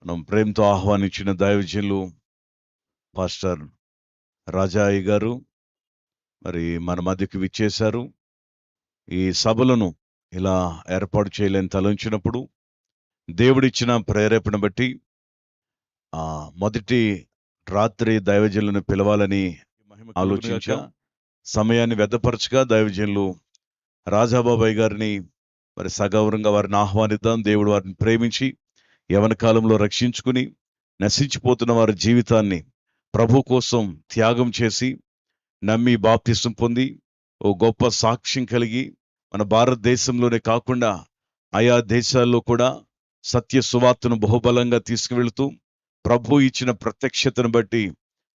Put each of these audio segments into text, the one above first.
మనం ప్రేమతో ఆహ్వానించిన దైవజనులు పాస్టర్ రాజాయి గారు మరి మన మధ్యకి విచ్చేశారు. ఈ సభలను ఇలా ఏర్పాటు చేయలేని తలంచినప్పుడు దేవుడిచ్చిన ప్రేరేపణ బట్టి మొదటి రాత్రి దైవజనులను పిలవాలని ఆలోచించా. సమయాన్ని వ్యర్థపరచగా దైవజనులు రాజాబాబాయ్ గారిని మరి సగౌరవంగా వారిని ఆహ్వానిద్దాం. దేవుడు వారిని ప్రేమించి యవన కాలంలో రక్షించుకుని నశించిపోతున్న వారి జీవితాన్ని ప్రభు కోసం త్యాగం చేసి నమ్మి బాప్తిసం పొంది ఓ గొప్ప సాక్ష్యం కలిగి మన భారతదేశంలోనే కాకుండా ఆయా దేశాల్లో కూడా సత్య సువార్తను బహుబలంగా తీసుకువెళుతూ ప్రభు ఇచ్చిన ప్రత్యక్షతను బట్టి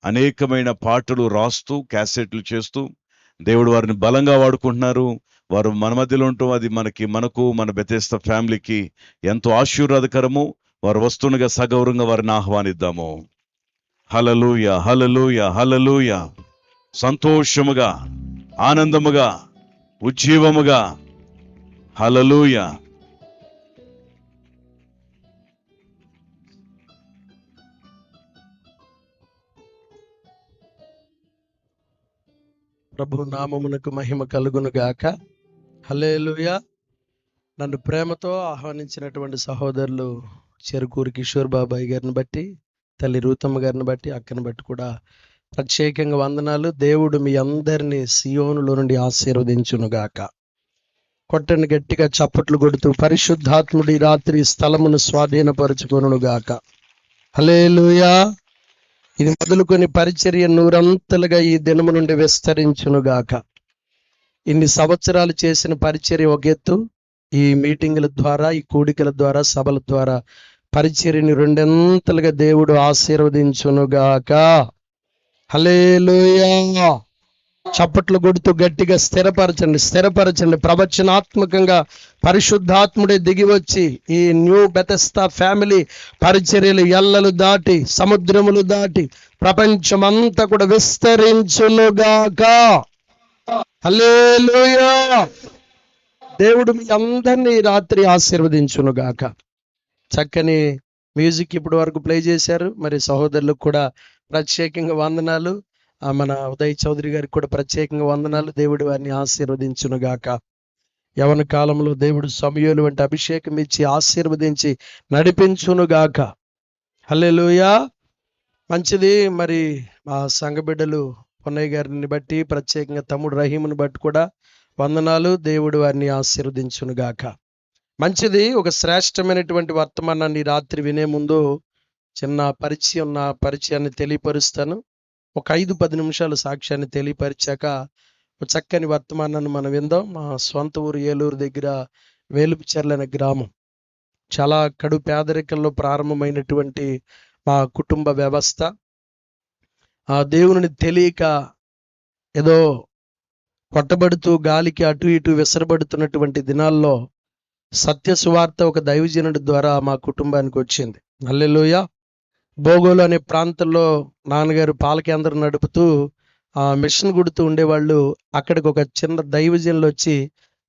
అనేకమైన పాటలు రాస్తూ క్యాసెట్లు చేస్తూ దేవుడు వారిని బలంగా వాడుకుంటున్నారు. వారు మన మధ్యలో ఉండటం అది మనకు మన బెతెస్దా ఫ్యామిలీకి ఎంతో ఆశీర్వాదకరము. వారు వస్తుండగా సగౌరవంగా వారిని ఆహ్వానిద్దాము. హల్లెలూయా, హల్లెలూయా, హల్లెలూయా. సంతోషముగా, ఆనందముగా, ఉజ్జీవముగా. హల్లెలూయా. ప్రభు నామమునకు మహిమ కలుగును గాక. హల్లెలూయా. నన్ను ప్రేమతో ఆహ్వానించినటువంటి సహోదరులు చెరుకూరు కిషోర్ బాబాయ్ గారిని బట్టి, తల్లి రూతమ్మ గారిని బట్టి, అక్కని బట్టి కూడా ప్రత్యేకంగా వందనాలు. దేవుడు మీ అందరినీ సియోనులో నుండి ఆశీర్వదించును గాక. కొట్టని గట్టిగా చప్పట్లు కొడుతూ పరిశుద్ధాత్ముడి రాత్రి స్థలమును స్వాధీనపరుచుకొనును గాక. హల్లెలూయా. ఇది మొదలుకొని పరిచర్య నూరంతలుగా ఈ దినము నుండి విస్తరించునుగాక. ఇన్ని సంవత్సరాలు చేసిన పరిచర్య ఒక ఎత్తు, ఈ మీటింగుల ద్వారా, ఈ కూడికల ద్వారా, సభల ద్వారా పరిచర్యని రెండంతలుగా దేవుడు ఆశీర్వదించునుగాక. హల్లెలూయా. చప్పట్లు కొడుతూ గట్టిగా స్థిరపరచండి. ప్రవచనాత్మకంగా పరిశుద్ధాత్ముడే దిగి వచ్చి ఈ న్యూ బెతెస్దా ఫ్యామిలీ పరిచర్యలు ఎల్లలు దాటి, సముద్రములు దాటి ప్రపంచమంతా కూడా విస్తరించునుగాక. హల్లెలూయా. దేవుడు మీ అందరినీ రాత్రి ఆశీర్వదించునుగాక. చక్కని మ్యూజిక్ ఇప్పటి వరకు ప్లే చేశారు. మరి సహోదరులకు కూడా ప్రత్యేకంగా వందనాలు. మన ఉదయ్ చౌదరి గారికి కూడా ప్రత్యేకంగా వందనాలు. దేవుడు వారిని ఆశీర్వదించునుగాక. యవన కాలంలో దేవుడు సమూయేలు వంటి అభిషేకం ఇచ్చి ఆశీర్వదించి నడిపించునుగాక. హల్లెలూయా. మంచిది. మరి మా సంఘ బిడ్డలు పొన్నయ్య గారిని బట్టి, ప్రత్యేకంగా తమ్ముడు రహీముని బట్టి కూడా వందనాలు. దేవుడు వారిని ఆశీర్వదించునుగాక. మంచిది. ఒక శ్రేష్టమైనటువంటి వర్తమానాన్ని రాత్రి వినే ముందు చిన్న పరిచయాన్ని తెలియపరుస్తాను. ఒక 5-10 నిమిషాలు సాక్ష్యాన్ని తెలియపరిచాక ఒక చక్కని వర్తమానాన్ని మనం విందాం. మా సొంత ఊరు ఏలూరు దగ్గర వేలుపుచెర్ల అనే గ్రామం. చాలా కడు పేదరికంలో ప్రారంభమైనటువంటి మా కుటుంబ వ్యవస్థ. ఆ దేవుని తెలియక ఏదో కొట్టబడుతూ గాలికి అటు ఇటు విసరబడుతున్నటువంటి దినాల్లో సత్య సువార్త ఒక దైవజనుడి ద్వారా మా కుటుంబానికి వచ్చింది. హల్లెలూయా. బోగోలు అనే ప్రాంతంలో నాన్నగారు పాల కేంద్రం నడుపుతూ మిషన్ కుడుతూ ఉండేవాళ్ళు. అక్కడికి ఒక చిన్న దైవజనులు వచ్చి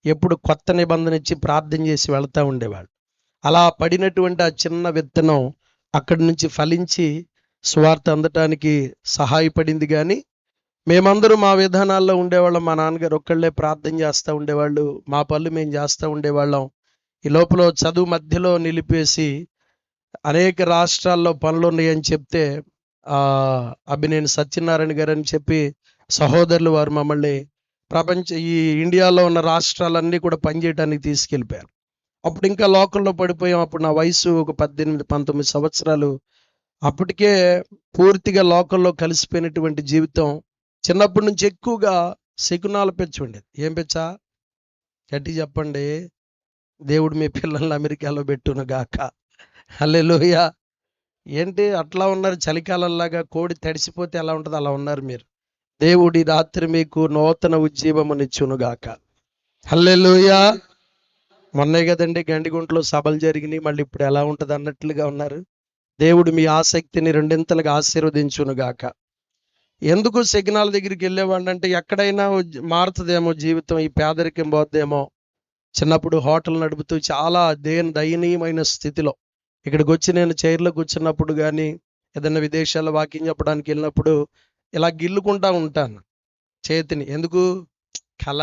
ఎప్పుడు కొత్త నిబంధన ఇచ్చి ప్రార్థన చేసి వెళ్తూ ఉండేవాళ్ళు. అలా పడినటువంటి ఆ చిన్న విత్తనం అక్కడి నుంచి ఫలించి సువార్త అందటానికి సహాయపడింది. కానీ మేమందరూ మా విధానాల్లో ఉండేవాళ్ళం. మా నాన్నగారు ఒక్కళ్ళే ప్రార్థన చేస్తూ ఉండేవాళ్ళు, మా పనులు మేము చేస్తూ ఉండేవాళ్ళం. ఈ లోపల చదువు మధ్యలో నిలిపేసి అనేక రాష్ట్రాల్లో పనులు ఉన్నాయని చెప్తే అభినేని సత్యనారాయణ గారు అని చెప్పి సహోదరులు వారు మమ్మల్ని ఈ ఇండియాలో ఉన్న రాష్ట్రాలన్నీ కూడా పనిచేయడానికి తీసుకెళ్ళిపోయారు. అప్పుడు ఇంకా లోకల్లో పడిపోయాం. అప్పుడు నా వయసు ఒక 18-19 సంవత్సరాలు. అప్పటికే పూర్తిగా లోకల్లో కలిసిపోయినటువంటి జీవితం. చిన్నప్పటి నుంచి ఎక్కువగా శకునాల పెంచి ఉండేది. ఏం పెచ్చా గట్టి చెప్పండి. దేవుడు మీ పిల్లల్ని అమెరికాలో పెట్టును గాక. హల్లెలూయా. ఏంటి అట్లా ఉన్నారు? చలికాలంలాగా కోడి తడిసిపోతే ఎలా ఉంటుంది అలా ఉన్నారు మీరు. దేవుడి రాత్రి మీకు నూతన ఉజ్జీవమునిచ్చునుగాక. హల్లెలూయా. మొన్నే కదండి గండిగుంటలో సభలు జరిగినాయి. మళ్ళీ ఇప్పుడు ఎలా ఉంటుంది అన్నట్లుగా ఉన్నారు. దేవుడు మీ ఆసక్తిని రెండింతలుగా ఆశీర్వదించునుగాక. ఎందుకు శకునాల దగ్గరికి వెళ్ళేవాడిని అంటే ఎక్కడైనా మారుతుందేమో జీవితం, ఈ పేదరికం పోద్దేమో. చిన్నప్పుడు హోటల్ నడుపుతూ చాలా దయనీయమైన స్థితిలో ఇక్కడికి వచ్చి నేను చైర్లో కూర్చున్నప్పుడు కానీ ఏదైనా విదేశాల్లో వాకింగ్ చెప్పడానికి వెళ్ళినప్పుడు ఇలా గిల్లుకుంటా ఉంటాను చేతిని. ఎందుకు? కళ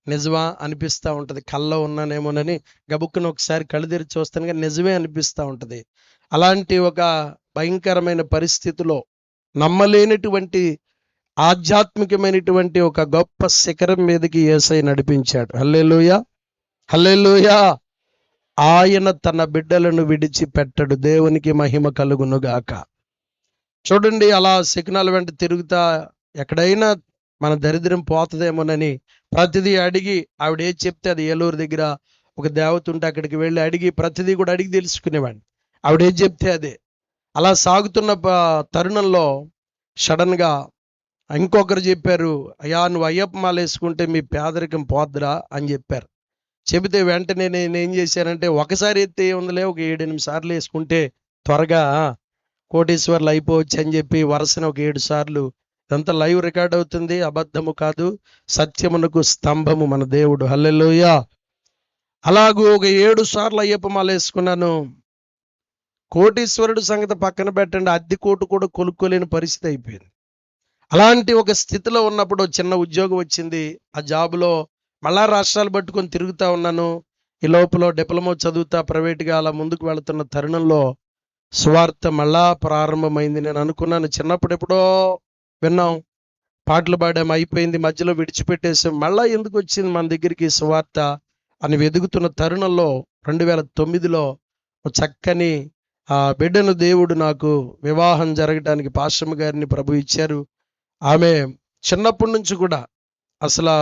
నిజమా అనిపిస్తూ ఉంటుంది. కల్లో ఉన్నానేమోనని గబుక్కున ఒకసారి కళ్ళు తెరిచి చూస్తాను కానీ నిజమే అనిపిస్తూ ఉంటుంది. అలాంటి ఒక భయంకరమైన పరిస్థితిలో నమ్మలేనటువంటి ఆధ్యాత్మికమైనటువంటి ఒక గొప్ప శిఖరం మీదకి యేసయ్య నడిపించాడు. హల్లెలూయా, హల్లెలూయా. ఆయన తన బిడ్డలను విడిచిపెట్టడు. దేవునికి మహిమ కలుగునుగాక. చూడండి, అలా శకునాల వెంట తిరుగుతా ఎక్కడైనా మన దరిద్రం పోతుందేమోనని ప్రతిదీ అడిగి, ఆవిడ ఏది చెప్తే అది ఏలూరు దగ్గర ఒక దేవత ఉంటే అక్కడికి వెళ్ళి అడిగి ప్రతిదీ కూడా అడిగి తెలుసుకునేవాడిని. ఆవిడ ఏది చెప్తే అదే. అలా సాగుతున్న తరుణంలో సడన్గా ఇంకొకరు చెప్పారు, అయ్యా నువ్వు అయ్యప్ప మాల వేసుకుంటే మీ పేదరికం పోద్దురా అని చెప్పారు. చెబితే వెంటనే నేను ఏం చేశానంటే, ఒకసారి ఎత్తే ఉందిలే, ఒక 7-8 సార్లు వేసుకుంటే త్వరగా కోటీశ్వర్లు అయిపోవచ్చు అని చెప్పి వరుసన ఒక 7 సార్లు. ఇదంతా లైవ్ రికార్డ్ అవుతుంది, అబద్ధము కాదు, సత్యమునకు స్తంభము మన దేవుడు. హల్లెలూయా. అలాగూ ఒక 7 సార్లు అయ్యప్ప మాల వేసుకున్నాను. కోటీశ్వరుడు సంగతి పక్కన పెట్టండి, అద్దె కోటు కూడా కొనుక్కోలేని పరిస్థితి అయిపోయింది. అలాంటి ఒక స్థితిలో ఉన్నప్పుడు చిన్న ఉద్యోగం వచ్చింది. ఆ జాబులో మళ్ళా రాష్ట్రాలు పట్టుకొని తిరుగుతూ ఉన్నాను. ఈ లోపల డిప్లొమా చదువుతా ప్రైవేట్గా అలా ముందుకు వెళుతున్న తరుణంలో సువార్త మళ్ళా ప్రారంభమైంది. నేను అనుకున్నాను, చిన్నప్పుడు ఎప్పుడో విన్నాం, పాటలు పాడాం, అయిపోయింది, మధ్యలో విడిచిపెట్టేసాం, మళ్ళా ఎందుకు వచ్చింది మన దగ్గరికి సువార్త అని వెతుకుతున్న తరుణంలో 2009లో చక్కని బిడ్డను దేవుడు నాకు వివాహం జరగడానికి పాస్టమ్ గారిని ప్రభు ఇచ్చారు. ఆమె చిన్నప్పటి నుంచి కూడా అసలు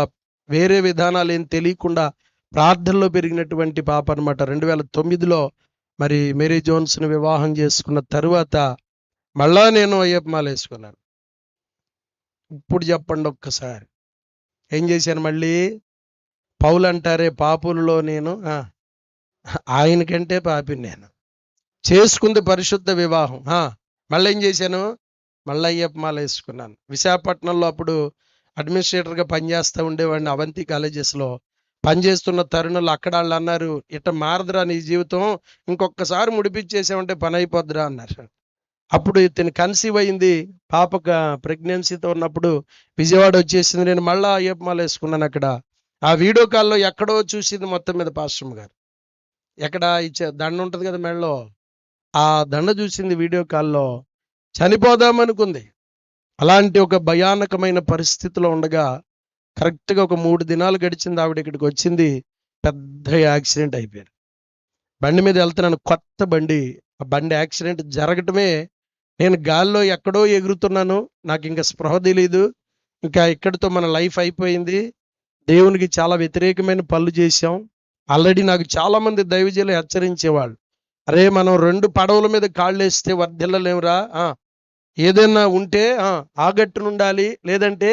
వేరే విధానాలు ఏం తెలియకుండా ప్రార్థనలో పెరిగినటువంటి పాప అనమాట. 2009లో మరి మేరీ జోన్స్ని వివాహం చేసుకున్న తరువాత మళ్ళా నేను అయ్యప్ప మాల వేసుకున్నాను. ఇప్పుడు చెప్పండి ఒక్కసారి ఏం చేశాను? మళ్ళీ పౌలు అంటారే, పాపులలో నేను ఆయనకంటే పాపిని నేను. చేసుకుంది పరిశుద్ధ వివాహం. మళ్ళీ ఏం చేశాను? మళ్ళీ అయ్యప్ప మాల వేసుకున్నాను. విశాఖపట్నంలో అప్పుడు అడ్మినిస్ట్రేటర్గా పనిచేస్తూ ఉండేవాడిని. అవంతి కాలేజెస్లో పనిచేస్తున్న తరుణంలో అక్కడ వాళ్ళు అన్నారు, ఇట్ట మారదురా నీ జీవితం, ఇంకొకసారి ముడిపించేసామంటే పని అయిపోద్దురా అన్నారు. అప్పుడు ఇతను కన్సీవ్ అయింది, పాపక ప్రెగ్నెన్సీతో ఉన్నప్పుడు విజయవాడ వచ్చేసింది. నేను మళ్ళీ అయ్యప్ప మాల వేసుకున్నాను. అక్కడ ఆ వీడియో కాల్లో ఎక్కడో చూసింది మొత్తం మీద పాస్టమ్ గారు. ఎక్కడ ఇచ్చే దండ ఉంటుంది కదా మెడలో, ఆ దండ చూసింది వీడియో కాల్లో. చనిపోదామనుకుంది. అలాంటి ఒక భయానకమైన పరిస్థితిలో ఉండగా కరెక్ట్గా ఒక 3 దినాలు గడిచింది. ఆవిడ ఇక్కడికి వచ్చింది, పెద్ద యాక్సిడెంట్ అయిపోయింది. బండి మీద వెళ్తున్నాను, కొత్త బండి. ఆ బండి యాక్సిడెంట్ జరగటమే నేను గాల్లో ఎక్కడో ఎగురుతున్నాను. నాకు ఇంకా స్పృహ తెలీదు, ఇంకా ఇక్కడితో మన లైఫ్ అయిపోయింది, దేవునికి చాలా వ్యతిరేకమైన పనులు చేశాం. ఆల్రెడీ నాకు చాలామంది దైవజనులు హెచ్చరించేవాళ్ళు, అరే మనం 2 పడవల మీద కాళ్ళు వేస్తే వర్ధిల్లలేమురా, ఏదైనా ఉంటే ఆ గట్టున ఉండాలి, లేదంటే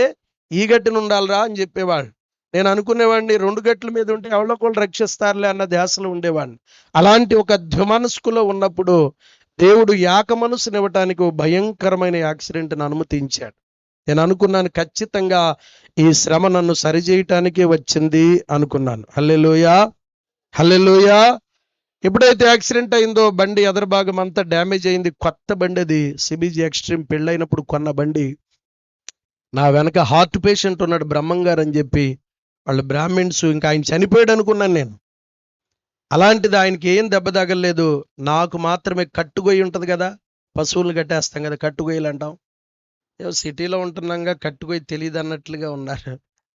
ఈ గట్టున ఉండాలిరా అని చెప్పేవాళ్ళు. నేను అనుకునేవాడిని 2 గట్ల మీద ఉంటే ఎవరో ఒకళ్ళు రక్షిస్తారులే అన్న ధ్యాసలో ఉండేవాడిని. అలాంటి ఒక ద్విమనస్కులో ఉన్నప్పుడు దేవుడు ఏక మనసునివ్వటానికి భయంకరమైన యాక్సిడెంట్ని అనుమతించాడు. నేను అనుకున్నాను, ఖచ్చితంగా ఈ శ్రమ నన్ను సరిచేయటానికే వచ్చింది అనుకున్నాను. హల్లెలూయా, హల్లెలూయా. ఎప్పుడైతే యాక్సిడెంట్ అయిందో బండి ఎదరు భాగం అంతా డ్యామేజ్ అయింది. కొత్త బండి అది, సిబిజీ ఎక్స్ట్రీమ్, పెళ్ళైనప్పుడు కొన్న బండి. నా వెనక హార్ట్ పేషెంట్ ఉన్నాడు, బ్రహ్మంగారు అని చెప్పి, వాళ్ళు బ్రాహ్మిన్స్. ఇంకా ఆయన చనిపోయాడు అనుకున్నాను నేను. అలాంటిది ఆయనకి ఏం దెబ్బ తగలలేదు, నాకు మాత్రమే. కట్టుగొయ్యి ఉంటుంది కదా, పశువులను కట్టేస్తాం కదా, కట్టుగొయ్యలు అంటాం. సిటీలో ఉంటున్నాగా కట్టుగొయ్యి తెలియదు అన్నట్లుగా ఉన్నారు.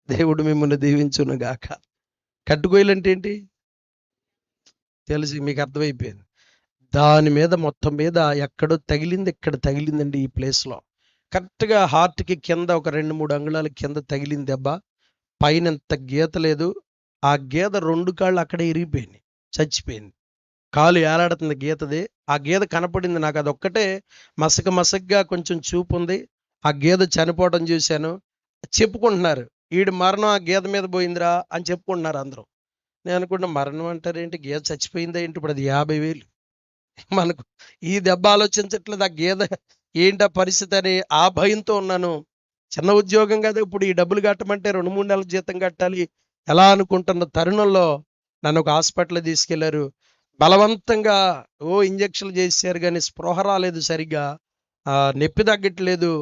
దేవుడు మిమ్మల్ని దీవించును గాక. కట్టుగొయ్యలు అంటే ఏంటి తెలిసి మీకు అర్థమైపోయింది. దాని మీద మొత్తం మీద ఎక్కడో తగిలింది, ఇక్కడ తగిలిందండి ఈ ప్లేస్లో. కరెక్ట్గా హార్ట్కి కింద ఒక 2-3 అంగుళాల కింద తగిలింది దెబ్బ. పైన ఎంత గీత లేదు, ఆ గీత 2 కాళ్ళు అక్కడే ఇరిగిపోయినాయి, చచ్చిపోయింది. కాలు ఏలాడుతుంది గీతది. ఆ గీత కనపడింది నాకు, అదొక్కటే మసకగా కొంచెం చూపు ఉంది. ఆ గీత చనిపోవడం చూశాను. చెప్పుకుంటున్నారు, ఈడు మరణం ఆ గీత మీద పోయిందిరా అని చెప్పుకుంటున్నారు అందరూ. నేను అనుకుంటున్నా, మరణం అంటారేంటి, గీత చచ్చిపోయిందా ఏంటి, ఇప్పుడు అది 50,000. మనకు ఈ దెబ్బ ఆలోచించట్లేదు, ఆ గీత ఏంటా పరిస్థితి అని ఆ భయంతో ఉన్నాను. చిన్న ఉద్యోగం కదా, ఇప్పుడు ఈ డబ్బులు కట్టమంటే 2-3 నెలల జీతం కట్టాలి, ఎలా అనుకుంటున్న తరుణంలో నన్ను ఒక హాస్పిటల్ తీసుకెళ్లారు. బలవంతంగా ఇంజక్షన్లు చేశారు కానీ స్పృహ రాలేదు సరిగ్గా, నొప్పి తగ్గట్లేదు,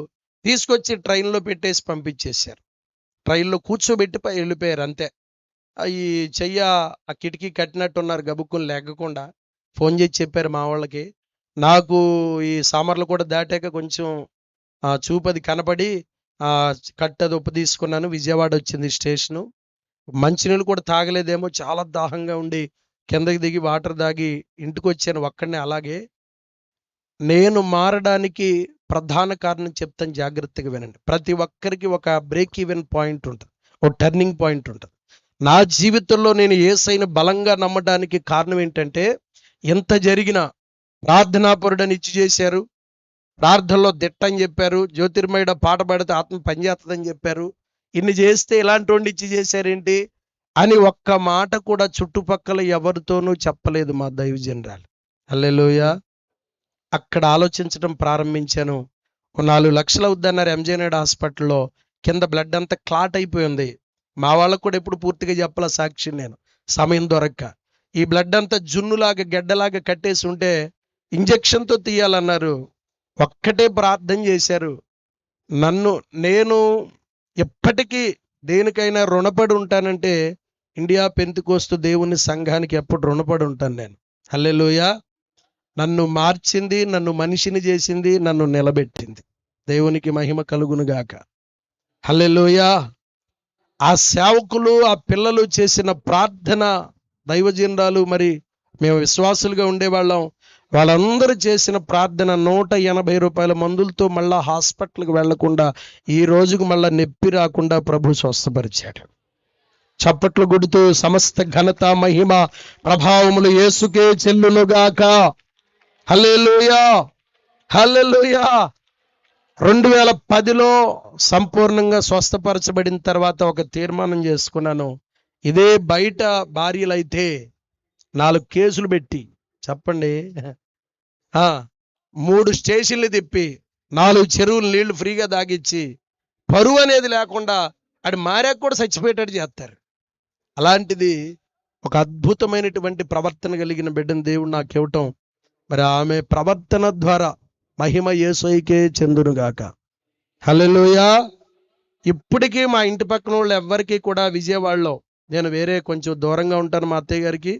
తీసుకొచ్చి ట్రైన్లో పెట్టేసి పంపించేశారు. ట్రైన్లో కూర్చోబెట్టి వెళ్ళిపోయారు అంతే. ఈ చెయ్య ఆ కిటికీ కట్టినట్టున్నారు, గబుక్కుని లేగకుండా ఫోన్ చేసి చెప్పారు మా వాళ్ళకి. నాకు ఈ సామర్లు కూడా దాటాక కొంచెం చూపది కనపడి కట్టది ఉప్పు తీసుకున్నాను, విజయవాడ వచ్చింది స్టేషను. మంచినీళ్ళు కూడా తాగలేదేమో, చాలా దాహంగా ఉండి కిందకి దిగి వాటర్ తాగి ఇంటికి వచ్చాను ఒక్కడనే. అలాగే నేను మారడానికి ప్రధాన కారణం చెప్తాను, జాగ్రత్తగా వినండి. ప్రతి ఒక్కరికి ఒక బ్రేక్ ఈవెన్ పాయింట్ ఉంటుంది, ఒక టర్నింగ్ పాయింట్ ఉంటుంది. నా జీవితంలో నేను యేసయ్యను బలంగా నమ్మడానికి కారణం ఏంటంటే, ఎంత జరిగినా ప్రార్థనాపరుడని ఇచ్చి చేశారు, ప్రార్థనలో దిట్ట అని చెప్పారు, జ్యోతిర్మయుడ పాట పాడితే ఆత్మ పనిచేస్తుందని చెప్పారు, ఇన్ని చేస్తే ఇలాంటి వాడిని ఇచ్చి చేశారేంటి అని ఒక్క మాట కూడా చుట్టుపక్కల ఎవరితోనూ చెప్పలేదు మా దైవజనరాలు. హల్లెలూయా. అక్కడ ఆలోచించడం ప్రారంభించాను. 4 లక్షలు అవుద్దన్నారు ఎంజే నాయుడు హాస్పిటల్లో. కింద బ్లడ్ అంతా క్లాట్ అయిపోయింది. మా వాళ్ళకు కూడా ఎప్పుడు పూర్తిగా చెప్పాల సాక్షి నేను, సమయం దొరక్క. ఈ బ్లడ్ అంతా జున్నులాగా గెడ్డలాగా కట్టేసి ఉంటే ఇంజక్షన్తో తీయాలన్నారు. ఒక్కటే ప్రార్థన చేశారు. నేను ఎప్పటికీ దేనికైనా రుణపడి ఉంటానంటే ఇండియా పెంతెకోస్తు దేవుని సంఘానికి ఎప్పుడు రుణపడి ఉంటాను నేను. హల్లెలూయా. నన్ను మార్చింది, నన్ను మనిషిని చేసింది, నన్ను నిలబెట్టింది. దేవునికి మహిమ కలుగును గాక. హల్లెలూయా. ఆ సేవకులు, ఆ పిల్లలు చేసిన ప్రార్థన, దైవజనురాలు, మరి మేము విశ్వాసులుగా ఉండేవాళ్ళం, వాళ్ళందరూ చేసిన ప్రార్థన 180 రూపాయల మందులతో మళ్ళా హాస్పిటల్కి వెళ్లకుండా ఈ రోజుకు మళ్ళా నొప్పి రాకుండా ప్రభు స్వస్థపరిచాడు. చప్పట్లు కొడుతూ సమస్త ఘనత మహిమ ప్రభావములు యేసుకే చెల్లునుగాక. హల్లెలూయా, హల్లెలూయా. 2010లో సంపూర్ణంగా స్వస్థపరచబడిన తర్వాత ఒక తీర్మానం చేసుకున్నాను. ఇదే బయట భార్యలైతే 4 కేసులు పెట్టి, చెప్పండి, 3 స్టేషన్లు తిప్పి 4 చెరువులు నీళ్లు ఫ్రీగా దాగిచ్చి పరువు అనేది లేకుండా అది మారాక కూడా చచ్చిపోయేటట్టు చేస్తారు. అలాంటిది ఒక అద్భుతమైనటువంటి ప్రవర్తన కలిగిన బిడ్డను దేవుడు నాకు ఇవ్వటం, మరి ఆమె ప్రవర్తన ద్వారా మహిమ యేసయ్యకే చెందునుగాక. హల్లెలూయా. ఇప్పటికీ మా ఇంటి పక్కన వాళ్ళు ఎవ్వరికీ కూడా విజయవాడలో, నేను వేరే కొంచెం దూరంగా ఉంటాను, మా అత్తయ్య గారికి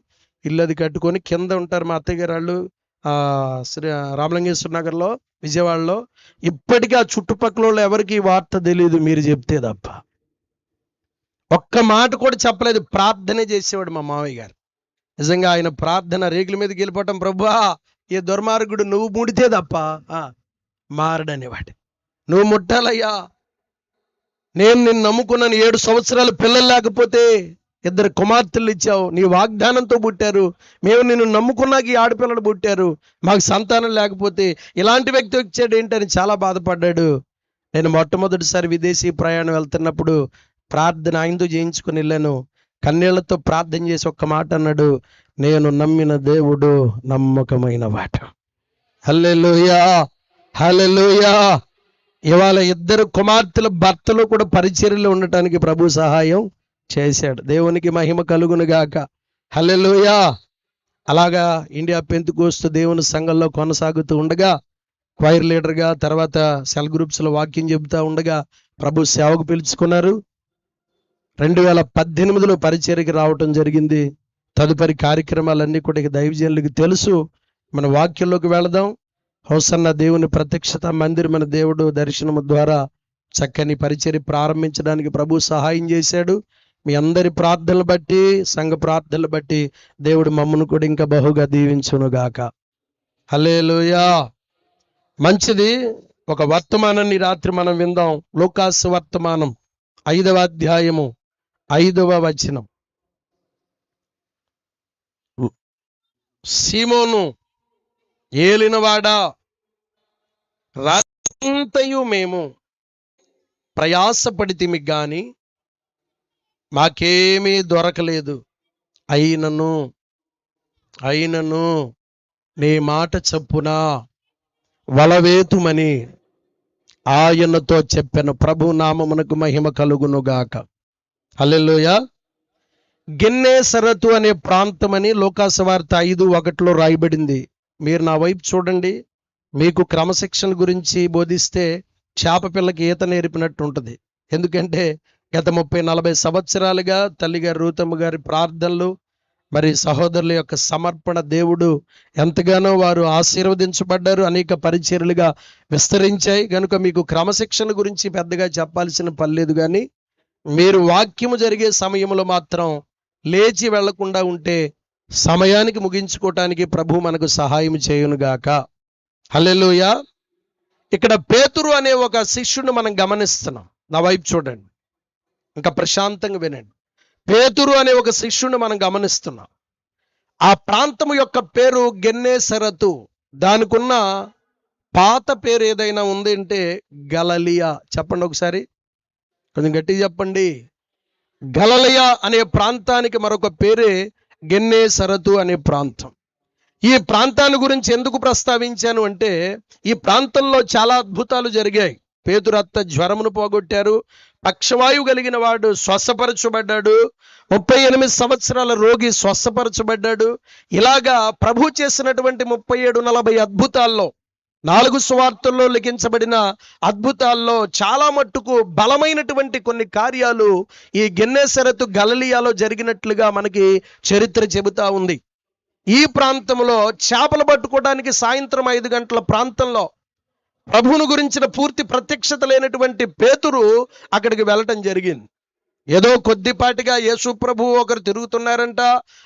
ఇల్లు అది కట్టుకొని కింద ఉంటారు మా అత్తయ్య గారు వాళ్ళు రామలింగేశ్వర నగర్లో విజయవాడలో. ఇప్పటికీ ఆ చుట్టుపక్కల వాళ్ళు ఎవరికి ఈ వార్త తెలియదు, మీరు చెప్తే తప్ప. ఒక్క మాట కూడా చెప్పలేదు, ప్రార్థనే చేసేవాడు మా మావయ్య గారు. నిజంగా ఆయన ప్రార్థన రేకుల మీదకి వెళ్ళిపోవటం, ప్రభువా ఏ దుర్మార్గుడు నువ్వు ముడితే తప్ప మారడనేవాడు, నువ్వు ముట్టాలయ్యా. నేను నిన్ను నమ్ముకున్నాను, 7 సంవత్సరాలు పిల్లలు లేకపోతే 2 కుమార్తెలు ఇచ్చావు, నీ వాగ్దానంతో పుట్టారు, మేము నిన్ను నమ్ముకున్నాక ఈ ఆడపిల్లలు పుట్టారు, మాకు సంతానం లేకపోతే ఇలాంటి వ్యక్తి వచ్చాడు ఏంటని చాలా బాధపడ్డాడు. నేను మొట్టమొదటిసారి విదేశీ ప్రయాణం వెళ్తున్నప్పుడు ప్రార్థన ఆయనతో చేయించుకుని వెళ్ళాను. కన్నీళ్లతో ప్రార్థన చేసి ఒక్క మాట అన్నాడు, నేను నమ్మిన దేవుడు నమ్మకమైన వాడు. హల్లెలూయా, హల్లెలూయా. ఇవాళ 2 కుమార్తెల భర్తలు కూడా పరిచర్యలో ఉండటానికి ప్రభు సహాయం చేశాడు. దేవునికి మహిమ కలుగును గాక. హల్లెలూయా. అలాగా ఇండియా పెంతెకోస్తు దేవుని సంఘంలో కొనసాగుతూ ఉండగా, క్వైర్ లీడర్గా, తర్వాత సెల్ గ్రూప్స్లో వాక్యం చెబుతూ ఉండగా ప్రభు సేవకు పిలుచుకున్నారు. 2018లో పరిచర్యకి రావటం జరిగింది. తదుపరి కార్యక్రమాలన్నీ కూడా దైవజనులకు తెలుసు. మన వాక్యంలోకి వెళదాం. హోసన్న దేవుని ప్రత్యక్షత మందిరం మన దేవుడు దర్శనము ద్వారా చక్కని పరిచర్య ప్రారంభించడానికి ప్రభు సహాయం చేశాడు. మీ అందరి ప్రార్థనలు బట్టి, సంఘ ప్రార్థనలు బట్టి దేవుడు మమ్మను కూడా ఇంకా బహుగా దీవించునుగాక. హల్లెలూయా. మంచిది. ఒక వర్తమానాన్ని రాత్రి మనం విందాం. లూకాసు వర్తమానం 5వ అధ్యాయము 5వ వచనం. సీమోను, ఏలినవాడా, రాత్రంతయు మేము ప్రయాసపడితిమి గాని మాకేమీ దొరకలేదు, అయినను నీ మాట చొప్పున వలవేతుమని ఆయనతో చెప్పెను. ప్రభు నామమునకు మహిమ కలుగునుగాక. హల్లెలూయా. గెన్నేసరతు అనే ప్రాంతం అని లోకాసువార్త 5:1 రాయబడింది. మీరు నా వైపు చూడండి. మీకు క్రమశిక్షణ గురించి బోధిస్తే చేప పిల్లకి ఈత నేర్పినట్టు ఉంటుంది. ఎందుకంటే గత 30-40 సంవత్సరాలుగా తల్లిగారు రూతమ్మ గారి ప్రార్థనలు, మరి సహోదరుల యొక్క సమర్పణ, దేవుడు ఎంతగానో వారు ఆశీర్వదించబడ్డారు, అనేక పరిచర్యలుగా విస్తరించాయి. కనుక మీకు క్రమశిక్షణ గురించి పెద్దగా చెప్పాల్సిన పని లేదు. కానీ మీరు వాక్యము జరిగే సమయంలో మాత్రం లేచి వెళ్లకుండా ఉంటే సమయానికి ముగించుకోవటానికి ప్రభు మనకు సహాయం చేయునుగాక. హల్లెలూయా. ఇక్కడ పేతురు అనే ఒక శిష్యుని మనం గమనిస్తున్నాం. నా వైపు చూడండి, ఇంకా ప్రశాంతంగా వినండి. పేతురు అనే ఒక శిష్యుని మనం గమనిస్తున్నాం. ఆ ప్రాంతం యొక్క పేరు గెన్నేసరతు. దానికున్న పాత పేరు ఏదైనా ఉంది అంటే గలలియా. చెప్పండి ఒకసారి, కొంచెం గట్టిగా చెప్పండి. గలలియా అనే ప్రాంతానికి మరొక పేరే గెన్నేసరతు అనే ప్రాంతం. ఈ ప్రాంతాన్ని గురించి ఎందుకు ప్రస్తావించాను అంటే, ఈ ప్రాంతంలో చాలా అద్భుతాలు జరిగాయి. పేతురు అత్త జ్వరమును పోగొట్టారు, పక్షవాయువు కలిగిన వాడు స్వస్థపరచబడ్డాడు, 38 సంవత్సరాల రోగి స్వస్థపరచబడ్డాడు. ఇలాగా ప్రభు చేసినటువంటి 37-40 అద్భుతాల్లో, 4 సువార్తల్లో లిఖించబడిన అద్భుతాల్లో చాలా మట్టుకు బలమైనటువంటి కొన్ని కార్యాలు ఈ గెన్నేసరతు గలిలయలో జరిగినట్లుగా మనకి చరిత్ర చెబుతా ఉంది. ఈ ప్రాంతంలో చేపలు పట్టుకోవడానికి సాయంత్రం 5 గంటల ప్రాంతంలో ప్రభువును గురించిన పూర్తి ప్రత్యక్షత లేనటువంటి పేతురు అక్కడికి వెళ్ళటం జరిగింది. ఏదో కొద్దిపాటిగా యేసు ప్రభువు ఒకరు తిరుగుతున్నారంట,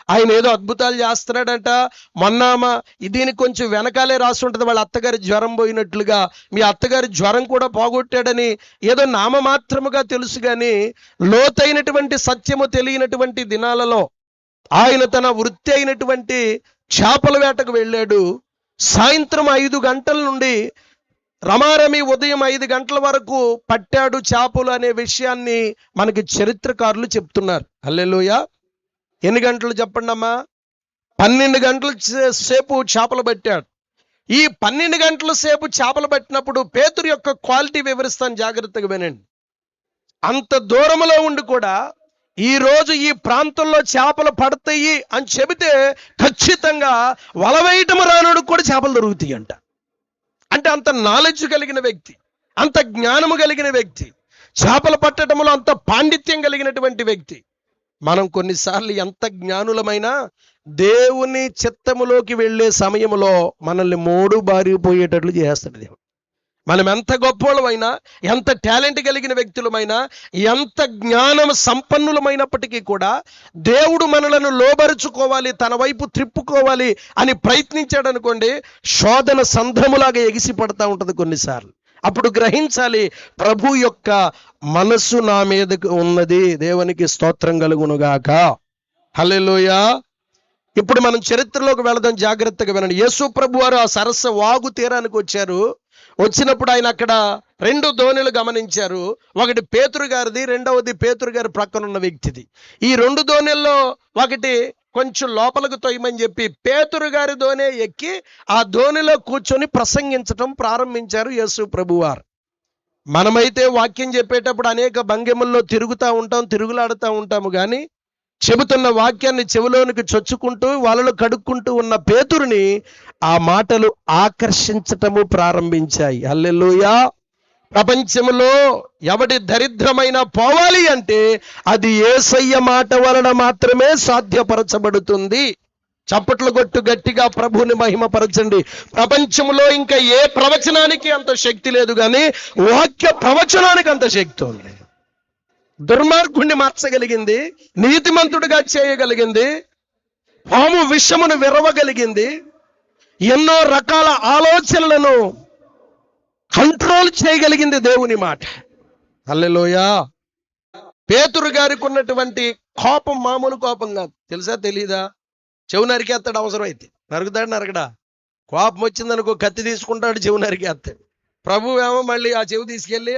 ఆయన ఏదో అద్భుతాలు చేస్తున్నాడంట. మొన్నామ దీనికి కొంచెం వెనకాలే రాసి ఉంటుంది, వాళ్ళ అత్తగారి జ్వరం పోయినట్లుగా. మీ అత్తగారి జ్వరం కూడా పోగొట్టాడని ఏదో నామమాత్రముగా తెలుసు. కానీ లోతైనటువంటి సత్యము తెలియనటువంటి దినాలలో ఆయన తన వృత్తి అయినటువంటి చేపల వేటకు వెళ్ళాడు. సాయంత్రం 5 గంటల నుండి రమారమి ఉదయం 5 గంటల వరకు పట్టాడు చేపలు అనే విషయాన్ని మనకి చరిత్రకారులు చెప్తున్నారు. హల్లెలూయా. ఎన్ని గంటలు చెప్పండి అమ్మా? 12 గంటల సేపు చేపలు పట్టాడు. ఈ 12 గంటల సేపు చేపలు పట్టినప్పుడు పేతురు యొక్క క్వాలిటీ వివరిస్తాను, జాగ్రత్తగా వినండి. అంత దూరంలో ఉండి కూడా ఈ రోజు ఈ ప్రాంతంలో చేపలు పడతాయి అని చెబితే ఖచ్చితంగా వలవేయటం రానుడు కూడా చేపలు దొరుకుతాయి అంట. అంటే అంత నాలెడ్జ్ కలిగిన వ్యక్తి, అంత జ్ఞానము కలిగిన వ్యక్తి, చేపలు పట్టడంలో అంత పాండిత్యం కలిగినటువంటి వ్యక్తి. మనం కొన్నిసార్లు ఎంత జ్ఞానులమైనా దేవుని చిత్తములోకి వెళ్ళే సమయంలో మనల్ని మోడు బారిపోయేటట్లు చేస్తాడు దేవుడు. మనం ఎంత గొప్పవాళ్ళమైనా, ఎంత టాలెంట్ కలిగిన వ్యక్తులమైనా, ఎంత జ్ఞానం సంపన్నులమైనప్పటికీ కూడా దేవుడు మనలను లోబరుచుకోవాలి, తన వైపు త్రిప్పుకోవాలి అని ప్రయత్నించాడు అనుకోండి, శోధన సంద్రములాగా ఎగిసి పడతా ఉంటుంది కొన్నిసార్లు. అప్పుడు గ్రహించాలి, ప్రభు యొక్క మనసు నా మీదకు ఉన్నది. దేవునికి స్తోత్రం కలుగునుగాక. హల్లెలూయా. ఇప్పుడు మనం చరిత్రలోకి వెళదాం, జాగ్రత్తగా వినండి. యేసు ప్రభు వారు ఆ సరస్సు వాగు తీరానికి వచ్చారు. వచ్చినప్పుడు ఆయన అక్కడ 2 దోణులు గమనించారు. ఒకటి పేతురు గారిది, రెండవది పేతురు గారి ప్రక్కన ఉన్న వ్యక్తిది. ఈ 2 దోణుల్లో ఒకటి కొంచెం లోపలికి తొయ్యమని చెప్పి పేతురు గారి దోణి ఎక్కి ఆ దోణిలో కూర్చొని ప్రసంగించటం ప్రారంభించారు యేసు ప్రభువారు. మనమైతే వాక్యం చెప్పేటప్పుడు అనేక భంగిమల్లో తిరుగుతూ ఉంటాం, తిరుగులాడుతూ ఉంటాము. కానీ చెబుతున్న వాక్యాన్ని చెవిలోనికి చొచ్చుకుంటూ వాళ్ళలో కడుక్కుంటూ ఉన్న పేతురుని ఆ మాటలు ఆకర్షించటము ప్రారంభించాయి. హల్లెలూయా. ప్రపంచంలో ఎవడి దరిద్రమైన పోవాలి అంటే అది యేసయ్య మాట వలన మాత్రమే సాధ్యపరచబడుతుంది. చప్పట్లు కొట్టు గట్టిగా ప్రభువుని మహిమపరచండి. ప్రపంచంలో ఇంకా ఏ ప్రవచనానికి అంత శక్తి లేదు, కానీ వాక్య ప్రవచనానికి అంత శక్తి ఉంది. దుర్మార్గుణ్ణి మార్చగలిగింది, నీతిమంతుడిగా చేయగలిగింది, పాము విషమును విరవగలిగింది, ఎన్నో రకాల ఆలోచనలను కంట్రోల్ చేయగలిగింది దేవుని మాట. హల్లెలూయా. పేతురు గారికి ఉన్నటువంటి కోపం మామూలు కోపం కాదు. తెలుసా తెలీదా? చెవు నరికేస్తాడు, అవసరం అయితే నరుగుతాడు, నరకడా. కోపం వచ్చిందనుకో కత్తి తీసుకుంటాడు, చెవు నరికేస్తాడు. ప్రభు ఏమో మళ్ళీ ఆ చెవు తీసుకెళ్ళి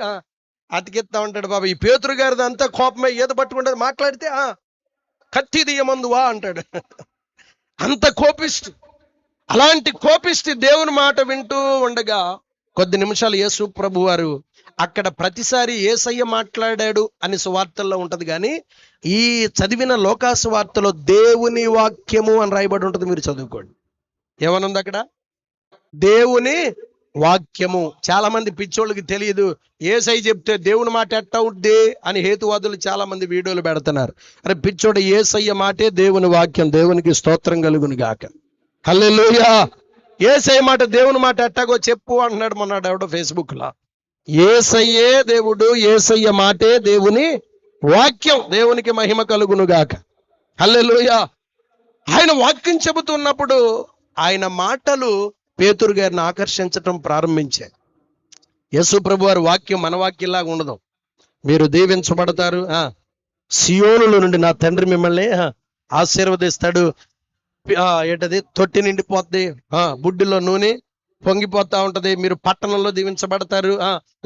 అతికిస్తా ఉంటాడు. బాబా, ఈ పేతురు గారిది అంతా కోపమే, ఏదో పట్టుకుంటుంది, మాట్లాడితే కత్తి తీయమందువా అంటాడు. అంత కోపిష్టి. అలాంటి కోపిష్టి దేవుని మాట వింటూ ఉండగా కొద్ది నిమిషాలు యేసు ప్రభు వారు అక్కడ ప్రతిసారి యేసయ్య మాట్లాడాడు అని సువార్తల్లో ఉంటది, కానీ ఈ చదివిన లోకాసు వార్తలో దేవుని వాక్యము అని రాయబడి ఉంటుంది. మీరు చదువుకోండి, ఏమనుంది అక్కడ? దేవుని వాక్యము. చాలా మంది పిచ్చోళ్ళకి తెలియదు, యేసయ్య చెప్తే దేవుని మాట ఎట్టా ఉంటే అని హేతువాదులు చాలా మంది వీడియోలు పెడుతున్నారు. అరే పిచ్చోడు, యేసయ్య మాటే దేవుని వాక్యం. దేవునికి స్తోత్రం కలుగును గాక. హల్లెలూయా. యేసయ్య మాట దేవుని మాట ఎట్టాగో చెప్పు అంటున్నాడు మొన్నాడు ఎవడో ఫేస్బుక్ లో. యేసయ్యే దేవుడు, యేసయ్య మాటే దేవుని వాక్యం. దేవునికి మహిమ కలుగును గాక. హల్లెలూయా. ఆయన వాక్యం చెబుతున్నప్పుడు ఆయన మాటలు పేతురు గారిని ఆకర్షించటం ప్రారంభించాయి. యేసు ప్రభు వారి వాక్యం మన వాక్యంలాగా ఉండదు. మీరు దీవించబడతారు, సియోనులో నుండి నా తండ్రి మిమ్మల్ని ఆశీర్వదిస్తాడు, ఏంటది తొట్టి నిండిపోద్ది, బుడ్డిలో నూనె పొంగిపోతా ఉంటది, మీరు పట్టణంలో దీవించబడతారు,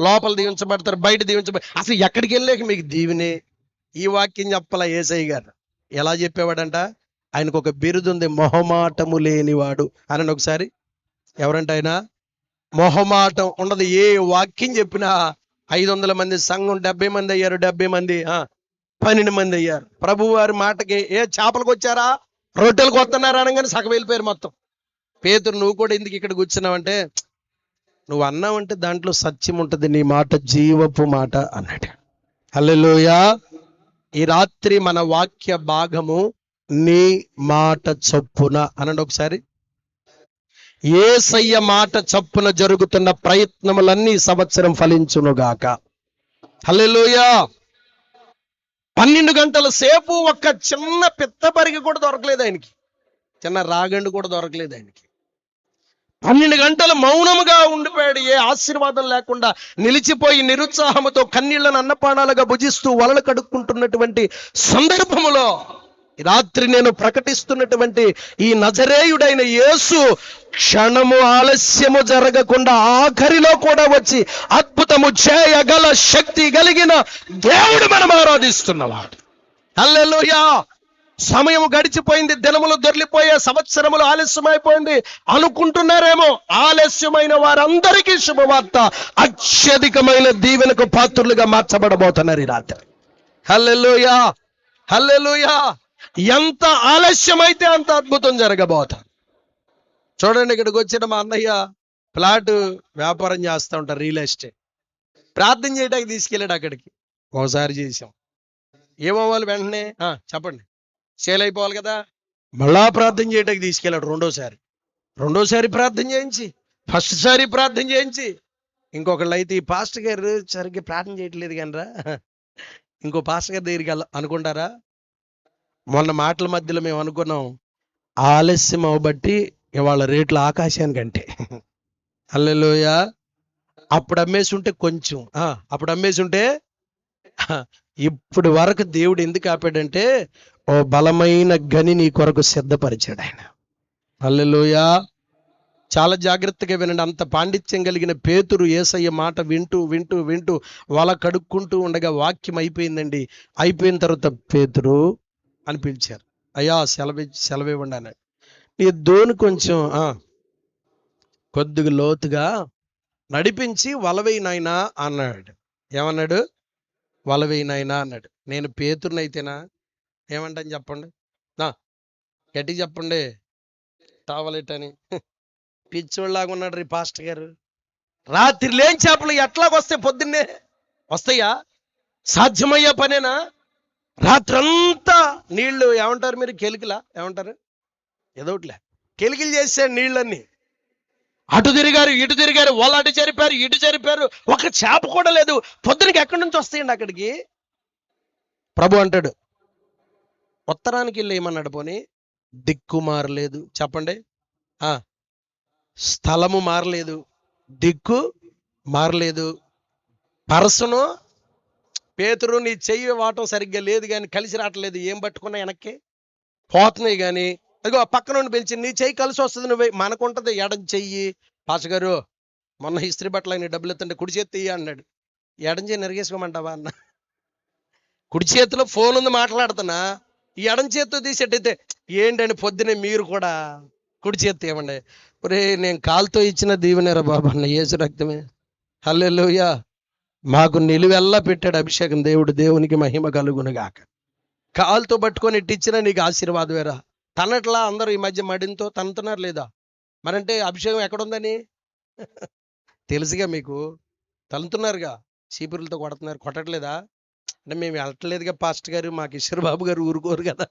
లోపల దీవించబడతారు, బయట దీవించబడతారు. అసలు ఎక్కడికి వెళ్ళాక మీకు దీవినే. ఈ వాక్యం చెప్పాల యేసయ్య గారు. ఎలా చెప్పేవాడంట? ఆయనకు ఒక బిరుదు ఉంది, మొహమాటము లేనివాడు అని. ఒకసారి ఎవరంటే ఆయన మొహమాటం ఉండదు. ఏ వాక్యం చెప్పినా 500 మంది సంఘం 70 మంది అయ్యారు, 70 మంది 12 మంది అయ్యారు. ప్రభు వారి మాటకి ఏ చేపలకు వచ్చారా, రొట్టెలకు వస్తున్నారా అనగానే సగం వెళ్ళిపోయారు మొత్తం. పేతురు, నువ్వు కూడా ఎందుకు ఇక్కడ కూర్చున్నావంటే, నువ్వు అన్నావంటే దాంట్లో సత్యం ఉంటుంది, నీ మాట జీవపు మాట అన్నాడు. హల్లెలూయా. ఈ రాత్రి మన వాక్య భాగము నీ మాట చొప్పున అనండి ఒకసారి. యేసయ్య మాట చొప్పున జరుగుతున్న ప్రయత్నములన్నీ సంవత్సరం ఫలించునుగాక. హల్లెలూయా. 12 గంటల సేపు ఒక్క చిన్న పిత్తపరిగి కూడా దొరకలేదు ఆయనకి, చిన్న రాగండు కూడా దొరకలేదు ఆయనకి. 12 గంటలు మౌనముగా ఉండిపోయాడు, ఏ ఆశీర్వాదం లేకుండా నిలిచిపోయి నిరుత్సాహముతో కన్నీళ్లను అన్నపానాలుగా భుజిస్తూ వలలు కడుక్కుంటున్నటువంటి సందర్భములో రాత్రి నేను ప్రకటిస్తున్నటువంటి ఈ నజరేయుడైన యేసు క్షణము ఆలస్యము జరగకుండా ఆఖరిలో కూడా వచ్చి అద్భుతము చేయగల శక్తి కలిగిన దేవుడు మనం ఆరాధిస్తున్నవాడు. హల్లెలూయా. సమయం గడిచిపోయింది, దినములు దొర్లిపోయే, సంవత్సరములు ఆలస్యమైపోయింది అనుకుంటున్నారేమో. ఆలస్యమైన వారందరికీ శుభవార్త, అత్యధికమైన దీవెనకు పాత్రులుగా మార్చబడబోతున్నారు ఈ రాత్రి. హల్లెలూయా. హల్లెలూయా. ఎంత ఆలస్యమైతే అంత అద్భుతం జరగబోతుంది. చూడండి, ఇక్కడికి వచ్చిన మా అన్నయ్య ఫ్లాట్ వ్యాపారం చేస్తూ ఉంటారు, రియల్ ఎస్టేట్. ప్రార్థన చేయడానికి తీసుకెళ్ళాడు అక్కడికి. ఒకసారి చేసాం, ఏమవ్వాలి వెంటనే చెప్పండి, సేల్ అయిపోవాలి కదా. మళ్ళా ప్రార్థన చేయడానికి తీసుకెళ్ళాడు రెండోసారి ప్రార్థన చేయించి, ఫస్ట్ సారి ప్రార్థన చేయించి, ఇంకొకళ్ళు అయితే ఈ పాస్టర్ గారు సరిగ్గా ప్రార్థన చేయట్లేదు కనరా, ఇంకో పాస్టర్ గారి దగ్గరికి అనుకుంటారా. మొన్న మాటల మధ్యలో మేము అనుకున్నాం, ఆలస్యం అవబట్టి ఇవాళ రేట్లు ఆకాశానికంటే. హల్లెలూయా. అప్పుడు అమ్మేసి ఉంటే కొంచెం, అప్పుడు అమ్మేసి ఉంటే, ఇప్పుడు వరకు దేవుడు ఎందుకు ఆపాడంటే, ఓ బలమైన గని నీ కొరకు సిద్ధపరిచాడు ఆయన. హల్లెలూయా. చాలా జాగ్రత్తగా వినండి. అంత పాండిత్యం కలిగిన పేతురు యేసయ్య మాట వింటూ వింటూ వింటూ వల కడుక్కుంటూ ఉండగా వాక్యం అయిపోయిందండి. అయిపోయిన తర్వాత పేతురు అని పిలిచారు. అయ్యా సెలవివ్వండి అన్నాడు. నీ దోని కొంచెం కొద్దిగా లోతుగా నడిపించి వలవేయి నాయనా అన్నాడు. ఏమన్నాడు? వలవేయి నాయనా అన్నాడు. నేను పేతురునైతేనా ఏమంటాను చెప్పండి, గట్టి చెప్పండి, తావలేటని. పిచ్చోళ్ళలాగా ఉన్నాడు రీ పాస్టర్ గారు. రాత్రి లేని చేపలు ఎట్లాగొస్తాయి, పొద్దున్నే వస్తాయా? సాధ్యమయ్యే పనేనా? రాత్రంతా నీళ్లు ఏమంటారు మీరు, కెలికిలా ఏమంటారు, ఏదోట్లే కెలికిలు చేశాడు నీళ్ళన్నీ. అటు తిరిగారు ఇటు తిరిగారు, వాళ్ళు అటు జరిపారు ఇటు జరిపారు, ఒక చేప కూడా లేదు. పొద్దునకి ఎక్కడి నుంచి వస్తాయండి అక్కడికి? ప్రభు అంటాడు, ఉత్తరానికి వెళ్ళి ఏమన్నాడు, పోనీ దిక్కు మారలేదు. చెప్పండి, స్థలము మారలేదు, దిక్కు మారలేదు. పర్సను పేతురు, నీ చెయ్యి వాటం సరిగ్గా లేదు కానీ కలిసి రావట్లేదు, ఏం పట్టుకున్నా వెనక్కి పోతున్నాయి. కానీ అదిగో పక్కన నుండి పిలిచి, నీ చెయ్యి కలిసి వస్తుంది, నువ్వు మనకుంటది ఎడం చెయ్యి. పాస్టర్ గారు మొన్న ఇస్త్రీ బట్టలు ఆయన డబ్బులు ఎత్తండి, కుడి చేతి తీయ అన్నాడు. ఎడం చెయ్యి నెరిగేసుకోమంటావా అన్న. కుడి చేతిలో ఫోన్ ఉంది మాట్లాడుతున్నా, ఈ ఎడం చేతితో తీసేటైతే ఏంటని పొద్దునే మీరు కూడా కుడి చేతి ఇవ్వండి. ఒరే నేను కాలుతో ఇచ్చిన దీవెనేరా బాబా అన్న, యేసు రక్తమే. హల్లెలూయా. మాకు నిలువెల్లా పెట్టాడు అభిషేకం. దేవునికి మహిమ కలుగునుగాక. కాలుతో పట్టుకొని ఇట్టిచ్చినా నీకు ఆశీర్వాదమేరా. తనట్లా అందరూ ఈ మధ్య మడితో తన్నుతున్నారు లేదా? మరంటే అభిషేకం ఎక్కడుందని తెలుసుగా మీకు. తన్నుతున్నారుగా, చీపురులతో కొడుతున్నారు. కొట్టట్లేదా అంటే మేము వెళ్ళట్లేదుగా పాస్టర్ గారు, మాకు ఈశ్వర్ బాబు గారు ఊరుకోరు కదా,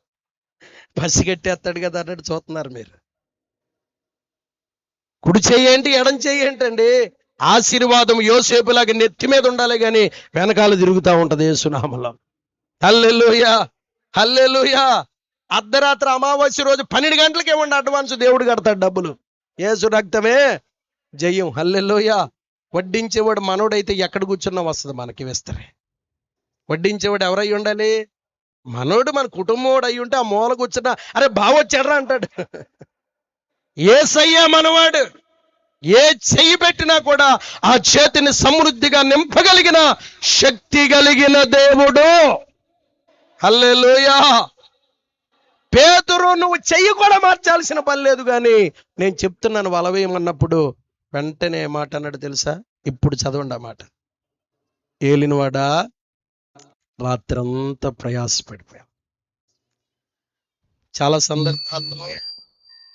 పసిగట్టేస్తాడు కదా అన్నట్టు చూస్తున్నారు మీరు. కుడి చెయ్యేంటి ఎడం చెయ్యేంటండి? ఆశీర్వాదం యోసేపులాగా నెత్తి మీద ఉండాలి కానీ వెనకాల తిరుగుతూ ఉంటది యేసునామములో. హల్లెలూయా, హల్లెలూయా. అర్ధరాత్రి అమావాస్య రోజు 12 గంటలకే ఉండి అడ్వాన్స్ దేవుడు కడతాడు డబ్బులు. యేసు రక్తమే జయం. హల్లెలూయా. వడ్డించేవాడు మనోడైతే ఎక్కడ కూర్చున్నా వస్తుంది మనకి విస్తరే. వడ్డించేవాడు ఎవరై ఉండాలి? మనోడు, మన కుటుంబోడు అయి ఉంటే ఆ మూల కూర్చున్నా అరే బావొచ్చాడ్రా అంటాడు. యేసయ్య మనవాడు. ఏ చెయ్యి పెట్టినా కూడా ఆ చేతిని సమృద్ధిగా నింపగలిగిన శక్తి కలిగిన దేవుడు. హల్లెలూయా. పేతురు, నువ్వు చెయ్యి కూడా మార్చాల్సిన పని లేదు, కానీ నేను చెప్తున్నాను వలవేయమన్నప్పుడు వెంటనే మాట అన్నాడు తెలుసా? ఇప్పుడు చదవండి ఆ మాట. ఏలినవాడా, రాత్రంతా ప్రయాసపడిపోయాం. చాలా సందర్భాల్లో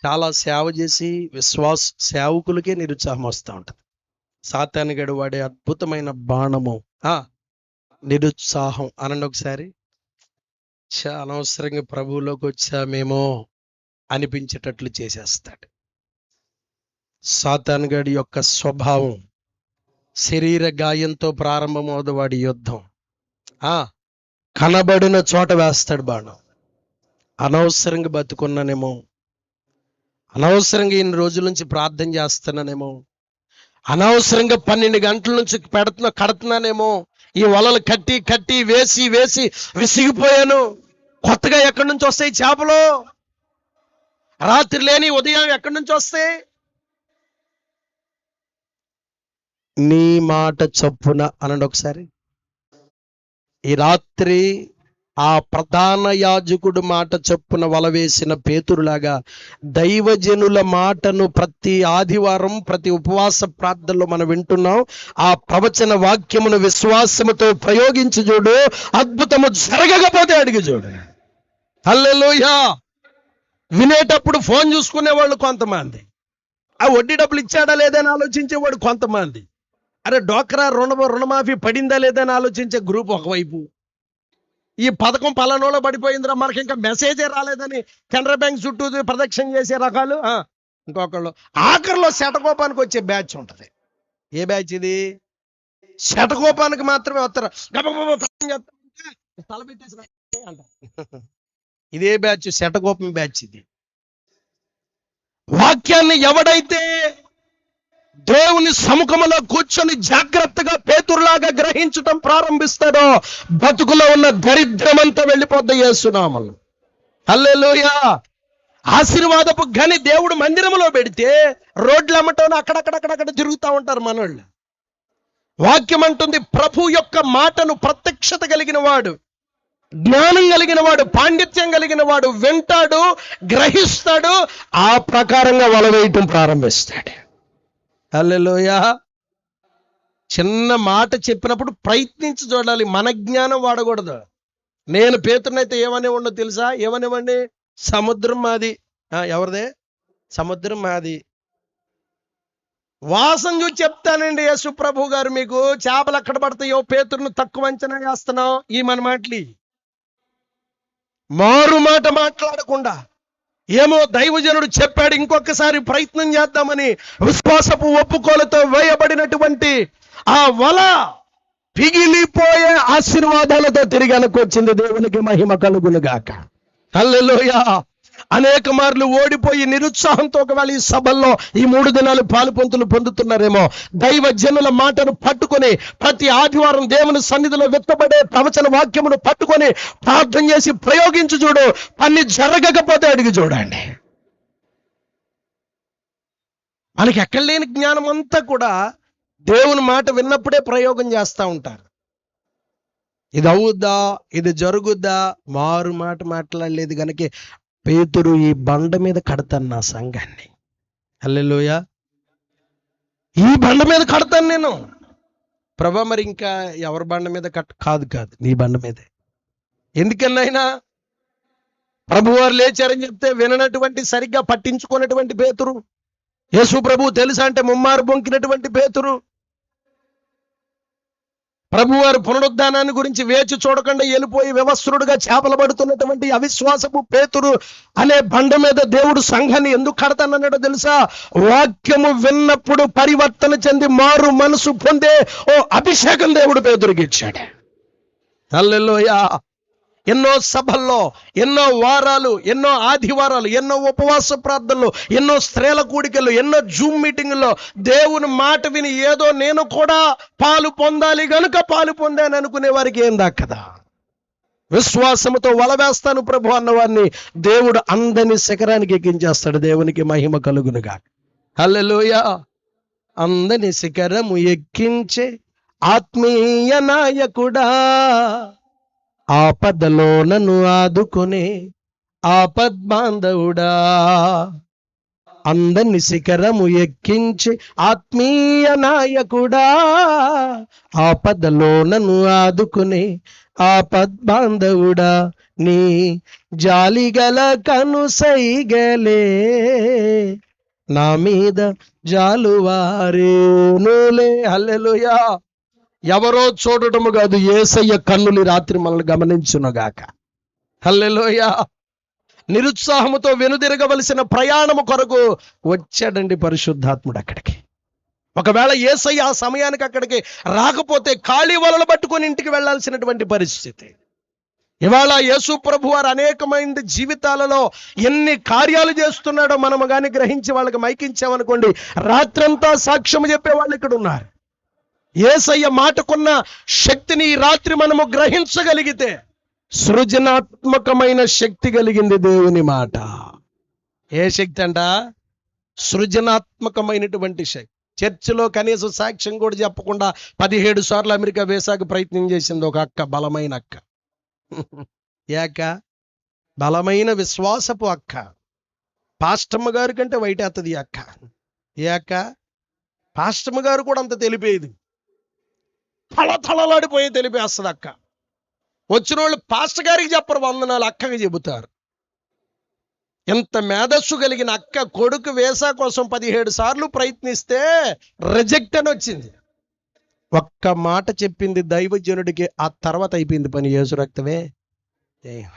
చాలా సేవ చేసి సేవకులకే నిరుత్సాహం వస్తూ ఉంటుంది. సాతానుగాడు వాడే అద్భుతమైన బాణము నిరుత్సాహం. అనండి ఒకసారి. అనవసరంగా ప్రభువులోకి వచ్చామేమో అనిపించేటట్లు చేసేస్తాడు. సాతానుగాడి యొక్క స్వభావం శరీర గాయంతో ప్రారంభమవుదు వాడి యుద్ధం. కనబడిన చోట వేస్తాడు బాణం. అనవసరంగా బతుకున్నానేమో, అనవసరంగా ఇన్ని రోజుల నుంచి ప్రార్థన చేస్తున్నానేమో, అనవసరంగా 12 గంటల నుంచి కడుతున్నానేమో, ఈ వలలు కట్టి కట్టి వేసి వేసి విసిగిపోయాను. కొత్తగా ఎక్కడి నుంచి వస్తాయి చేపలు? రాత్రి లేని ఉదయం ఎక్కడి నుంచి వస్తాయి? నీ మాట చొప్పున అనండి ఒకసారి. ఈ రాత్రి ఆ ప్రధాన యాజకుడు మాట చొప్పున వల వేసిన పేతురులాగా దైవజనుల మాటను ప్రతి ఆదివారం ప్రతి ఉపవాస ప్రార్థనలో మనం వింటున్నాం. ఆ ప్రవచన వాక్యమును విశ్వాసముతో ప్రయోగించి చూడు, అద్భుతము జరగకపోతే అడిగి చూడు. హల్లెలూయా. వినేటప్పుడు ఫోన్ చూసుకునేవాళ్ళు కొంతమంది, ఆ వడ్డీ డబ్బులు ఇచ్చాడా లేదని ఆలోచించేవాడు కొంతమంది, అరే డోక్రా రుణమాఫీ పడిందా లేదని ఆలోచించే గ్రూప్ ఒకవైపు, ఈ పథకం పలానోలో పడిపోయిందిరా మనకి ఇంకా మెసేజే రాలేదని కెనరా బ్యాంక్ చుట్టూ ప్రదక్షిణ చేసే రకాలు ఇంకొకళ్ళు. ఆఖరిలో శటకోపానికి వచ్చే బ్యాచ్ ఉంటుంది. ఏ బ్యాచ్ ఇది? శటకోపానికి మాత్రమే వస్తారు. ఇదే బ్యాచ్, శటకోపం బ్యాచ్ ఇది. వాక్యాన్ని ఎవడైతే దేవుని సముఖంలో కూర్చొని జాగ్రత్తగా పేతురులాగా గ్రహించటం ప్రారంభిస్తాడో బతుకులో ఉన్న దరిద్రమంతా వెళ్ళిపోద్ది యేసునామములో. హల్లెలూయా. ఆశీర్వాదపు గని దేవుడు మందిరంలో పెడితే రోడ్లు అమ్మటం అక్కడక్కడక్కడక్కడ తిరుగుతూ ఉంటారు మనోళ్ళు. వాక్యం అంటుంది, ప్రభు యొక్క మాటను ప్రత్యక్షత కలిగిన వాడు, జ్ఞానం కలిగిన వాడు, పాండిత్యం కలిగిన వాడు వింటాడు, గ్రహిస్తాడు, ఆ ప్రకారంగా వల వేయటం ప్రారంభిస్తాడు. హల్లెలూయా. చిన్న మాట చెప్పినప్పుడు ప్రయత్నించి చూడాలి, మన జ్ఞానం వాడకూడదు. నేను పేతురునైతే ఏమనేవాడినో తెలుసా? ఏమనేవాడిని? సముద్రం మాది. ఎవరిదే? సముద్రం మాది. వాసన చూసి చెప్తానండి యేసు ప్రభు గారు, మీకు చేపలు ఎక్కడ పడతాయో పేతురును తక్కువ అంచనా వేస్తున్నావు. ఈ మన మాటలు మారు మాట మాట్లాడకుండా, ఏమో దైవజనుడు చెప్పాడు ఇంకొకసారి ప్రయత్నం చేద్దామని విశ్వాసపు ఒప్పుకోలతో వేయబడినటువంటి ఆ వల పిగిలిపోయే ఆశీర్వాదాలతో తిరిగి అనుకొచ్చింది. దేవునికి మహిమ కలుగునుగాక. హల్లెలూయా. అనేక మార్లు ఓడిపోయి నిరుత్సాహంతో ఒకవేళ ఈ సభల్లో ఈ 3 దినాలు పాలుపంతులు పొందుతున్నారేమో, దైవజనుల మాటను పట్టుకొని ప్రతి ఆదివారం దేవుని సన్నిధిలో వెత్తబడే ప్రవచన వాక్యమును పట్టుకొని ప్రార్థన చేసి ప్రయోగించి చూడు. పని జరగకపోతే అడిగి చూడండి. మనకి ఎక్కడ లేని జ్ఞానం అంతా కూడా దేవుని మాట విన్నప్పుడే ప్రయోగం చేస్తూ ఉంటారు. ఇది అవుద్దా, ఇది జరుగుద్దా, మారు మాట మాట్లాడలేదు కనుక పేతురు ఈ బండ మీద కడతాను నా సంఘాన్ని. హల్లెలూయా. ఈ బండ మీద కడతాను నేను. ప్రభా మరి ఇంకా ఎవరి బండ మీద కాదు నీ బండ మీదే. ఎందుకన్నైనా ప్రభువారు లేచారని చెప్తే విననటువంటి, సరిగ్గా పట్టించుకున్నటువంటి పేతురు, యేసు ప్రభు తెలుసా అంటే ముమ్మారు బొంకినటువంటి పేతురు, ప్రభువారు పునరుద్ధానాన్ని గురించి వేచి చూడకుండా వెళ్ళిపోయి వ్యవస్థుడుగా చేపలు పడుతున్నటువంటి అవిశ్వాసపు పేతురు అనే బండ మీద దేవుడు సంఘాన్ని ఎందుకు కడతానన్నాడో తెలుసా? వాక్యము విన్నప్పుడు పరివర్తన చెంది మారు మనసు పొందే ఓ అభిషేకం దేవుడు పేతురుకి ఇచ్చాడు. హల్లెలూయా. ఎన్నో సభల్లో, ఎన్నో వారాలు, ఎన్నో ఆదివారాలు, ఎన్నో ఉపవాస ప్రార్థనలు, ఎన్నో స్త్రీల కూడికలు, ఎన్నో జూమ్ మీటింగుల్లో దేవుని మాట విని ఏదో నేను కూడా పాలు పొందాలి గనుక పాలు పొందాను అనుకునే వారికి ఏం దక్కదా? విశ్వాసముతో వలవేస్తాను ప్రభు అన్నవారిని దేవుడు అందరినీ శిఖరానికి ఎక్కించేస్తాడు. దేవునికి మహిమ కలుగునుగా. హల్లెలూయా. అందరినీ శిఖరము ఎక్కించే ఆత్మీయ నాయకుడా, ఆపదలో నన్ను ఆదుకునే ఆపద్బాంధవుడా, అందరిని శిఖరము ఎక్కించి ఆత్మీయ నాయకుడా, ఆపదలో నన్ను ఆదుకునే ఆపద్బాంధవుడా, నీ జాలిగల కనుసైగలే నా మీద జాలువారేనులే. హల్లెలూయా. ఎవరో చూడటము కాదు, యేసయ్య కన్నులు రాత్రి మనల్ని గమనించునుగాక. హల్లెలూయా. నిరుత్సాహముతో వెనుదిరగవలసిన ప్రయాణము కొరకు వచ్చాడండి పరిశుద్ధాత్ముడు అక్కడికి. ఒకవేళ యేసయ్య ఆ సమయానికి అక్కడికి రాకపోతే ఖాళీ వలలు పట్టుకొని ఇంటికి వెళ్ళాల్సినటువంటి పరిస్థితి. ఇవాళ యేసు ప్రభు వారు అనేకమైన జీవితాలలో ఎన్ని కార్యాలు చేస్తున్నాడో మనము కానీ గ్రహించి వాళ్ళకి మైకించామనుకోండి, రాత్రంతా సాక్ష్యం చెప్పే వాళ్ళు ఇక్కడ ఉన్నారు. యేసయ్య మాటకున్న శక్తిని ఈ రాత్రి మనము గ్రహించగలిగితే, సృజనాత్మకమైన శక్తి కలిగింది దేవుని మాట. ఏ శక్తి అంట? సృజనాత్మకమైనటువంటి శక్తి. చర్చిలో కనీసం సాక్ష్యం కూడా చెప్పకుండా 17 సార్లు అమెరికా వీసాకు ప్రయత్నం చేసింది ఒక అక్క, బలమైన అక్క. ఏ అక్క? బలమైన విశ్వాసపు అక్క. పాస్టమ్మ గారి కంటే వైటేస్తుంది ఈ అక్క. ఏ అక్క? పాస్టమ్మ గారు కూడా అంత తెలిపేది, తళతళలాడిపోయి తెలిపేస్తుంది అక్క. వచ్చిన వాళ్ళు పాస్టర్ గారికి చెప్పరు, వందనాలు అక్కకి చెబుతారు. ఎంత మేధస్సు కలిగిన అక్క కొడుకు వీసా కోసం 17 సార్లు ప్రయత్నిస్తే రిజెక్ట్ అని వచ్చింది. ఒక్క మాట చెప్పింది దైవజనుడికి, ఆ తర్వాత అయిపోయింది పని. యేసు రక్తమే.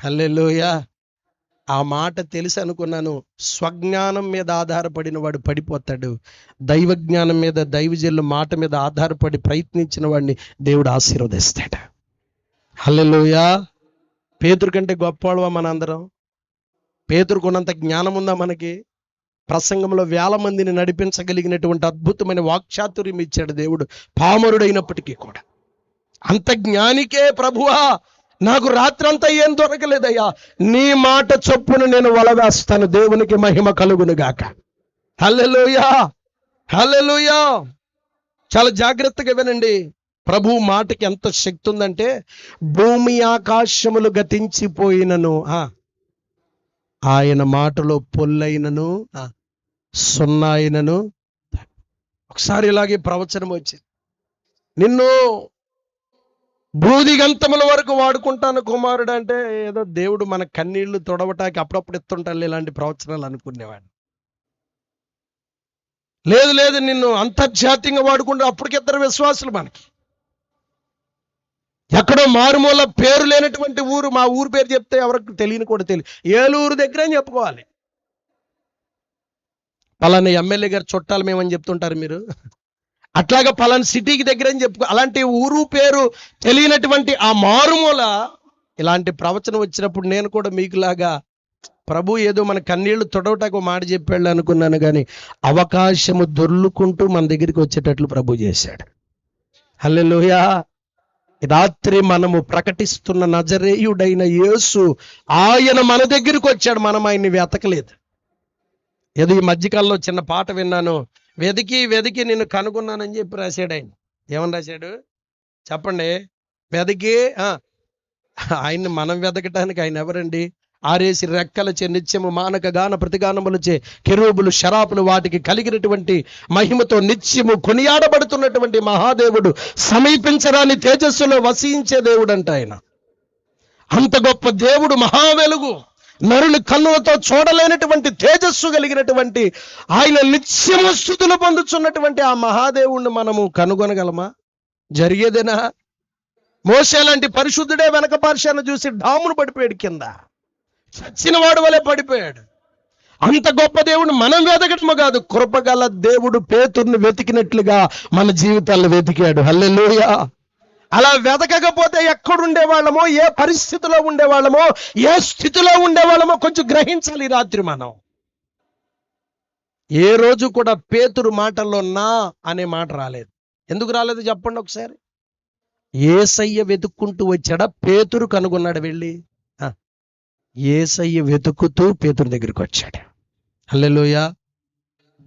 హల్లెలూయా. ఆ మాట తెలిసి అనుకున్నాను, స్వజ్ఞానం మీద ఆధారపడిన వాడు పడిపోతాడు, దైవజ్ఞానం మీద, దైవజనుల మాట మీద ఆధారపడి ప్రయత్నించిన వాడిని దేవుడు ఆశీర్వదిస్తాడు. హల్లెలూయా. పేతురు కంటే గొప్పవాళ్ళవా మనందరం? పేతురుకున్నంత జ్ఞానం ఉందా మనకి? ప్రసంగంలో 1000 మందిని నడిపించగలిగినటువంటి అద్భుతమైన వాక్చాతుర్యం ఇచ్చాడు దేవుడు, పామరుడైనప్పటికీ కూడా. అంత జ్ఞానికే ప్రభువా నాకు రాత్రంతా ఏం దొరకలేదయ్యా, నీ మాట చొప్పున నేను వలవేస్తాను. దేవునికి మహిమ కలుగును గాక. హల్లెలూయా. హల్లెలూయా. చాలా జాగ్రత్తగా వినండి. ప్రభు మాటకి ఎంత శక్తి ఉందంటే, భూమి ఆకాశములు గతించిపోయినను ఆయన మాటలో పొల్లైనను సున్నాయినను. ఒకసారి ఇలాగే ప్రవచనం వచ్చింది, నిన్ను బూదిగంతముల వరకు వాడుకుంటాను కుమారుడు అంటే, ఏదో దేవుడు మన కన్నీళ్లు తొడవటానికి అప్పుడప్పుడు ఎత్తుంటాను ఇలాంటి ప్రవచనాలు అనుకునేవాడు. లేదు లేదు, నిన్ను అంతర్జాతీయంగా వాడుకుంటే అప్పటికి 2 విశ్వాసులు మనకి. ఎక్కడో మారుమూల పేరు లేనటువంటి ఊరు, మా ఊరు పేరు చెప్తే ఎవరికి తెలియని కూడా తెలియదు, ఏలూరు దగ్గర అని చెప్పుకోవాలి. పలానా ఎమ్మెల్యే గారు చుట్టాలు మేమని చెప్తుంటారు మీరు, అట్లాగా పలానా సిటీకి దగ్గర అని చెప్పుకో. అలాంటి ఊరు పేరు తెలియనటువంటి ఆ మారుమూల ఇలాంటి ప్రవచనం వచ్చినప్పుడు నేను కూడా మీకులాగా ప్రభు ఏదో మన కన్నీళ్లు తొడవటాకు మాట చెప్పాడు అనుకున్నాను, కానీ అవకాశము దొర్లుకుంటూ మన దగ్గరికి వచ్చేటట్లు ప్రభు చేశాడు. హల్లెలూయా. రాత్రి మనము ప్రకటిస్తున్న నజరేయుడైన యేసు, ఆయన మన దగ్గరికి వచ్చాడు, మనం ఆయన్ని వెతకలేదు. ఏదో ఈ మధ్యకాలంలో చిన్న పాట విన్నాను, వెతికి వెతికి నిన్ను కనుగొన్నానని చెప్పి రాశాడు ఆయన. ఏమని రాశాడు చెప్పండి? వెతికి ఆయన్ని మనం వెతకటానికి ఆయన ఎవరండి? ఆరేసి రెక్కలచే నిత్యము మానక గాన ప్రతిగానములచే కెరూబులు శరాపులు వాటికి కలిగినటువంటి మహిమతో నిత్యము కొనియాడబడుతున్నటువంటి మహాదేవుడు సమీపించరాని తేజస్సులో వసించే దేవుడు అంట ఆయన. అంత గొప్ప దేవుడు, మహావెలుగు, నరుని కన్నులతో చూడలేనటువంటి తేజస్సు కలిగినటువంటి ఆయన నిత్యము స్తుతులు పొందుతున్నటువంటి ఆ మహాదేవుణ్ణి మనము కనుగొనగలమా? జరిగేదేనా? మోషే లాంటి పరిశుద్ధుడే వెనక పార్శ్వాన్ని చూసి డామును పడిపోయాడు, కింద చచ్చిన వాడు వలె పడిపోయాడు. అంత గొప్ప దేవుడు మనం వెతకటము కాదు, కృపగల దేవుడు పేతురుని వెతికినట్లుగా మన జీవితాల్లో వెతికాడు. హల్లెలూయా. అలా వెతకకపోతే ఎక్కడుండేవాళ్ళమో, ఏ పరిస్థితిలో ఉండేవాళ్ళమో, ఏ స్థితిలో ఉండేవాళ్ళమో కొంచెం గ్రహించాలి. ఈ రాత్రి మనం ఏ రోజు కూడా పేతురు మాటల్లో నా అనే మాట రాలేదు. ఎందుకు రాలేదు చెప్పండి ఒకసారి. యేసయ్య వెతుక్కుంటూ వచ్చాడా, పేతురు కనుగొన్నాడు వెళ్ళి? యేసయ్య వెతుకుతూ పేతురు దగ్గరికి వచ్చాడు. హల్లెలూయా.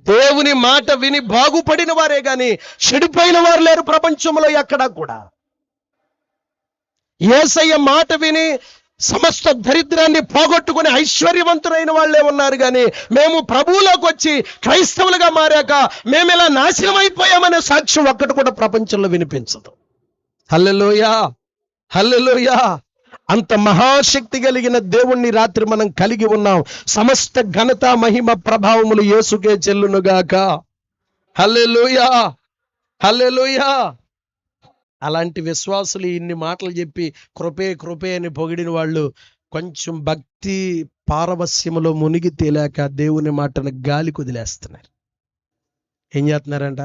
దేవుని మాట విని బాగుపడిన వారే గాని చెడిపోయిన వారు లేరు ప్రపంచంలో ఎక్కడా కూడా. యేసయ్య మాట విని సమస్త దరిద్రాన్ని పోగొట్టుకుని ఐశ్వర్యవంతులైన వాళ్ళే ఉన్నారు కానీ మేము ప్రభువులోకి వచ్చి క్రైస్తవులుగా మారాక మేము ఇలా నాశనం అయిపోయామనే సాక్ష్యం ఒక్కటి కూడా ప్రపంచంలో వినిపించదు. హల్లెలూయా, హల్లెలూయా. అంత మహాశక్తి కలిగిన దేవుణ్ణి రాత్రి మనం కలిగి ఉన్నాం. సమస్త ఘనత మహిమ ప్రభావములు యేసుకే చెల్లునుగాక. హల్లెలూయా, హల్లెలూయా. అలాంటి విశ్వాసులు ఇన్ని మాటలు చెప్పి కృపే కృపే అని పొగిడిన వాళ్ళు కొంచెం భక్తి పారవస్యములో మునిగి తేలాక దేవుని మాటను గాలి కుదిలేస్తున్నారు. ఏం చేస్తున్నారంట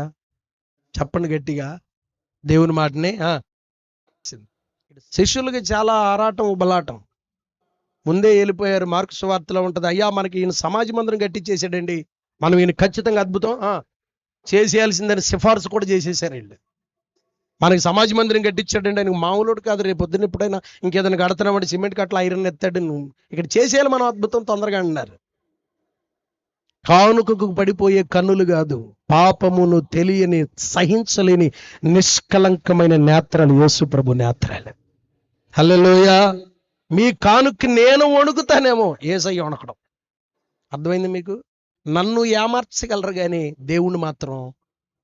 చెప్పండి గట్టిగా. దేవుని మాటని శిష్యులకి చాలా ఆరాటం ఉబలాటం. ముందే వెళ్ళిపోయారు. మార్కు సువార్తలో ఉంటుంది, అయ్యా మనకి ఈయన సమాజ మందిరం కట్టించేసాడండి, మనం ఈయన ఖచ్చితంగా అద్భుతం చేసేయాల్సిందని సిఫార్సు కూడా చేసేసారు వీళ్ళు. మనకి సమాజ మందిరం కట్టించాడండి, ఆయనకు మామూలుడు కాదు, రేపు పొద్దున్న ఎప్పుడైనా ఇంకేదైనా కడుతున్నామంటే సిమెంట్ కట్ల ఐరన్ ఎత్తాడు, నువ్వు ఇక్కడ చేసేయాలి మనం అద్భుతం తొందరగా అన్నారు. కానుకకు పడిపోయే కన్నులు కాదు, పాపమును తెలియని సహించలేని నిష్కలంకమైన నేత్రాలు యేసు ప్రభు నేత్రాలు. హల్లెలూయా. మీ కానుక్కి నేను వణుకుతానేమో, యేసయ్య వణకడం. అర్థమైంది మీకు? నన్ను ఏమార్చగలరు కానీ దేవుణ్ణి మాత్రం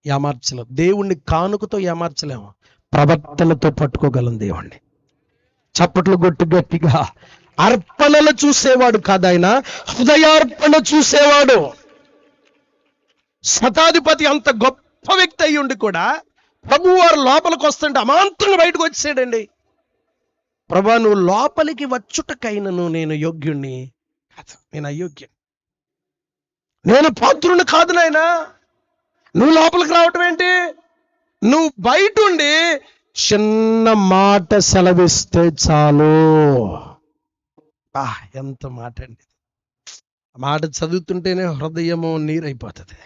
ఏమార్చలేము. దేవుణ్ణి కానుకతో ఏమార్చలేము, ప్రవర్తనతో పట్టుకోగలం దేవుణ్ణి. చప్పట్లు కొట్టి గట్టిగా. అర్పణలు చూసేవాడు కాదు ఆయన, హృదయార్పణ చూసేవాడు. శతాధిపతి అంత గొప్ప వ్యక్తి అయ్యి ఉండి కూడా ప్రభు వారు లోపలికి వస్తుంటే అమాంతంగా బయటకు వచ్చాడండి. ప్రభా నువ్వు లోపలికి వచ్చుటకైనను నేను యోగ్యుణ్ణి కాదు, నేను అయోగ్యుని, నేను పాత్రుని కాదు నాయనా, నువ్వు లోపలికి రావటం ఏంటి? నువ్వు బయట ఉండి చిన్న మాట సెలవిస్తే చాలు. ఎంత మాట అండి! మాట చదువుతుంటేనే హృదయము నీరైపోతుంది.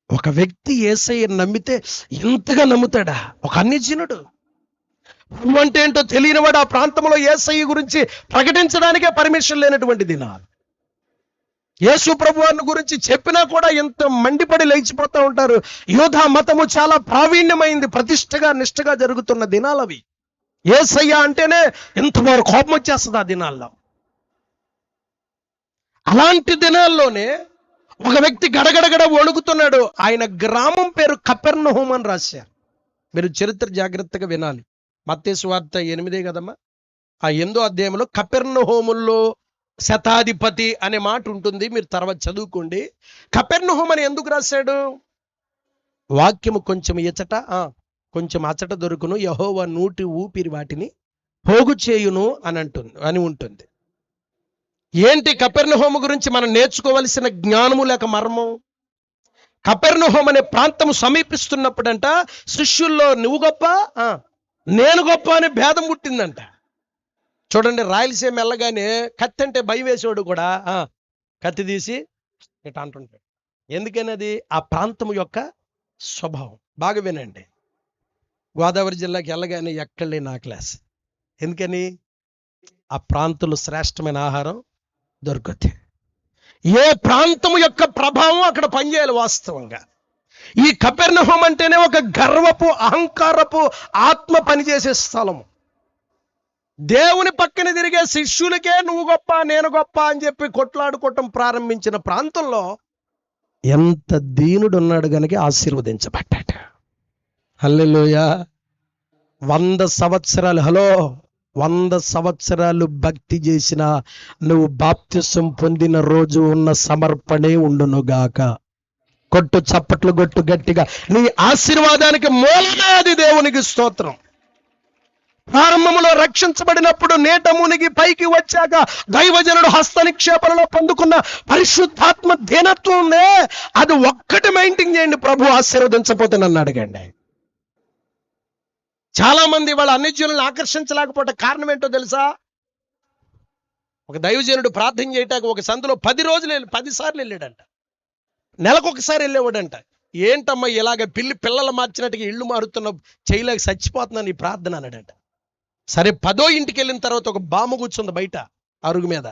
ఒక వ్యక్తి యేసయ్య నమ్మితే ఎంతగా నమ్ముతాడా? ఒక అన్యజనుడు అంటే ఏంటో తెలియనివాడు ఆ ప్రాంతంలో యేసయ్య గురించి ప్రకటించడానికే పర్మిషన్ లేనటువంటి దినాలు. యేసు ప్రభు వారిని గురించి చెప్పినా కూడా ఎంత మండిపడి లేచిపోతూ ఉంటారు. యూదా మతము చాలా ప్రావీణ్యమైంది, ప్రతిష్టగా నిష్ఠగా జరుగుతున్న దినాలు అవి. యేసయ్య అంటేనే ఎంతవారు కోపం వచ్చేస్తుంది ఆ దినాల్లో. అలాంటి దినాల్లోనే ఒక వ్యక్తి గడగడగడ వణుకుతున్నాడు. ఆయన గ్రామం పేరు కపెర్నహూం అని రాశారు. మీరు చరిత్ర జాగ్రత్తగా వినాలి. మత్తయి సువార్త 8 కదమ్మా, ఆ 8వ అధ్యాయంలో కపెర్నహూములో శతాధిపతి అనే మాట ఉంటుంది, మీరు తర్వాత చదువుకోండి. కపెర్నహూం అని ఎందుకు రాశాడు? వాక్యము కొంచెం ఇచట కొంచెం అచట దొరుకును, యెహోవా నూటి ఊపిరి వాటిని పోగు చేయును అని ఉంటుంది. ఏంటి కపెర్నహూం గురించి మనం నేర్చుకోవలసిన జ్ఞానము లేక మర్మం? కపెర్నహూం అనే ప్రాంతం సమీపిస్తున్నప్పుడంట శిష్యుల్లో నువ్వు గొప్ప నేను గొప్ప అనే భేదం పుట్టిందంట. చూడండి, రాయలసీమ వెళ్ళగానే కత్తి అంటే భయం వేసేవాడు కూడా కత్తి తీసి ఇట్లా అంటుంటాడు. ఎందుకని? అది ఆ ప్రాంతం యొక్క స్వభావం. బాగా వినండి. గోదావరి జిల్లాకి వెళ్ళగానే ఎక్కడలే నా క్లాస్. ఎందుకని? ఆ ప్రాంతంలో శ్రేష్టమైన ఆహారం దొరుకుతుంది. ఏ ప్రాంతం యొక్క ప్రభావం అక్కడ పనిచేయాలి వాస్తవంగా. ఈ కపెర్నహూం అంటేనే ఒక గర్వపు అహంకారపు ఆత్మ పనిచేసే స్థలము. దేవుని పక్కన తిరిగే శిష్యులకే నువ్వు గొప్ప నేను గొప్ప అని చెప్పి కొట్లాడుకోవటం ప్రారంభించిన ప్రాంతంలో ఎంత దీనుడు ఉన్నాడు గనుక ఆశీర్వదించబడ్డాడు. హల్లెలూయా. 100 సంవత్సరాలు 100 సంవత్సరాలు భక్తి చేసిన నువ్వు బాప్తిసం పొందిన రోజు ఉన్న సమర్పణే ఉండునుగాక. కొట్టు చప్పట్లు కొట్టు గట్టిగా. నీ ఆశీర్వాదానికి మూలమే అది. దేవునికి స్తోత్రం. ప్రారంభములో రక్షించబడినప్పుడు నేట మునిగి పైకి వచ్చాక దైవజనుడు హస్త నిక్షేపణలో పొందుకున్న పరిశుద్ధాత్మ దీనత్వం ఉందే, అది ఒక్కటి మెయింటైన్ చేయండి, ప్రభు ఆశీర్వదించపోతే నన్ను అడగండి. చాలా మంది వాళ్ళ అన్యజనులను ఆకర్షించలేకపోతే కారణం ఏంటో తెలుసా? ఒక దైవజనుడు ప్రార్థన చేయటానికి ఒక సందులో 10 సార్లు వెళ్ళాడంట. నెలకొకసారి వెళ్ళేవాడంట. ఏంటమ్మా ఇలాగ పిల్లలు మార్చినట్టుగా ఇళ్ళు మారుతున్న చేయలేక చచ్చిపోతున్నాను ఈ ప్రార్థన అన్నాడంట. సరే 10వ ఇంటికి వెళ్ళిన తర్వాత ఒక బామ్మ కూర్చుంది బయట అరుగు మీద.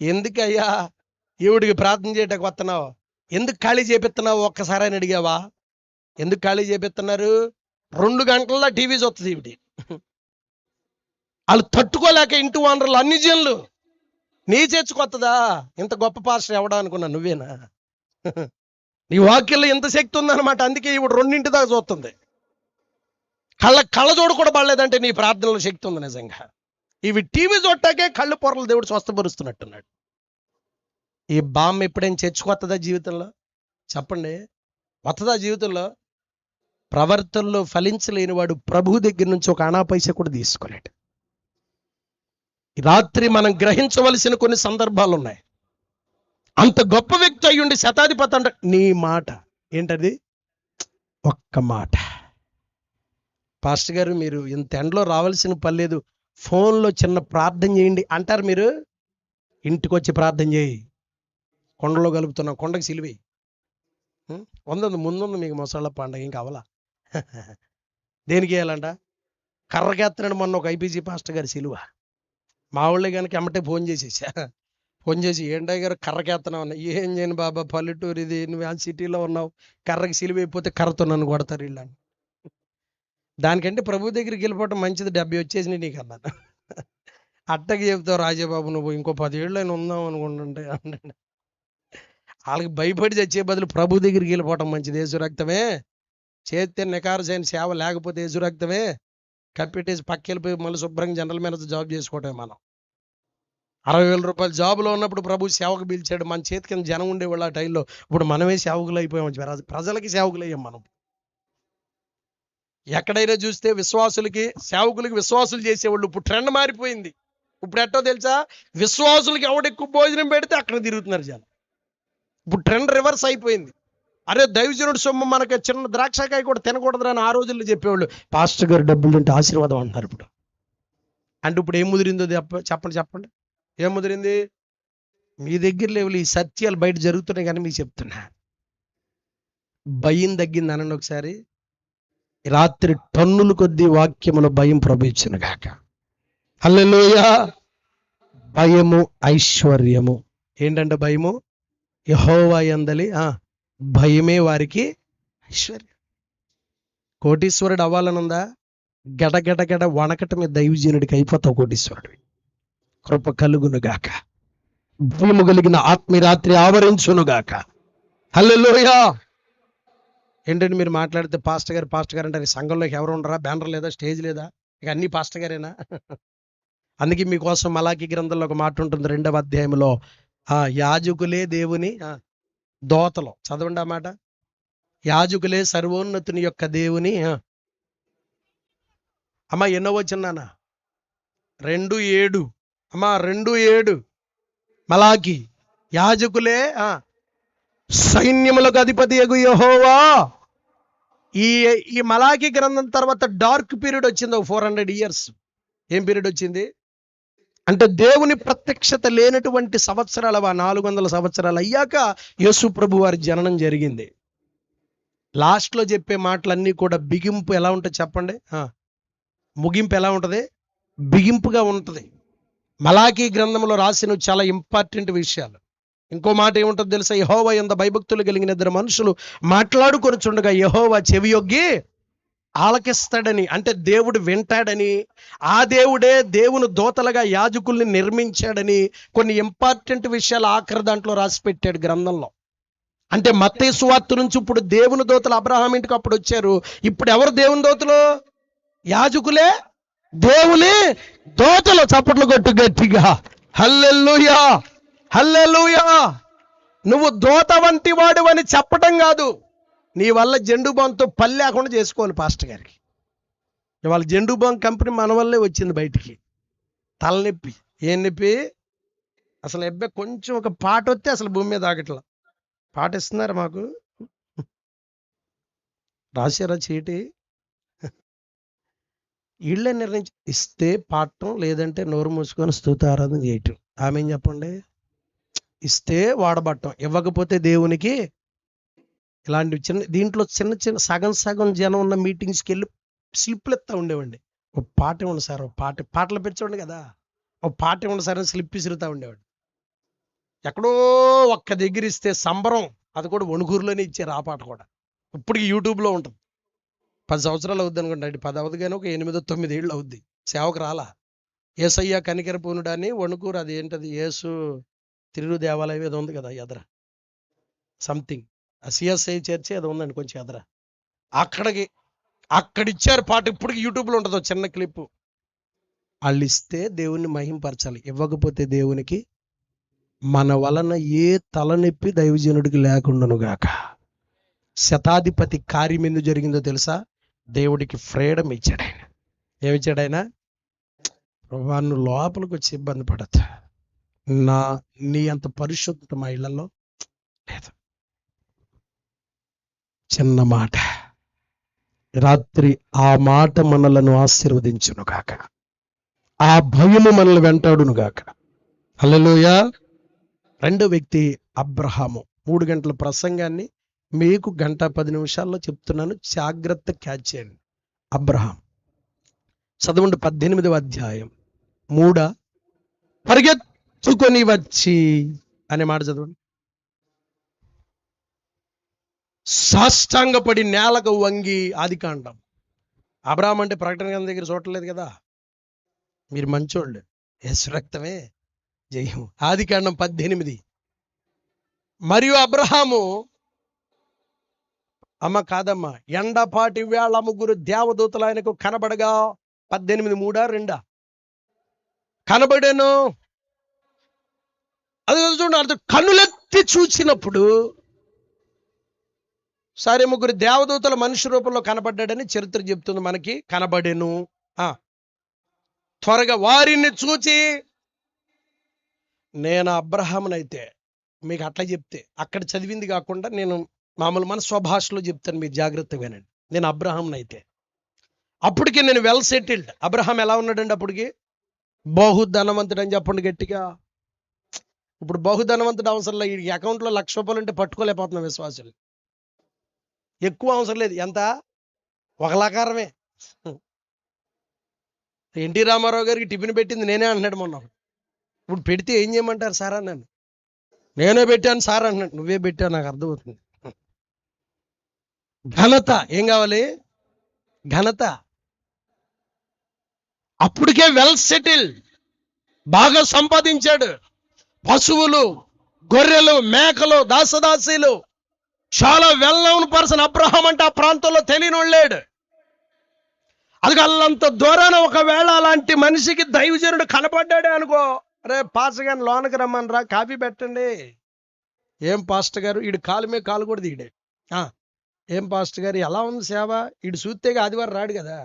ఎందుకయ్యా ఈవిడికి ప్రార్థన చేయటానికి వస్తున్నావు? ఎందుకు ఖాళీ చేపిస్తున్నావు ఒక్కసారి అని అడిగావా? ఎందుకు ఖాళీ చేపిస్తున్నారు? 2 గంటల్లో టీవీ చూస్తుంది ఈవిడి. వాళ్ళు తట్టుకోలేక ఇంటి ఓనర్లు అన్ని జనులు నీ చేర్చుకొత్తదా? ఇంత గొప్ప పాస్టర్ ఎవడా అనుకున్నా, నువ్వేనా? నీ వాక్యంలో ఎంత శక్తి ఉందన్నమాట. అందుకే ఈవిడ 2 దాకా చూస్తుంది. కళ్ళజోడు కూడా పడలేదంటే నీ ప్రార్థనలో శక్తి ఉంది నిజంగా. ఇవి టీవీ చూడటాకే కళ్ళు పొరలు దేవుడు స్వస్థపరుస్తున్నట్టున్నాడు. ఈ బామ్మ ఎప్పుడైనా చర్చకొత్తదా జీవితంలో? చెప్పండి, వస్తుందా జీవితంలో? ప్రవర్తనలో ఫలించలేని వాడు ప్రభు దగ్గర నుంచి ఒక అనా పైసా కూడా తీసుకోలేడు. ఈ రాత్రి మనం గ్రహించవలసిన కొన్ని సందర్భాలు ఉన్నాయి. అంత గొప్ప వ్యక్తి అయ్యుండి శతాధిపతి అంట, నీ మాట ఏంటది? ఒక్క మాట. పాస్టర్ గారు మీరు ఇంత ఎండలో రావాల్సిన పని లేదు, ఫోన్లో చిన్న ప్రార్థన చేయండి అంటారు. మీరు ఇంటికి వచ్చి ప్రార్థన చేయి. కొండలో కలుపుతున్నాం, కొండకి సిలివి ముందుంది మీకు మొసళ్ళ పండగ ఇంకా అవలా. దేనికి వేయాలంట? కర్రకెత్తనాడు మొన్న ఒక ఐపీజీ పాస్టర్ గారి సిలువ. మా వాళ్ళే కనుక అమ్మటే ఫోన్ చేసి ఏంటయ్య గారు కర్రకెత్తనావు అన్న. ఏం చేయను బాబా, పల్లెటూరు ఇది, నువ్వు ఆ సిటీలో ఉన్నావు, కర్రకి సిలువ అయిపోతే కర్రతో నన్ను కొడతారు వీళ్ళని. దానికంటే ప్రభు దగ్గరికి వెళ్ళిపోవటం మంచిది, 70 వచ్చేసినాయి నీకు అన్నాను. అట్టకి చెప్తావు రాజాబాబు, నువ్వు ఇంకో 10 ఏళ్ళు అయినా ఉందాం అనుకుంటుంటే అంటే వాళ్ళకి భయపడి చచ్చే బదులు ప్రభు దగ్గరికి వెళ్ళిపోవటం మంచిది. యేసు రక్తమే చేస్తే నికారసైన సేవ, లేకపోతే యేసు రక్తమే కప్పెట్టేసి పక్కెళ్ళిపోయి మళ్ళీ శుభ్రంగా జనరల్ మేనేజర్ జాబ్ చేసుకోవటమే. మనం 60,000 రూపాయలు జాబులో ఉన్నప్పుడు ప్రభు సేవకు పిలిచాడు. మన చేతి కింద జనం ఉండేవాళ్ళు ఆ టైంలో. ఇప్పుడు మనమే సేవకులు అయిపోయాం, ప్రజలకి సేవకులు అయ్యాం మనం. ఎక్కడైనా చూస్తే విశ్వాసులకి సేవకులకి విశ్వాసులు చేసేవాళ్ళు. ఇప్పుడు ట్రెండ్ మారిపోయింది. ఇప్పుడు ఎట్టో తెలుసా? విశ్వాసులకి ఎవడెక్కువ భోజనం పెడితే అక్కడ తిరుగుతున్నారు జనం. ఇప్పుడు ట్రెండ్ రివర్స్ అయిపోయింది. అరే దైవజనుడు సొమ్ము మనకి చిన్న ద్రాక్షకాయ కూడా తినకూడదురా అని ఆ రోజుల్లో చెప్పేవాళ్ళు. పాస్టర్ గారు డబ్బులు తింటే ఆశీర్వాదం అంటున్నారు ఇప్పుడు. అంటే ఇప్పుడు ఏం ముదిరిందో చెప్పండి. ఏం ముదిరింది? మీ దగ్గర లేవు ఈ సత్యాలు బయట జరుగుతున్నాయి కానీ మీకు చెప్తున్నా. భయం తగ్గింది అనండి ఒకసారి. రాత్రి టన్నుల కొద్దీ వాక్యములో భయం ప్రవహించును గాక. హల్లెలూయా. భయము ఐశ్వర్యము. ఏంటంటే భయము? యెహోవా యందలి భయమే వారికి ఐశ్వర్యం. కోటీశ్వరుడు అవ్వాలనుందా? గడగడగడ వణకటమే దైవజనుడికి అయిపోతావు కోటీశ్వరుడు. కృప కలుగును గాక. భయము కలిగిన ఆత్మ రాత్రి ఆవరించునుగాక. హల్లెలూయా. ఏంటంటే మీరు మాట్లాడితే పాస్టర్ గారు అంటే సంఘంలోకి ఎవరు ఉండరా? బ్యానర్ లేదా? స్టేజ్ లేదా? ఇక అన్ని పాస్టర్ గారేనా? అందుకే మీకోసం మలాకి గ్రంథంలో ఒక మాట ఉంటుంది 2వ అధ్యాయంలో. యాజకులే దేవుని దోతలు. చదవండి ఆ మాట. యాజకులే సర్వోన్నతుని యొక్క దేవుని అమ్మా ఎన్నో వచ్చినానా? 2:7 అమ్మా 2:7 మలాకి. యాజకులే సైన్యములకు అధిపతి యగు యెహోవా. ఈ మలాకి గ్రంథం తర్వాత డార్క్ పీరియడ్ వచ్చింది, 400 years. ఏం పీరియడ్ వచ్చింది అంటే దేవుని ప్రత్యక్షత లేనటువంటి సంవత్సరాలు, 400 సంవత్సరాలు అయ్యాక యేసు ప్రభు వారి జననం జరిగింది. లాస్ట్లో చెప్పే మాటలన్నీ కూడా బిగింపు ఎలా ఉంటుంది చెప్పండి? ముగింపు ఎలా ఉంటుంది? బిగింపుగా ఉంటుంది. మలాకి గ్రంథంలో రాసిన చాలా ఇంపార్టెంట్ విషయాలు. ఇంకో మాట ఏముంటుంది తెలుసా? యెహోవా యందు భయభక్తులు కలిగిన 2 మనుషులు మాట్లాడుకొనుచుండగా యెహోవా చెవియొగ్గి ఆలకిస్తాడని, అంటే దేవుడు వింటాడని, ఆ దేవుడే దేవుని దూతలుగా యాజకుల్ని నిర్మించాడని కొన్ని ఇంపార్టెంట్ విషయాలు ఆఖరి దాంట్లో రాసి పెట్టాడు గ్రంథంలో. అంటే మత్తయి సువార్త నుంచి ఇప్పుడు దేవుని దూతలు అబ్రహాం ఇంటికి అప్పుడు వచ్చారు. ఇప్పుడు ఎవరు దేవుని దూతలు? యాజకులే దేవుని దూతలు. చప్పట్లు కొట్టు గట్టిగా. హల్లెలూయా, హల్లెలూయా. నువ్వు దూత వంటి వాడు అని చెప్పటం కాదు, నీ వల్ల జెండు బాంతో పని లేకుండా చేసుకోవాలి పాస్టర్ గారికి. ఇవాళ జెండు బాంగ్ కంపెనీ మన వల్లే వచ్చింది బయటికి. తలనొప్పి, ఏం నొప్పి అసలు. అబ్బాయి కొంచెం ఒక పాట వస్తే అసలు భూమి మీద ఆగట్లా. పాట ఇస్తున్నారు మాకు, రాశారా చీటి? వీళ్ళే నిర్ణయించి ఇస్తే పాడటం, లేదంటే నోరు మూసుకొని స్తుతి ఆరాధన చేయటం. ఆమె ఏం చెప్పండి? ఇస్తే వాడబట్టం, ఇవ్వకపోతే దేవునికి. ఇలాంటి దీంట్లో చిన్న చిన్న సగం సగం జనం ఉన్న మీటింగ్స్కి వెళ్ళి స్లిప్లు ఎత్తా ఉండేవండి. ఒక పాట ఇవ్వండి సార్, ఒక పాటలు పెంచండి కదా, ఒక పాట ఇవ్వండి సార్ అని స్లిప్ విసురుతా ఉండేవాడు. ఎక్కడో ఒక్క దగ్గర ఇస్తే సంబరం, అది కూడా వణుకూరులోనే ఇచ్చారు ఆ పాట కూడా. ఇప్పటికి యూట్యూబ్లో ఉంటుంది. 10 సంవత్సరాలు అవుద్ది అనుకుంటా, 10 అవదు కానీ ఒక 8-9 ఏళ్ళు అవుద్ది. సేవకు రాలా. యేసయ్య కనికర పూనుడు అని వణుకూరు, అది ఏంటది, యేసు తిరుగు దేవాలయం ఏదో ఉంది కదా ఎదర, సంథింగ్ సిఎస్ఐ చర్చి ఏదో ఉందండి కొంచెం ఎదర. అక్కడ ఇచ్చారు పాట. ఇప్పటికి యూట్యూబ్లో ఉంటుంది చిన్న క్లిప్. వాళ్ళు ఇస్తే దేవుణ్ణి మహింపరచాలి, ఇవ్వకపోతే దేవునికి. మన వలన ఏ తలనొప్పి దైవజనుడికి లేకుండాను గాక. శతాధిపతి కార్యం ఎందుకు జరిగిందో తెలుసా? దేవుడికి ఫ్రీడమ్ ఇచ్చాడు ఆయన. ఏమిచ్చాడు ఆయన? వాళ్ళు లోపలికి వచ్చి ఇబ్బంది పడద్దు, నీ అంత పరిశుద్ధత మా ఇళ్లలో లేదు. చిన్న మాట, రాత్రి ఆ మాట మనలను ఆశీర్వదించును గాక, ఆ భయము మనల్ని వెంటాడును గాక. హల్లెలూయా. రెండో వ్యక్తి అబ్రహాము. 3 గంటల ప్రసంగాన్ని మీకు 1:10 నిమిషాల్లో చెప్తున్నాను, జాగ్రత్త క్యాచ్ చేయండి. అబ్రహాం చదవండి, 18వ అధ్యాయం 3. పరిగెత్తుకొని వచ్చి అనే మాట చదవండి. సాష్టాంగపడి నేలకు వంగి. ఆదికాండం. అబ్రహాం అంటే ప్రకటన గ్రంథం దగ్గర చూడలేదు కదా, మీరు మంచోళ్ళు, యేసు రక్తమే జయం. ఆదికాండం 18. మరియు అబ్రహాము, అమ్మ కాదమ్మా, ఎండపాటి వేళ 3 దేవదూతలు ఆయనకు కనబడగా. 18:3-2 కనబడేను. అది చూడండి, కన్నులెత్తి చూచినప్పుడు సరే 3 దేవదూతల మనిషి రూపంలో కనబడ్డాడని చరిత్ర చెప్తుంది మనకి. కనబడేను. త్వరగా వారిని చూచి, నేను అబ్రహామునైతే, మీకు అట్లా చెప్తే అక్కడ చదివింది కాకుండా నేను మామూలు మన స్వభాషలో చెప్తాను, మీరు జాగ్రత్తగా వినండి. నేను అబ్రహామునైతే, అప్పటికి నేను వెల్ సెటిల్డ్. అబ్రహాం ఎలా ఉన్నాడండి అప్పటికి? బహుధనవంతుడు అని చెప్పండి గట్టిగా. ఇప్పుడు బహుధనవంతుడు అవసరం లేదు. ఈ అకౌంట్లో 1,00,000 రూపాయలు ఉంటే పట్టుకోలేకపోతున్నాం విశ్వాసులు. ఎక్కువ అవసరం లేదు. ఎంత? 1 లకారమే. ఎన్టీ రామారావు గారికి టిఫిన్ పెట్టింది నేనే అంటున్నాడు మొన్న. ఇప్పుడు పెడితే ఏం చేయమంటారు సార్ అన్నాను. నేనే పెట్టాను సార్ అన్నాడు. నువ్వే పెట్టావు, నాకు అర్థమవుతుంది. ఘనత ఏం కావాలి? ఘనత. అప్పటికే వెల్ సెటిల్డ్, బాగా సంపాదించాడు. పశువులు, గొర్రెలు, మేకలు, దాసదాసీలు, చాలా వెల్ నౌన్ పర్సన్. అబ్రహాం అంటే ఆ ప్రాంతంలో తెలియని లేడు. అది అల్లంత దూరాన ఒకవేళ అలాంటి మనిషికి దైవజనుడు కనపడ్డాడే అనుకో, అరే పాస్టర్ గారిని లోనకి రమ్మని రా, కాఫీ పెట్టండి. ఏం పాస్టర్ గారు, ఈడు కాలు మీద కాలు కూడా తీయడే. ఏం పాస్టర్ గారు ఎలా ఉంది సేవ? ఈడు చూస్తేగా ఆదివారం రాడు కదా,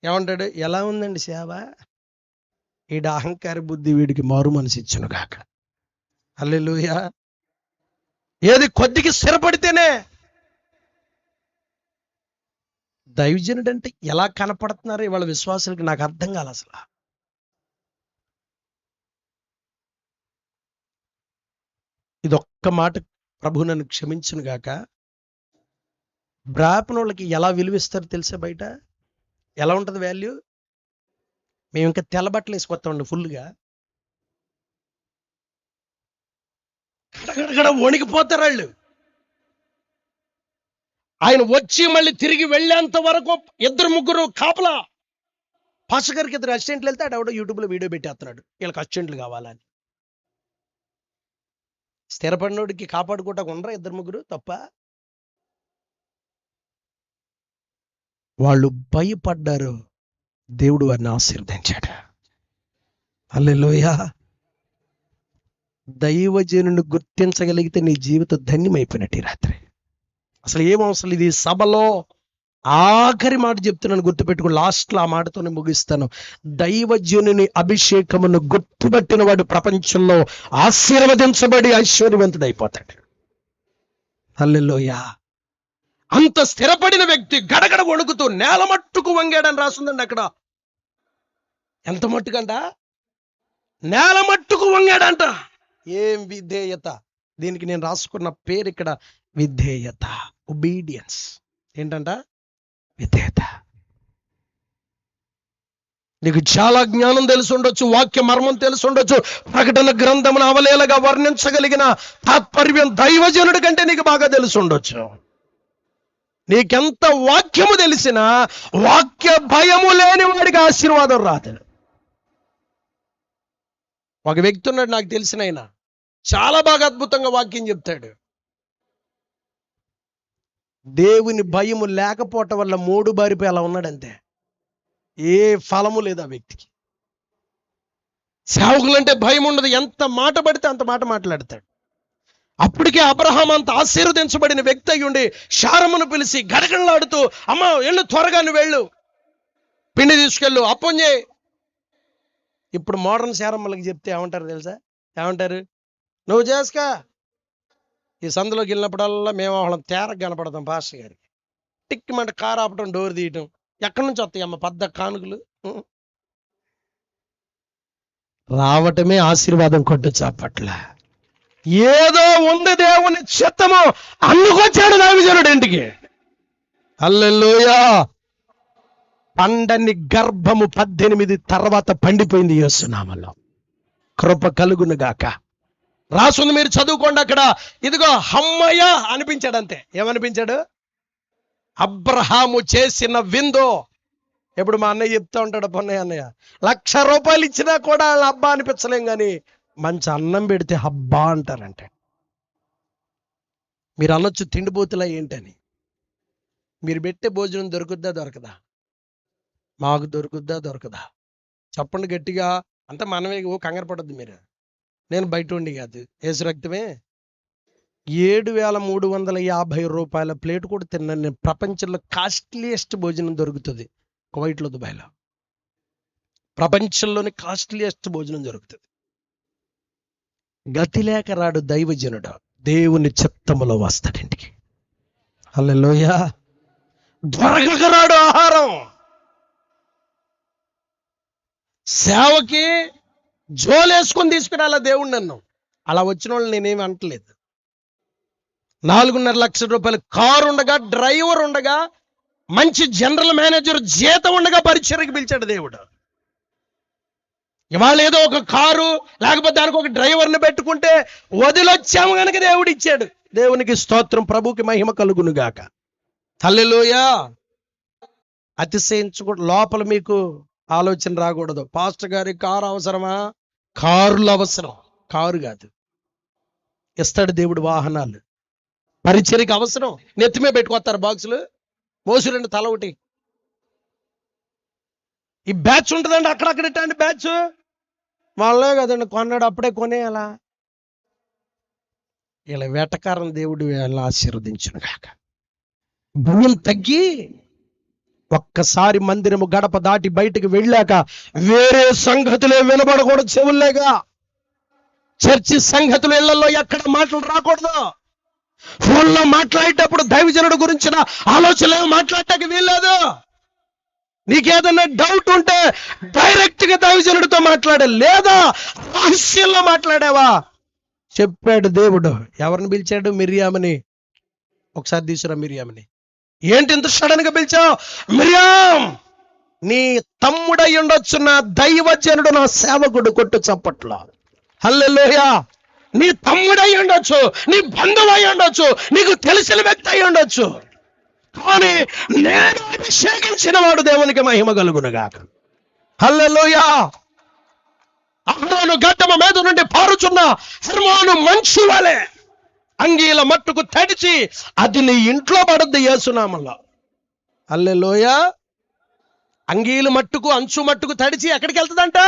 ఏమంటాడు? ఎలా ఉందండి సేవ? ఈడు అహంకార బుద్ధి వీడికి మారు మనసు ఇచ్చును గాక. హల్లెలూయా. ఏది కొద్దికి స్థిరపడితేనే. దైవజనుడు అంటే ఎలా కనపడుతున్నారు ఇవాళ విశ్వాసులకి, నాకు అర్థం కాదు అసలు. ఇదొక్క మాట ప్రభు నన్ను క్షమించును గాక. బ్రాహ్మణులకి ఎలా విలువిస్తారు తెలుసా? బయట ఎలా ఉంటుంది వాల్యూ? మేము ఇంకా తెల్లబట్టలు వేసుకొస్తామండి ఫుల్గా, గడగడ వణికిపోతారు వాళ్ళు. ఆయన వచ్చి మళ్ళీ తిరిగి వెళ్ళేంత వరకు 2-3 కాపలా. పాస్టర్ గారికి 2 అసిస్టెంట్లు వెళ్తే ఆడెవడో యూట్యూబ్లో వీడియో పెట్టేస్తున్నాడు, వీళ్ళకి అసిస్టెంట్లు కావాలని. స్థిరపడినోడికి కాపాడుకోవటానికి ఉండరా 2-3 తప్ప? వాళ్ళు భయపడ్డారు, దేవుడు వారిని ఆశీర్వదించాడు. హల్లెలూయా. దైవజనుని గుర్తించగలిగితే నీ జీవితం ధన్యమైపోయినట్టు ఈ రాత్రి. అసలు ఏం అవసరం, ఇది సభలో ఆఖరి మాట చెప్తున్నాను, గుర్తుపెట్టుకో. లాస్ట్లో ఆ మాటతోనే ముగిస్తాను. దైవజనుని అభిషేకమును గుర్తుపట్టిన వాడు ప్రపంచంలో ఆశీర్వదించబడి ఐశ్వర్యవంతుడైపోతాడు. హల్లెలూయా. అంత స్థిరపడిన వ్యక్తి గడగడ వణుకుతూ నేల మట్టుకు వంగాడని రాస్తుందండి అక్కడ. ఎంత మట్టుకంట? నేల మట్టుకు వంగాడంట. ఏం విధేయత! దీనికి నేను రాసుకున్న పేరు ఇక్కడ విధేయత, ఒబీడియన్స్. ఏంటంట? విధేయత. నీకు చాలా జ్ఞానం తెలిసి ఉండొచ్చు, వాక్య మర్మం తెలిసి ఉండొచ్చు, ప్రకటన గ్రంథమును అవలేలగా వర్ణించగలిగిన తాత్పర్యం దైవజనుడి కంటే నీకు బాగా తెలిసి ఉండొచ్చు. నీకెంత వాక్యము తెలిసినా వాక్య భయము లేని వాడికి ఆశీర్వాదం రాదు. ఒక వ్యక్తి ఉన్నాడు నాకు తెలిసిన ఆయన, చాలా బాగా అద్భుతంగా వాక్యం చెప్తాడు. దేవుని భయము లేకపోవటం వల్ల 3 బారిపోయి అలా ఉన్నాడంతే. ఏ ఫలము లేదు ఆ వ్యక్తికి. సేవకులంటే భయం ఉండదు, ఎంత మాట పడితే అంత మాట మాట్లాడతాడు. అప్పటికే అబ్రహాం అంత ఆశీర్వదించబడిన వ్యక్తి అయి ఉండి శారమును పిలిచి గడగడలాడుతూ, అమ్మ వెళ్ళు, త్వరగా నువ్వు వెళ్ళు, పిండి తీసుకెళ్ళు, అప్పం చేయి. ఇప్పుడు మోడర్న్ శారమ్మలకి చెప్తే ఏమంటారు తెలుసా? ఏమంటారు? నువ్వు చేసుకా. ఈ సందులోకి వెళ్ళినప్పుడల్లా మేము వాళ్ళం తేరగా కనపడతాం పాస్టర్ గారికి. టిక్కిమంట కారు ఆపటం, డోర్ తీయటం. ఎక్కడి నుంచి వస్తాయి అమ్మ పెద్ద కానుకలు? రావటమే ఆశీర్వాదం. కొట్టు చాపట్ల. ఏదో ఉంది దేవుని చిత్తము, అందుకొచ్చాడు దైవజనుడు ఇంటికి. హల్లెలూయా. పండని గర్భము 18 తర్వాత పండిపోయింది యేసునామములో. కృప కలుగును గాక. రాసుంది, మీరు చదువుకోండి అక్కడ. ఇదిగో హమ్మయ్య అనిపించాడు అంతే. ఏమనిపించాడు? అబ్రహాము చేసిన విందో. ఎప్పుడు మా అన్నయ్య చెప్తా ఉంటాడు, పొన్నయ్య అన్నయ్య, 1,00,000 రూపాయలు ఇచ్చినా కూడా వాళ్ళ అబ్బా అనిపించలేం, కానీ మంచి అన్నం పెడితే హబ్బా అంటారంటే. మీరు అనొచ్చు తిండిపోతులా ఏంటని. మీరు పెట్టే భోజనం దొరుకుద్దా దొరకదా? మాకు దొరుకుద్దా దొరకదా? చెప్పండి గట్టిగా. అంతా మనమే కంగారు పడద్దు మీరు. నేను బయట ఉండి కాదు, యేసు రక్తమే. 7,350 రూపాయల ప్లేట్ కూడా తిన్నాను నేను. ప్రపంచంలో కాస్ట్లీయెస్ట్ భోజనం దొరుకుతుంది కువైట్లో, దుబాయ్లో. ప్రపంచంలోని కాస్ట్లీయెస్ట్ భోజనం దొరుకుతుంది. గతి లేక రాడు దైవజనుడు, దేవుని చిత్తములో వస్తాడింటికి. హల్లెలూయా. దొరకక రాడు ఆహారం. సేవకి జోలేసుకొని తీసుకురాలా దేవుడు నన్ను. అలా వచ్చిన వాళ్ళు నేనేమి అంటలేదు. 4.5 లక్షల రూపాయల కారు ఉండగా, డ్రైవర్ ఉండగా, మంచి జనరల్ మేనేజర్ జీతం ఉండగా పరిచర్యకి పిలిచాడు దేవుడు. ఇవాళ ఏదో ఒక కారు లేకపోతే దానికి ఒక డ్రైవర్ని పెట్టుకుంటే వదిలొచ్చాము కనుక దేవుడు ఇచ్చాడు. దేవునికి స్తోత్రం, ప్రభుకి మహిమ కలుగును గాక. హల్లెలూయా. అతిశయించకూడదు. లోపల మీకు ఆలోచన రాకూడదు, పాస్టర్ గారి కారు అవసరమా? కారులు అవసరం, కారు కాదు. ఇస్తాడు దేవుడు వాహనాలు. పరిచర్యకి అవసరం. నెత్తిమే పెట్టుకొస్తారు బాక్సులు, మోసురండి తల ఒకటి. ఈ బ్యాచ్ ఉంటుందండి, అక్కడక్కడ ఇట్టండి బ్యాచ్. వాళ్ళే కదండి కొన్నాడు, అప్పుడే కొనేయాలా? ఇలా వేటకారం దేవుడు ఎలా ఆశీర్వదించును కాక. భయం తగ్గి ఒక్కసారి మందిరము గడప దాటి బయటికి వెళ్ళాక వేరే సంగతులే వినబడకూడదు చెవుల్లేగా. చర్చి సంగతులు ఇళ్లలో ఎక్కడ మాటలు రాకూడదు. ఫోన్లో మాట్లాడేటప్పుడు దైవజనుడు గురించిన ఆలోచనలు మాట్లాడటానికి వీల్లేదు. నీకేదన్నా డౌట్ ఉంటే డైరెక్ట్ గా దైవజనుడితో మాట్లాడాలి, లేదా రహస్యంలో మాట్లాడావా? చెప్పాడు దేవుడు. ఎవరిని పిలిచాడు? మిర్యామని. ఒకసారి తీసుకురా మిర్యామని. ఏంటి ఇంత సడన్ గా పిలిచావు? మిర్యాం, నీ తమ్ముడై ఉండొచ్చు, నా దైవజనుడు, నా సేవకుడు. కొట్టు చప్పట్లో. హల్లెలూయా. నీ తమ్ముడై ఉండొచ్చు, నీ బంధువు అయి ఉండొచ్చు, నీకు తెలిసిన వ్యక్తి అయి ఉండొచ్చు. కానీ నేను అభిషేకించిన వాడు దేవునికి మహిమ కలుగునుగాక. హల్లెలూయా. అహరోను గడ్డమ మీద నుండి పారుచున్న హెర్మోను మంచు వలె అంగీల మట్టుకు తడిచి అది నీ ఇంట్లో పడద్దు యేసునామంలో. హల్లెలూయా. అంగీలు మట్టుకు అంచు మట్టుకు తడిచి ఎక్కడికి వెళ్తుందంట?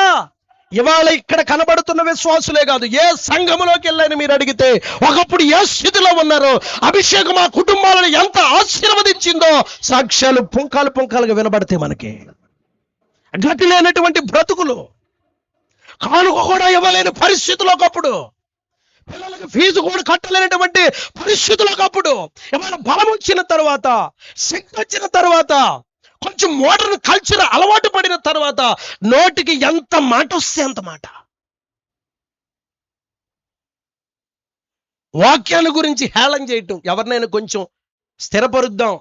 ఇవాళ ఇక్కడ కనబడుతున్న విశ్వాసులే కాదు, ఏ సంఘములోకి వెళ్ళని మీరు అడిగితే ఒకప్పుడు ఏ స్థితిలో ఉన్నారో, అభిషేకం ఆ కుటుంబాలను ఎంత ఆశీర్వదించిందో సాక్ష్యాలు పుంకాలు పుంకాలుగా వినబడతాయి మనకి. గతి లేనటువంటి బ్రతుకులు, కానుక కూడా ఇవ్వలేని పరిస్థితులు ఒకప్పుడు, పిల్లలకు ఫీజు కూడా కట్టలేనటువంటి పరిస్థితులు ఒకప్పుడు. ఇవాళ బలం వచ్చిన తర్వాత, శక్తి వచ్చిన తర్వాత, కొంచెం మోడర్న్ కల్చర్ అలవాటు పడిన తర్వాత నోటికి ఎంత మాట వస్తే అంత మాట. వాక్యాన్ని గురించి హేళన చేయటం, ఎవరినైనా కొంచెం స్థిరపరుద్దాం,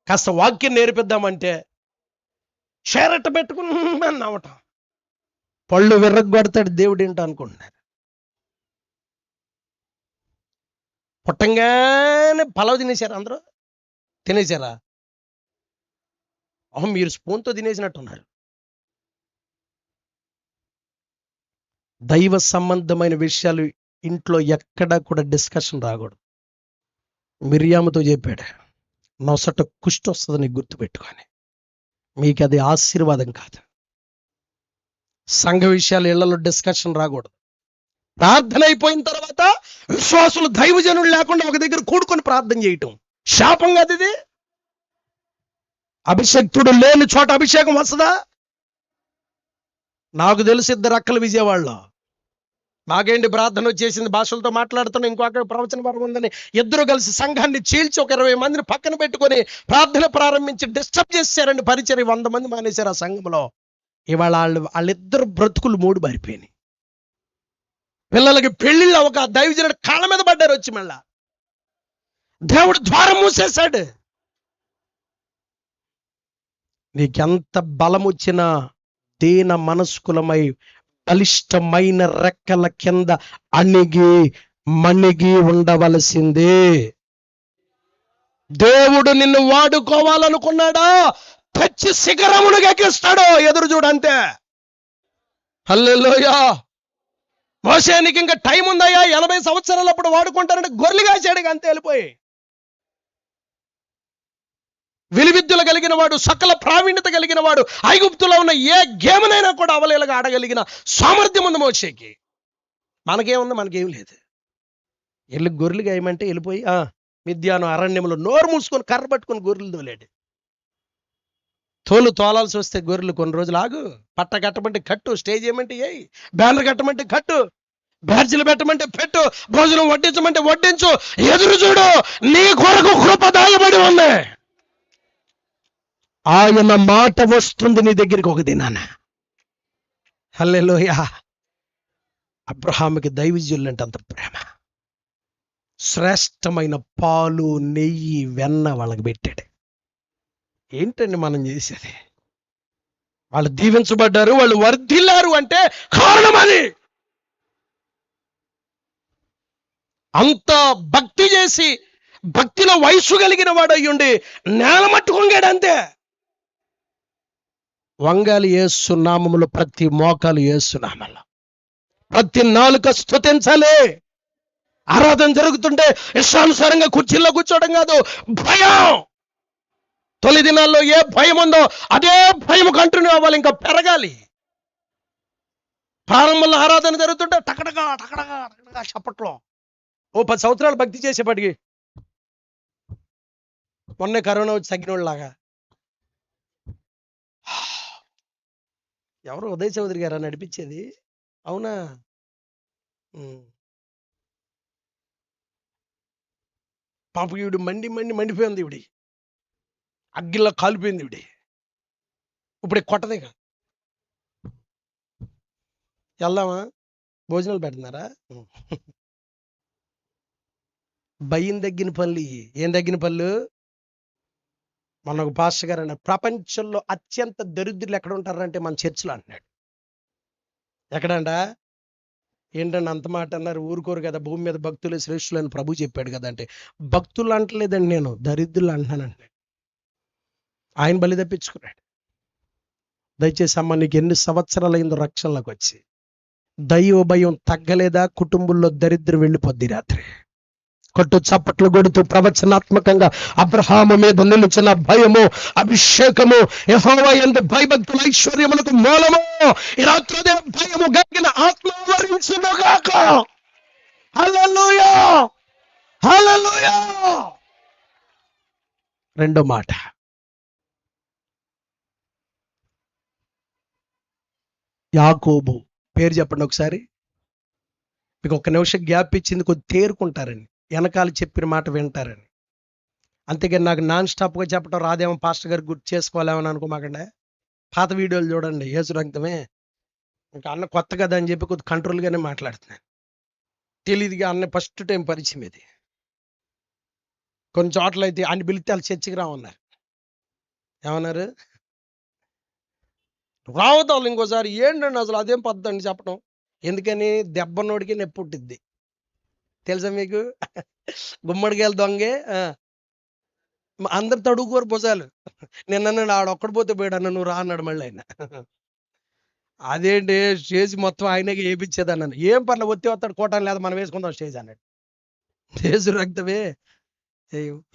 కాస్త వాక్యం నేర్పిద్దామంటే షేరట్ట పెట్టుకుని నవ్వటం, పళ్ళు విర్రగొడతాడు దేవుడు ఏంటో అనుకుంటున్నారు. పుట్టంగానే పలావ్ తినేశారు అందరూ. తినేశారా? మీరు స్పూన్తో తినేసినట్టున్నారు. దైవ సంబంధమైన విషయాలు ఇంట్లో ఎక్కడా కూడా డిస్కషన్ రాకూడదు. మిరియాముతో చెప్పాడు, నొసట కుష్టి వస్తుంది నీకు గుర్తుపెట్టుకొని, మీకు అది ఆశీర్వాదం కాదు. సంఘ విషయాలు ఇళ్లలో డిస్కషన్ రాకూడదు. ప్రార్థన అయిపోయిన తర్వాత విశ్వాసులు దైవజనులు లేకుండా ఒక దగ్గర కూడుకొని ప్రార్థన చేయటం శాపం కాదు ఇది. అభిషక్తుడు లేని చోట అభిషేకం వస్తుందా? నాకు తెలిసి ఇద్దరు అక్కలు విజయవాడలో, నాకేంటి ప్రార్థన వచ్చేసింది, భాషలతో మాట్లాడుతున్నా, ఇంకొక ప్రవచన వరం ఉందని ఇద్దరు కలిసి సంఘాన్ని చీల్చి ఒక 20 మందిని పక్కన పెట్టుకొని ప్రార్థన ప్రారంభించి డిస్టర్బ్ చేశారండి. పరిచర్య 100 మంది మానేశారు ఆ సంఘంలో. ఇవాళ వాళ్ళిద్దరు బ్రతుకులు మూడు మారిపోయినాయి. పిల్లలకి పెళ్లిళ్ళు ఒక దైవజనుడు కాళ్ళ మీద పడ్డారు వచ్చి. మళ్ళా దేవుడు ద్వారం మూసేశాడు. నీకెంత బలం వచ్చినా దీన మనస్కులమై బలిష్టమైన రెక్కల కింద అణిగి మణిగి ఉండవలసిందే. దేవుడు నిన్ను వాడుకోవాలనుకున్నాడా, తెచ్చి శిఖరమును ఎక్కిస్తాడు. ఎదురు చూడంతే. హల్లెలూయా. మోసేనికి ఇంకా టైం ఉందయ్యా, 80 సంవత్సరాలప్పుడు వాడుకుంటారంటే గొర్రెలు కాచాడు అంతే వెళ్ళిపోయి. విలువిద్యులు కలిగిన వాడు, సకల ప్రావీణ్యత కలిగిన వాడు, ఐగుప్తులో ఉన్న ఏ గేమ్నైనా కూడా అవలేలుగా ఆడగలిగిన సామర్థ్యం ఉంది మోషేకి. మనకేముంది? మనకేం లేదు. వెళ్ళి గొర్రెలు గాయమంటే వెళ్ళిపోయి మిద్యాను అరణ్యంలో నోరు మూసుకొని కర్ర పట్టుకొని గొర్రెలు తోలేడు. తోలాల్సి వస్తే గొర్రెలు కొన్ని రోజులు ఆగు, పట్ట కట్టమంటే కట్టు, స్టేజ్ ఏమంటే ఏయ్, బ్యానర్ కట్టమంటే కట్టు, బ్యాడ్జీలు పెట్టమంటే పెట్టు, భోజనం వడ్డించమంటే వడ్డించు, ఎదురు చూడు, నీ కొరకు కృప దాయబడి ఉంది. ఆయన మాట వస్తుంది నీ దగ్గరికి ఒక దినాన. హల్లెలూయా. అబ్రహాముకి దైవజనులంటే అంత ప్రేమ. శ్రేష్టమైన పాలు, నెయ్యి, వెన్న వాళ్ళకి పెట్టాడు. ఏంటండి మనం చేసేది? వాళ్ళు దీవించబడ్డారు, వాళ్ళు వర్ధిల్లారు అంటే కారణం అది. అంత భక్తి చేసి, భక్తిలో వయసు కలిగిన వాడు అయ్యుండి నేల మట్టుకొంగాడు అంతే. వంగాలి యేసు నామములో, ప్రతి మోకాలు యేసు నామములో, ప్రతి నాలుక స్తుతించాలి. ఆరాధన జరుగుతుంటే ఇష్టానుసారంగా కుర్చీల్లో కూర్చోవడం కాదు, భయం. తొలి దినాల్లో ఏ భయం ఉందో అదే భయం కంటిన్యూ అవ్వాలి, ఇంకా పెరగాలి. ప్రారంభంలో ఆరాధన జరుగుతుంటే టకటగా టకటగా టకటగా చప్పట్లో. 10 సంవత్సరాలు భక్తి చేసేపటికి మొన్నే కరోనా వచ్చి తగ్గినోళ్ళలాగా. ఎవరు ఉదయ్ చౌదరి గారు నడిపించేది? అవునా? పాపకి ఇవిడి మండిపోయింది. ఇవిడి అగ్గిలా కాలిపోయింది. ఇవిడి ఇప్పుడు కొట్టదేగా. వెళ్దామా? భోజనాలు పెడుతున్నారా? భయం తగ్గిన పనులు. ఏం తగ్గిన పనులు? మన ఒక పాస్టర్ గారు అన్నారు, ప్రపంచంలో అత్యంత దరిద్రులు ఎక్కడ ఉంటారంటే మన చర్చిలో అంటున్నాడు. ఎక్కడంట? ఏంటంటే అంత మాట అన్నారు? ఊరుకోరు కదా, భూమి మీద భక్తులు శ్రేష్ఠులు అని ప్రభు చెప్పాడు కదా అంటే, భక్తులు అంటలేదండి, నేను దరిద్రులు అంటున్నాను అంటున్నాడు. ఆయన బలి తెప్పించుకున్నాడు. దయచేసి అమ్మ, నీకు ఎన్ని సంవత్సరాలైందో రక్షణలోకి వచ్చి దైవ భయం తగ్గలేదా? కుటుంబంలో దరిద్రం వెళ్ళిపోద్ది రాత్రి. కొట్టు చప్పట్లు కొడుతూ ప్రవచనాత్మకంగా అబ్రహాము మీద నిలిచిన భయము, అభిషేకము, యెహోవా యందు భయభక్తుల ఐశ్వర్యములకు మూలము, ఈ రాత్రి అదే భయము గలిగిన ఆత్మ ఆవరించునుగాక. హల్లెలూయా, హల్లెలూయా. రెండో మాట, యాకోబు. పేరు చెప్పండి ఒకసారి. మీకు ఒక్క నిమిషం గ్యాప్ ఇచ్చింది, కొద్ది తేరుకుంటారని, వెనకాల చెప్పిన మాట వింటారని. అంతేగాని నాకు నాన్ స్టాప్గా చెప్పడం రాదేమో, పాస్టర్ గారు గుర్తు చేసుకోవాలేమని అనుకోమాకండి. పాత వీడియోలు చూడండి, యేసు రక్తమే. ఇంకా అన్న కొత్త కదా అని చెప్పి కొద్ది కంట్రోల్గానే మాట్లాడుతున్నాను. తెలియదుగా అన్న ఫస్ట్ టైం పరిచయం ఇది. కొన్ని చోట్ల అయితే ఆయన పిలిస్తే వాళ్ళు చర్చికి రామన్నారు. ఏమన్నారు? రావద్దాలు ఇంకోసారి. ఏంటండి అసలు అదేం పద్ధతి చెప్పడం. ఎందుకని? దెబ్బనోడికి నొప్పి పుట్టిద్ది. తెలుసా మీకు? గుమ్మడికాయల దొంగే అందరు తడుగుకోరు భుజాలు. నిన్న ఆడొక్కడు పోతే పోయాడు, నువ్వు రా అన్నాడు మళ్ళీ ఆయన. అదేంటి స్టేజ్ మొత్తం ఆయనకి వేయించేది అన్నాను. ఏం పర్లేదు, ఒత్తి వస్తాడు, కోటాను లేదా, మనం వేసుకుందాం స్టేజ్ అన్నాడు. స్టేజ్ రక్తమే.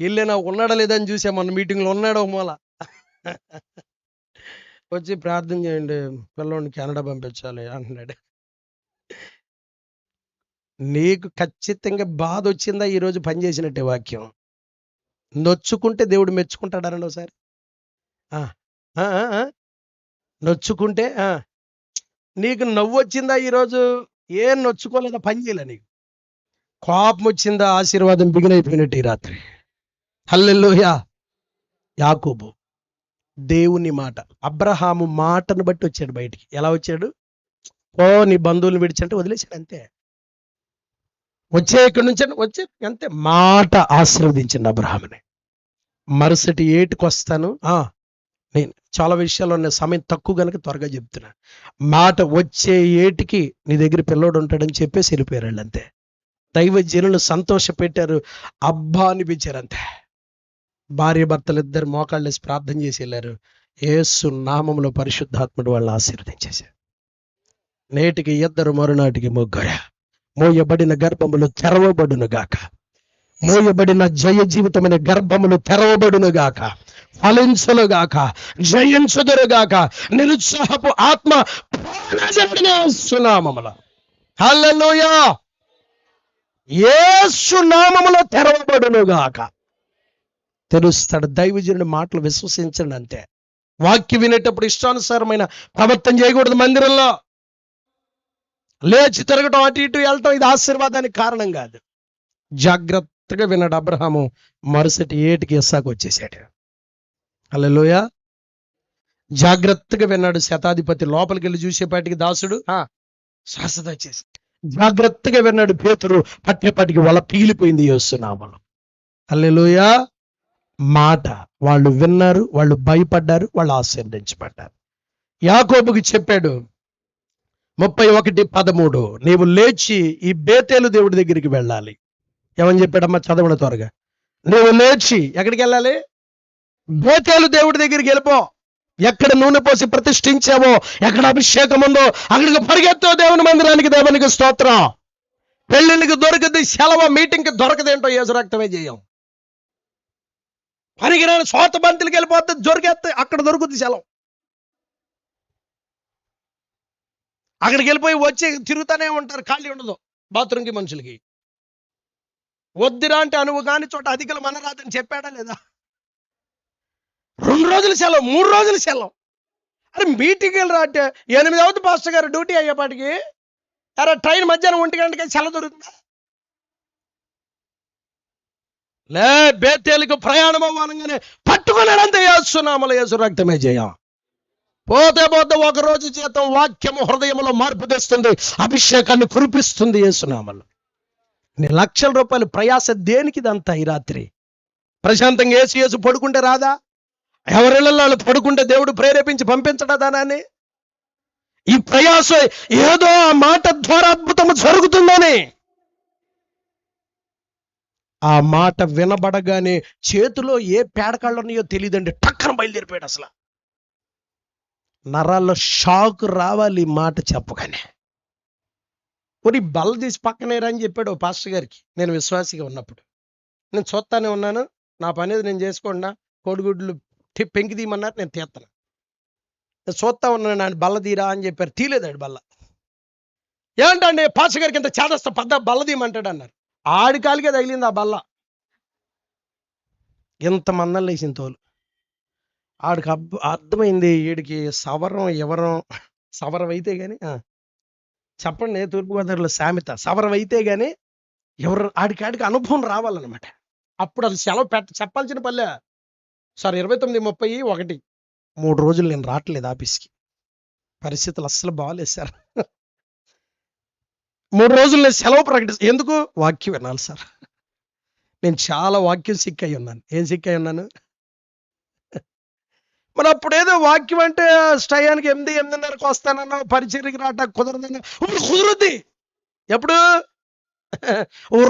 వెళ్ళినా ఉన్నాడా లేదని చూసా, మొన్న మీటింగ్లో ఉన్నాడో మూల. వచ్చి ప్రార్థన చేయండి, పిల్లోడిని కెనడా పంపించాలి అంటున్నాడు. నీకు ఖచ్చితంగా బాధ వచ్చిందా? ఈరోజు పనిచేసినట్టే వాక్యం. నొచ్చుకుంటే దేవుడు మెచ్చుకుంటాడనండి ఒకసారి. నొచ్చుకుంటే నీకు నవ్వు వచ్చిందా? ఈరోజు ఏం నొచ్చుకోలేదా? పని చేయలే. నీకు కోపం వచ్చిందా? ఆశీర్వాదం బిగినైపోయినట్టు ఈ రాత్రి. హల్లెలూయా. యాకోబు దేవుని మాట, అబ్రహాము మాటను బట్టి వచ్చాడు బయటికి. ఎలా వచ్చాడు? ఓ నీ బంధువులను విడిచంటే వదిలేశాడు అంతే. వచ్చే ఇక్కడి నుంచి వచ్చే అంతే. మాట ఆశీర్వదించండి అబ్రహాముని. మరుసటి ఏటికి వస్తాను. నేను చాలా విషయాలు ఉన్న సమయం తక్కువ కనుక త్వరగా చెప్తున్నా. మాట వచ్చే ఏటికి నీ దగ్గర పిల్లోడు ఉంటాడని చెప్పేసి వెళ్ళిపోయారు వాళ్ళు అంతే. దైవ జనులు సంతోష పెట్టారు, అబ్బా అనిపించారు అంతే. భార్య భర్తలు ఇద్దరు మోకాళ్ళేసి ప్రార్థన చేసి వెళ్ళారు. యేసు నామములో పరిశుద్ధాత్ముడు వాళ్ళని ఆశీర్వదించేశారు. నేటికి ఇద్దరు, మరునాటికి ముగ్గురు. మోయబడిన గర్భములు తెరవబడును గాక. మోయబడిన జయ జీవితమైన గర్భములు తెరవబడును గాక, ఫలించును గాక, జయించుదురు గాక. నిరుత్సాహపు ఆత్మ యేసు నామములో, హల్లెలూయా, యేసు నామములో తెరవబడును గాక. తెలుస్తాడు. దైవజనుడి మాటలు విశ్వసించండి అంతే. వాక్యం వినేటప్పుడు ఇష్టానుసారమైన ప్రవర్తన చేయకూడదు. మందిరంలో లేచి తిరగటం, అటు ఇటు వెళ్ళటం, ఇది ఆశీర్వాదానికి కారణం కాదు. జాగ్రత్తగా విన్నాడు అబ్రహాము. మరుసటి ఏటికి ఇస్సాకు వచ్చేసాడు. హల్లెలూయా. జాగ్రత్తగా విన్నాడు. శతాధిపతి లోపలికి వెళ్ళి చూసేపాటికి దాసుడు శాశ్వత వచ్చేసి. జాగ్రత్తగా విన్నాడు పేతురు. పట్టేపాటికి వల పీలిపోయింది యేసు నామములో. హల్లెలూయా. మాట వాళ్ళు విన్నారు, వాళ్ళు భయపడ్డారు, వాళ్ళు ఆశీర్వదించబడ్డారు. యాకోబుకి చెప్పాడు 31:13, నీవు లేచి ఈ బేతేలు దేవుడి దగ్గరికి వెళ్ళాలి. ఏమని చెప్పాడమ్మా? చదవడం త్వరగా. నీవు లేచి ఎక్కడికి వెళ్ళాలి? బేతేలు దేవుడి దగ్గరికి వెళ్ళిపో. ఎక్కడ నూనె పోసి ప్రతిష్ఠించావో, ఎక్కడ అభిషేకం ఉందో అక్కడికి పరిగెత్తో దేవుని మందిరానికి. దేవునికి స్తోత్రం. పెళ్ళిళ్ళకి దొరకదు సెలవు, మీటింగ్కి దొరకదేంటో యేసు రక్తమే చేయం. పనికిరాని సోత బంతులకి వెళ్ళిపోతే దొరికేస్తే అక్కడ దొరుకుద్ది సెలవు. అక్కడికి వెళ్ళిపోయి వచ్చి తిరుగుతూనే ఉంటారు, ఖాళీ ఉండదు బాత్రూమ్కి మనుషులకి. వద్దురా అంటే అనువు కాని చోట అధికలు మనరాదని చెప్పాడా లేదా? 2 రోజులు సెలవు, 3 రోజులు సెలవు. అరే మీటింగ్కి వెళ్ళరా అంటే 8 అవుతుంది పాస్టర్ గారు డ్యూటీ అయ్యేపాటికి. అరే ట్రైన్ మధ్యాహ్నం 1 గంటకి సెలవు దొరుకుతుందా? లే, బేతేలుకు ప్రయాణం అవ్వగానే పట్టుకున్నాడంతే. యేసు నామములో, యేసు రక్తమే జయం. పోతే పోతే ఒక రోజు జీతం వాక్యము హృదయంలో మార్పు తెస్తుంది, అభిషేకాన్ని కురిపిస్తుంది యేసు నామములో. లక్షల రూపాయలు ప్రయాస దేనికి? ఇదంతా ఈ రాత్రి ప్రశాంతంగా యేసు పడుకుంటే రాదా? ఎవరిళ్ళల్లో వాళ్ళు పడుకుంటే దేవుడు ప్రేరేపించి పంపించడా దానాన్ని? ఈ ప్రయాస ఏదో ఆ మాట ద్వారా అద్భుతము జరుగుతుందని. ఆ మాట వినబడగానే చేతిలో ఏ పేడకాళ్ళు ఉన్నాయో తెలియదండి, టక్కన బయలుదేరిపోయాడు. అసలు నరాల్లో షాక్ రావాలి ఈ మాట చెప్పగానే. ఒరి బల్ల తీసి పక్కనేరా అని చెప్పాడు ఓ పాస్టర్ గారికి, నేను విశ్వాసిగా ఉన్నప్పుడు. నేను చూస్తానే ఉన్నాను, నా పని ఏది నేను చేసుకోండా, కోడిగుడ్లు పెంకి తీయమన్నారు, నేను తీస్తాను. నేను చూస్తా ఉన్నాను, ఆయన బల్ల తీరా అని చెప్పారు, తీలేదాడు బల్ల. ఏంటండి పాస్టర్ గారికి ఇంత చేదస్తా పద్ద బల్ల తీయమంటాడు అన్నారు. ఆడి కాలికే తగిలింది ఆ బల్ల. ఇంతమందం లేచిన తోలు. ఆడికి అర్థమైంది, వీడికి సవరం ఎవరం, సవరం అయితే కానీ చెప్పండి, తూర్పుగోదావరిలో సామెత, సవరం అయితే కానీ ఎవరు ఆడికి అనుభవం రావాలన్నమాట. అప్పుడు అసలు సెలవు చెప్పాల్సిన పల్లె. సార్ 29:30 3 రోజులు నేను రావట్లేదు ఆఫీస్కి, పరిస్థితులు అస్సలు బాగాలేదు సార్. 3 రోజులు నేను సెలవు ఎందుకు? వాక్యం వినాలి సార్. నేను చాలా వాక్యం సిక్ అయి ఉన్నాను. ఏం సిక్ అయి ఉన్నాను? మరి అప్పుడు ఏదో వాక్యం అంటే స్టయానికి 8:30కి వస్తానన్నా, పరిచర్యకి రావటం కుదరదన్నా. ఇప్పుడు కుదురుద్ది. ఎప్పుడు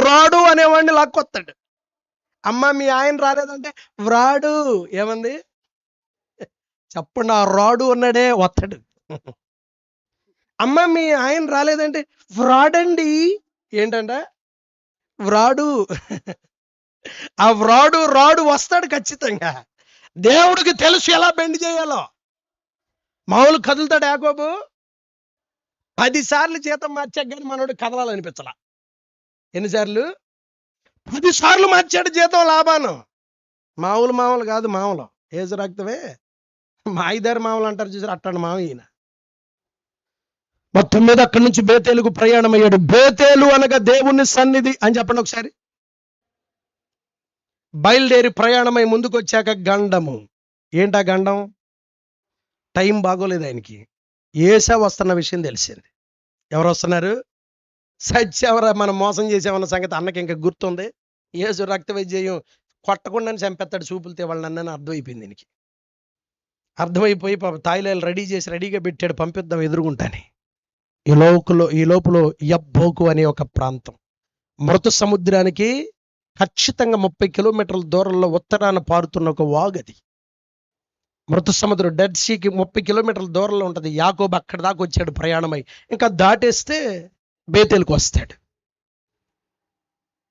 రాడు అనేవాడిని లాక్కొస్తాడు. అమ్మ మీ ఆయన రాలేదంటే వ్రాడు. ఏమంది చెప్పండి, ఆ రాడు ఉన్నాడే వస్తాడు. అమ్మ మీ ఆయన రాలేదంటే వ్రాడండి. ఏంటంట? వ్రాడు. ఆ రాడు వస్తాడు ఖచ్చితంగా. దేవుడికి తెలుసు ఎలా బెండ్ చేయాలో. మామూలు కదులుతాడు యాకోబు. 10 సార్లు జీతం మార్చాక కానీ మనోడు కదలాలనిపించలా. ఎన్నిసార్లు? 10 సార్లు మార్చాడు జీతం లాభాను. మామూలు కాదు, మామూలు ఏజు రక్తమే మాయిదారు మామూలు అంటారు చూసారు, అట్టాడు మామ ఈయన. మొత్తం మీద అక్కడి నుంచి బేతేలుకు ప్రయాణం అయ్యాడు. బేతేలు అనగా దేవుని సన్నిధి అని చెప్పండి ఒకసారి. బయలుదేరి ప్రయాణమై ముందుకు వచ్చాక గండము. ఏంటా గండం? టైం బాగోలేదు ఆయనకి. ఏసావు వస్తున్న విషయం తెలిసింది. ఎవరు వస్తున్నారు? సత్యవరా మనం మోసం చేసామన్న సంగతి అన్నకి ఇంకా గుర్తుంది. యేసు రక్త వైద్యం కొట్టకుండానే చంపేస్తాడు చూపులతో వాళ్ళని అన్నని అర్థమైపోయింది దీనికి. అర్థమైపోయి పాప తాయిలాలు రెడీగా పెట్టాడు, పంపిద్దాం ఎదురుగుంటాని. ఈ లోపల యబ్బోకు అనే ఒక ప్రాంతం, మృత సముద్రానికి ఖచ్చితంగా 30 కిలోమీటర్ల దూరంలో ఉత్తరాన పారుతున్న ఒక వాగది. మృత సముద్రం డెడ్ సీకి 30 కిలోమీటర్ల దూరంలో ఉంటుంది. యాకోబు అక్కడ దాకా వచ్చాడు ప్రయాణమై. ఇంకా దాటేస్తే బేతేలుకు వస్తాడు.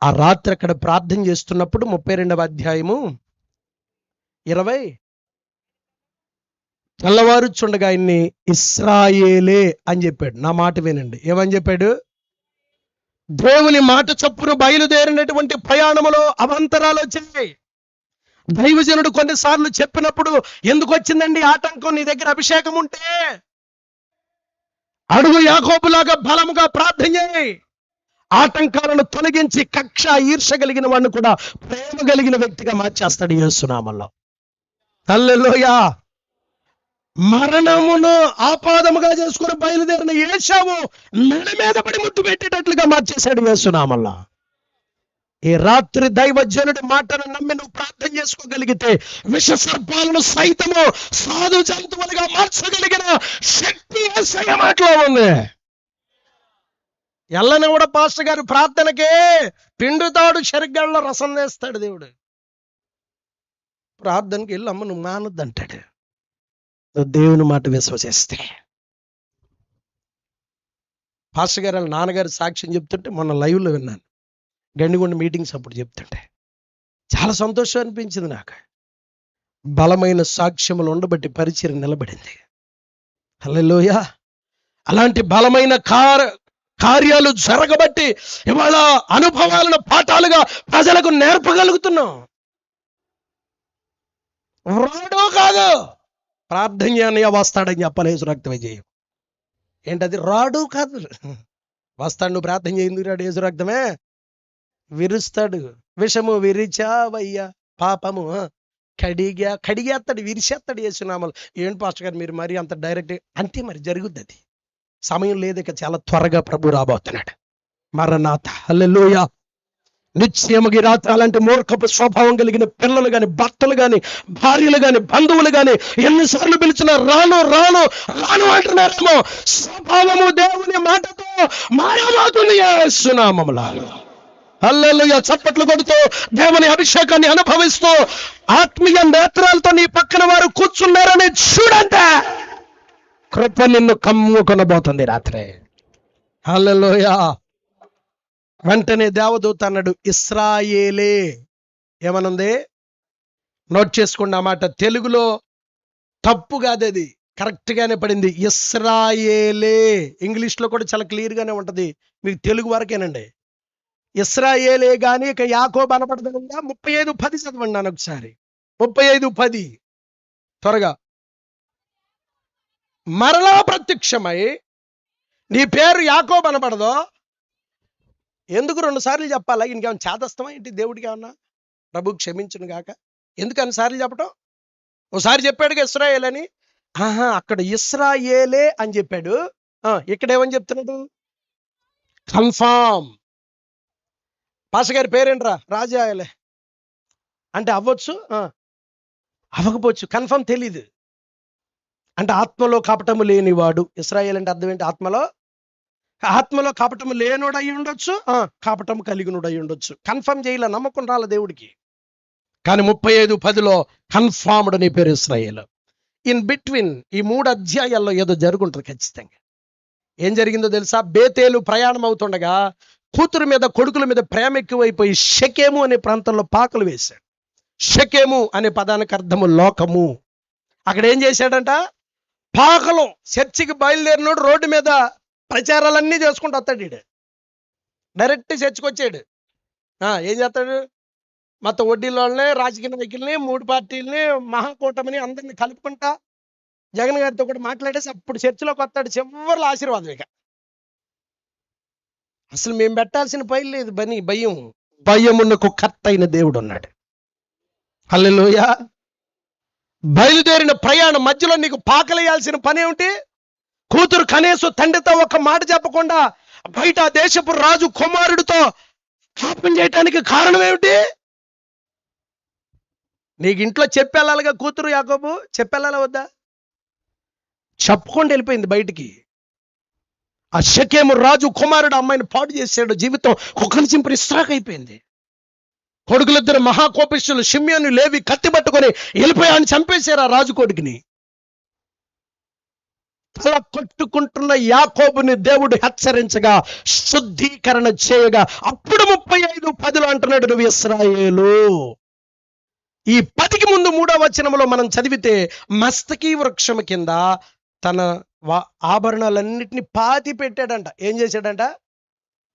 ఆ రాత్రి అక్కడ ప్రార్థన చేస్తున్నప్పుడు 32వ అధ్యాయము 20 తెల్లవారుచుండగా ఆయన్ని ఇశ్రాయేలే అని చెప్పాడు. నా మాట వినండి, ఏమని చెప్పాడు? దేవుని మాట చొప్పున బయలుదేరినటువంటి ప్రయాణములో అవాంతరాలు వచ్చాయి. దైవజనుడు కొన్నిసార్లు చెప్పినప్పుడు ఎందుకు వచ్చిందండి ఆటంకం? నీ దగ్గర అభిషేకం ఉంటే అడుగు, యాకోబులాగా బలముగా ప్రార్థన చేయి. ఆటంకాలను తొలగించి కక్ష ఈర్ష కలిగిన వాడిని కూడా ప్రేమ కలిగిన వ్యక్తిగా మార్చేస్తాడు యేసు నామములో. హల్లెలూయా. మరణమును ఆపాదముగా చేసుకుని బయలుదేరిన ఏశావు మెడ మీద పడి ముద్దు పెట్టేటట్లుగా మార్చేశాడు యేసు నామములో. ఈ రాత్రి దైవజనుడి మాటను నమ్మి నువ్వు ప్రార్థన చేసుకోగలిగితే విష సర్పాలను సైతము సాధు జంతువులుగా మార్చగలిగిన శక్తి యేసయ్య మాటలో ఉంది. ఎల్లని కూడా పాస్టర్ గారు ప్రార్థనకే పిండుతాడు, శరీరంలో రసం వేస్తాడు దేవుడు. ప్రార్థనకి వెళ్ళి అమ్మ నువ్వు మానొద్దంటాడు. నువ్వు దేవుని మాట విశ్వసిస్తే. పాస్టర్ గారు వాళ్ళ నాన్నగారు సాక్ష్యం చెప్తుంటే మొన్న లైవ్లో విన్నాను, గండిగుండ మీటింగ్స్ అప్పుడు చెప్తుంటే చాలా సంతోషం అనిపించింది నాకు. బలమైన సాక్ష్యములు ఉండబట్టి పరిచయం నిలబడింది. హల్లెలూయా. అలాంటి బలమైన కార్యాలు జరగబట్టి ఇవాళ అనుభవాలను పాఠాలుగా ప్రజలకు నేర్పగలుగుతున్నాం. రాడో కాదు, ప్రార్థన చేయనయ్య వస్తాడని చెప్పాలి యేసు రక్త విజయం. ఏంటది? రాడు కాదు, వస్తాడు. నువ్వు ప్రార్థన చేయింది రాడు యేసు రక్తమే విరుస్తాడు. విషము విరిచావయ్యా పాపము కడిగేస్తాడు, విరిచేస్తాడు యేసునామలు. ఏంటి పాస్టర్ గారు మీరు మరి అంత డైరెక్ట్ అంతే, మరి జరుగుద్ది. అది సమయం లేదు, ఇక చాలా త్వరగా ప్రభు రాబోతున్నాడు. మరణాత. హల్లెలూయా. నిశ్చయముగా రాత్రి అలాంటి మూర్ఖపు స్వభావం కలిగిన పిల్లలు గాని, భర్తలు గాని, భార్యలు గాని, బంధువులు గాని ఎన్నిసార్లు పిలిచినా రాను అంటున్నారేమో. స్వభావము దేవుని మాటతో మాయమవుతుంది యేసు నామములో. హల్లెలూయా. చప్పట్లు కొడుతూ దేవుని అభిషేకాన్ని అనుభవిస్తూ ఆత్మీయ నేత్రాలతో నీ పక్కన వారు కూర్చున్నారని చూడంతే కృప నిన్ను కమ్ముకొనబోతుంది రాత్రి. హల్లెలూయా. వెంటనే దేవదూత అన్నాడు, ఇశ్రాయేలే. ఏమనుంది? నోట్ చేసుకోండి ఆ మాట. తెలుగులో తప్పు కాదు, అది కరెక్ట్ గానే పడింది. ఇశ్రాయేలే. ఇంగ్లీష్ లో కూడా చాలా క్లియర్ గానే ఉంటది, మీకు తెలుగు వరకేనండి. ఇశ్రాయేలే గాని ఇక యాకోబు అనబడదు. 35:10 చదవండి నాన్న ఒకసారి. 35:10 త్వరగా. మరలా ప్రత్యక్షమై నీ పేరు యాకోబు అనబడదో. ఎందుకు 2 సార్లు చెప్పాలా? ఇంకేమైనా చేదస్తమా ఏంటి దేవుడికి? ఏమన్నా ప్రభు క్షమించును గాక. ఎందుకు అన్నిసార్లు చెప్పటం? ఒకసారి చెప్పాడుగా ఇశ్రాయేల్ అని. అక్కడ ఇశ్రాయేలే అని చెప్పాడు, ఇక్కడ ఏమని చెప్తున్నాడు? కన్ఫామ్. పాస్టర్ గారి పేరేంట్రా? రాజాయలే అంటే అవ్వచ్చు, అవ్వకపోవచ్చు, కన్ఫర్మ్ తెలీదు. అంటే ఆత్మలో కపటము లేనివాడు. ఇశ్రాయేల్ అంటే అర్థం ఏంటి? ఆత్మలో కపటము లేనుడు అయి ఉండొచ్చు, కపటము కలిగినుడు అయి ఉండొచ్చు. కన్ఫర్మ్ చేయలే, నమ్మకం రాల దేవుడికి. కానీ 35:10లో కన్ఫర్మ్డ్ నీ పేరు ఇశ్రాయేల్. ఇన్ బిట్వీన్ ఈ 3 అధ్యాయాల్లో ఏదో జరుగుంటుంది ఖచ్చితంగా. ఏం జరిగిందో తెలుసా? బేతేలు ప్రయాణం అవుతుండగా కూతురు మీద కొడుకుల మీద ప్రేమ ఎక్కువైపోయి షెకెము అనే ప్రాంతంలో పాకలు వేశాడు. షెకెము అనే పదానికి అర్థము లోకము. అక్కడ ఏం చేశాడంట? పాకలు. చర్చికి బయలుదేరినోడు రోడ్డు మీద ప్రచారాలన్నీ చేసుకుంటూ వస్తాడు. ఈడు డైరెక్ట్ చర్చికి వచ్చాడు. ఏం చేస్తాడు? మొత్తం వడ్డీలోనే రాజకీయ నాయకుల్ని, 3 పార్టీలని, మహాకూటమిని అందరిని కలుపుకుంటా జగన్ గారితో కూడా మాట్లాడేసి అప్పుడు చర్చిలోకి వస్తాడు. చివరిలో ఆశీర్వాదం. ఇక అసలు మేము పెట్టాల్సిన పని లేదు. భయమునకు కర్త అయిన దేవుడు ఉన్నాడు. హల్లెలూయా. బయలుదేరిన ప్రయాణం మధ్యలో నీకు పాకలేయాల్సిన పని ఏమిటి? కూతురు కనీసం తండ్రితో ఒక మాట చెప్పకుండా బయట దేశపు రాజు కుమారుడితో పాపం చేయటానికి కారణం ఏమిటి? నీకు ఇంట్లో చెప్పెళ్ళాలిగా కూతురు యాకోబు. చెప్పెళ్ళాలా వద్దా? చెప్పుకొని వెళ్ళిపోయింది బయటికి. ఆ షెకెము రాజు కుమారుడు అమ్మాయిని పాడు చేశాడు. జీవితం కుక్కని చింపుని ఇస్రాక్ అయిపోయింది. కొడుకులిద్దరు మహాకోపిష్ఠులు షిమ్యోను లేవి కత్తి పట్టుకొని వెళ్ళిపోయాన్ని చంపేశారు ఆ రాజు కొడుకుని. తల కొట్టుకుంటున్న యాకోబుని దేవుడు హెచ్చరించగా శుద్ధీకరణ చేయగా అప్పుడు 35:10 అంటున్నాడు, నువ్వు ఇశ్రాయేలు. ఈ 10కి ముందు 3వ వచనంలో మనం చదివితే మస్తకి వృక్షము కింద తన ఆభరణాలన్నిటిని పాతి పెట్టాడంట. ఏం చేశాడంట?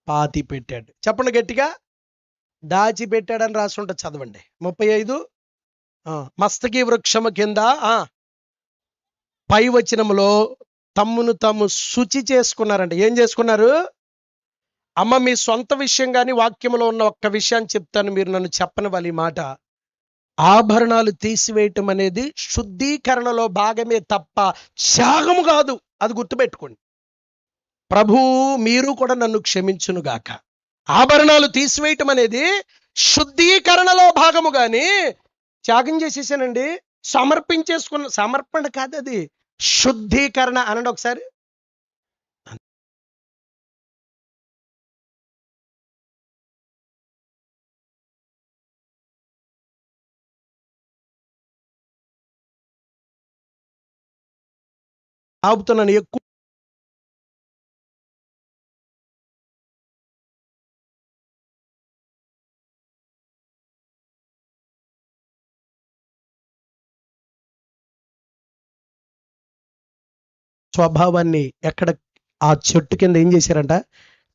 పాతి పెట్టాడు. చెప్పండి గట్టిగా. దాచిపెట్టాడని రాసి ఉంటుంది, చదవండి. 35 మస్తకి వృక్షము కింద పై వచనములో తమ్మును తాము శుచి చేసుకున్నారంట. ఏం చేసుకున్నారు? అమ్మ మీ సొంత విషయం కానీ వాక్యములో ఉన్న ఒక్క విషయాన్ని చెప్తాను, మీరు నన్ను చెప్పనివ్వాలి ఈ మాట. ఆభరణాలు తీసివేయటం అనేది శుద్ధీకరణలో భాగమే తప్ప త్యాగము కాదు. అది గుర్తుపెట్టుకోండి. ప్రభు మీరు కూడా నన్ను క్షమించును గాక. ఆభరణాలు తీసివేయటం అనేది శుద్ధీకరణలో భాగము గాని త్యాగం చేసేసానండి సమర్పించేసుకున్న సమర్పణ కాదు, అది శుద్ధీకరణ. అనండి ఒకసారి. ఆపుతున్నాను ఎక్కువ. స్వభావాన్ని ఎక్కడ ఆ చెట్టు కింద ఏం చేశారంట?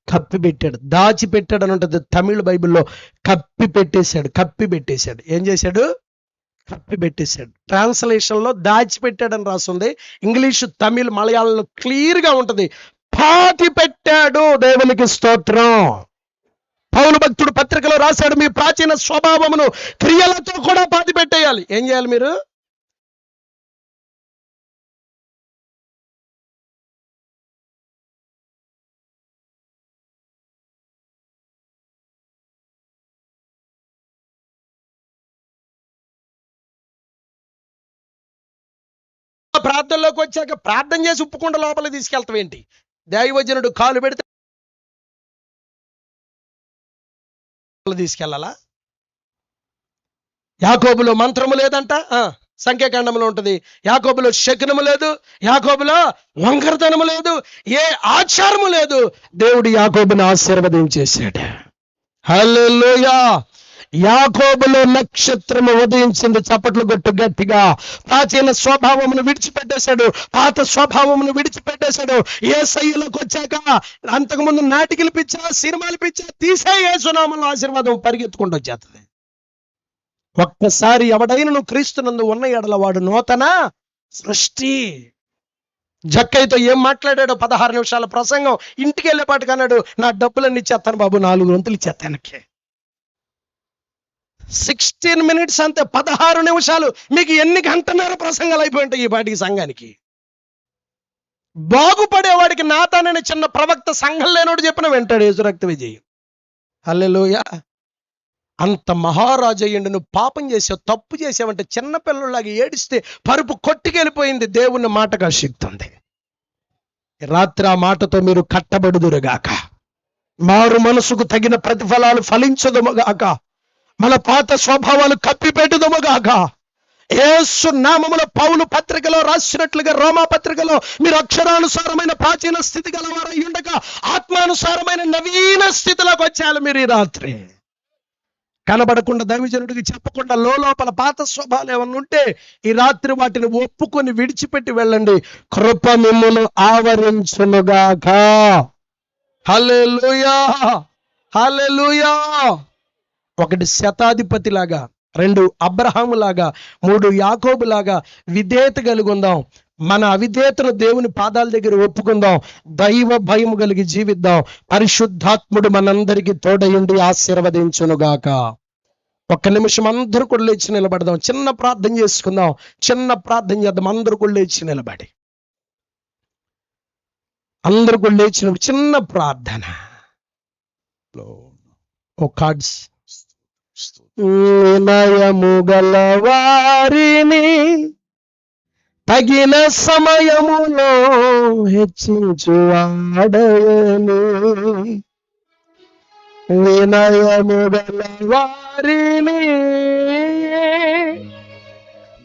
కప్పి పెట్టాడు. దాచిపెట్టాడు అని ఉంటుంది తమిళ బైబిల్లో. కప్పి పెట్టేశాడు. ఏం చేశాడు? కప్పి పెట్టేశాడు. ట్రాన్స్లేషన్ లో దాచిపెట్టాడని రాస్తుంది. ఇంగ్లీషు, తమిళ్, మలయాళంలో క్లియర్ గా ఉంటది పాతి పెట్టాడు. దేవునికి స్తోత్రం. పౌలు భక్తుడు పత్రికలో రాశాడు, మీ ప్రాచీన స్వభావమును క్రియలతో కూడా పాతి పెట్టేయాలి. ఏం చేయాలి మీరు? ప్రార్థనలోకి వచ్చాక ప్రార్థన చేసి ఉప్పుకుండా లోపలికి తీసుకెళ్తావేంటి? దైవజనుడు కాలు పెడితే తీసుకెళ్ళాలా? యాకోబులో మంత్రము లేదంట, సంఖ్యాకాండంలో ఉంటుంది. యాకోబులో శకునము లేదు, యాకోబులో వంకరతనము లేదు, ఏ ఆచారము లేదు. దేవుడు యాకోబుని ఆశీర్వదించేశాడు. హల్లెలూయా. యాకోబులో నక్షత్రము ఉదయించింది. చప్పట్లు కొట్టు గట్టిగా. ప్రాచీన స్వభావమును విడిచిపెట్టేశాడు, పాత స్వభావమును విడిచిపెట్టేశాడు. యేసయ్యలోకి వచ్చాక అంతకుముందు నాటికలు పిచ్చా, సినిమాలు పిచ్చా తీసే యేసునామములో ఆశీర్వాదం పరిగెత్తుకుంటూ వచ్చేస్తుంది. ఒక్కసారి ఎవడైనా నువ్వు క్రీస్తునందు ఉన్న ఎడల వాడు నూతన సృష్టి. జక్కయ్యతో ఏం మాట్లాడాడో 16 నిమిషాల ప్రసంగం. ఇంటికి వెళ్ళేపాటికి అన్నాడు, నా డబ్బులన్నీ ఇచ్చేస్తాను బాబు, 4 వంతులు ఇచ్చేస్తానకి. 16 మినిట్స్ అంతే, 16 నిమిషాలు. మీకు ఎన్ని గంటన్నర ప్రసంగాలు అయిపోయి ఉంటాయి ఈ పాటికి సంఘానికి. బాగుపడేవాడికి నాతానని చిన్న ప్రవక్త సంఘం లేనోడు చెప్పిన వెంటాడు యేసు రక్త విజయం. హల్లెలూయా. అంత మహారాజు అయ్యండు, నువ్వు పాపం చేసావు, తప్పు చేసావంటే చిన్నపిల్లలాగా ఏడిస్తే పరుపు కొట్టుకెళ్ళిపోయింది. దేవుని మాటగా శక్తి ఉంది. రాత్రి ఆ మాటతో మీరు కట్టబడుదురుగాక. మారు మనసుకు తగిన ప్రతిఫలాలు ఫలించదుముగాక. మన పాత స్వభావాలు కప్పిపెట్టుదుముగాక. యేసు నామములో పౌలు పత్రికలో రాసినట్లుగా రోమా పత్రికలో మీరు అక్షరానుసారమైన ప్రాచీన స్థితి గలవారై ఉండగా ఆత్మానుసారమైన నవీన స్థితిలోకి వచ్చారు మీరు ఈ రాత్రి. కనబడకుండా దైవజనుడికి చెప్పకుండా లోపల పాత స్వభావాలు ఏమన్నా ఉంటే ఈ రాత్రి వాటిని ఒప్పుకొని విడిచిపెట్టి వెళ్ళండి. కృప మిమ్మును ఆవరించునుగాక. హల్లెలూయా, హల్లెలూయా. 1 శతాధిపతి లాగా, 2 అబ్రహాము లాగా, 3 యాకోబు లాగా విధేయత కలిగి ఉందాం. మన అవిధేయతను దేవుని పాదాల దగ్గర ఒప్పుకుందాం. దైవ భయము కలిగి జీవిద్దాం. పరిశుద్ధాత్ముడు మనందరికీ తోడయుండి ఆశీర్వదించునుగాక. 1 నిమిషం అందరూ కూడా లేచి నిలబడదాం. చిన్న ప్రార్థన చేసుకుందాం. చిన్న ప్రార్థన చేద్దాం. అందరూ కూడా లేచి నిలబడి, అందరూ కూడా లేచిన చిన్న ప్రార్థన. ఓ కార్డ్స్. వినయము గల వారిని తగిన సమయములో హెచ్చించువాడని, వినయము గల వారిని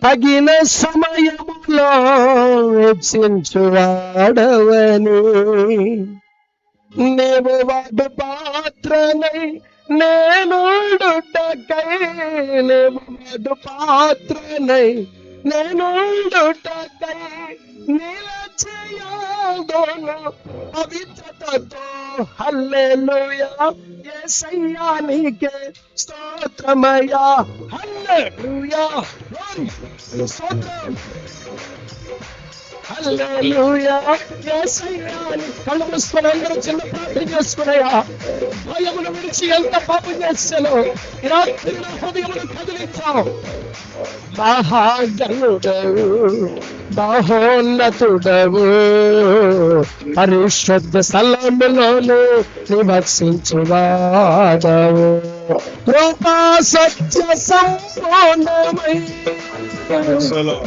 తగిన సమయములో హెచ్చించువాడవని, నీవు వాడు పాత్రనై నేనుండుటకై, నీవు వాడు పాత్రనై నేనుండుటకై నిలచేయదోను పవిత్రతతో. హల్లెలూయా. యేసయ్యా నీకే స్తోత్రమయ్యా. హల్లెలూయా. స్తోత్రం. హల్లెలూయా. యేసయ్యా నీ కళ్ళు మూసుకొని అందరూ చిన్న ప్రార్థన చేసుకున్నాయా. భయమును విడిచి ఎంత పాపం చేస్తాను ఈ రాత్రి నా హృదయమును కదిలించావు. మహాగణుడవు, మహోన్నతుడవు, పరిశుద్ధ స్థలములోనే నివసించువాడవు. కృపా సత్య సంపూర్ణమై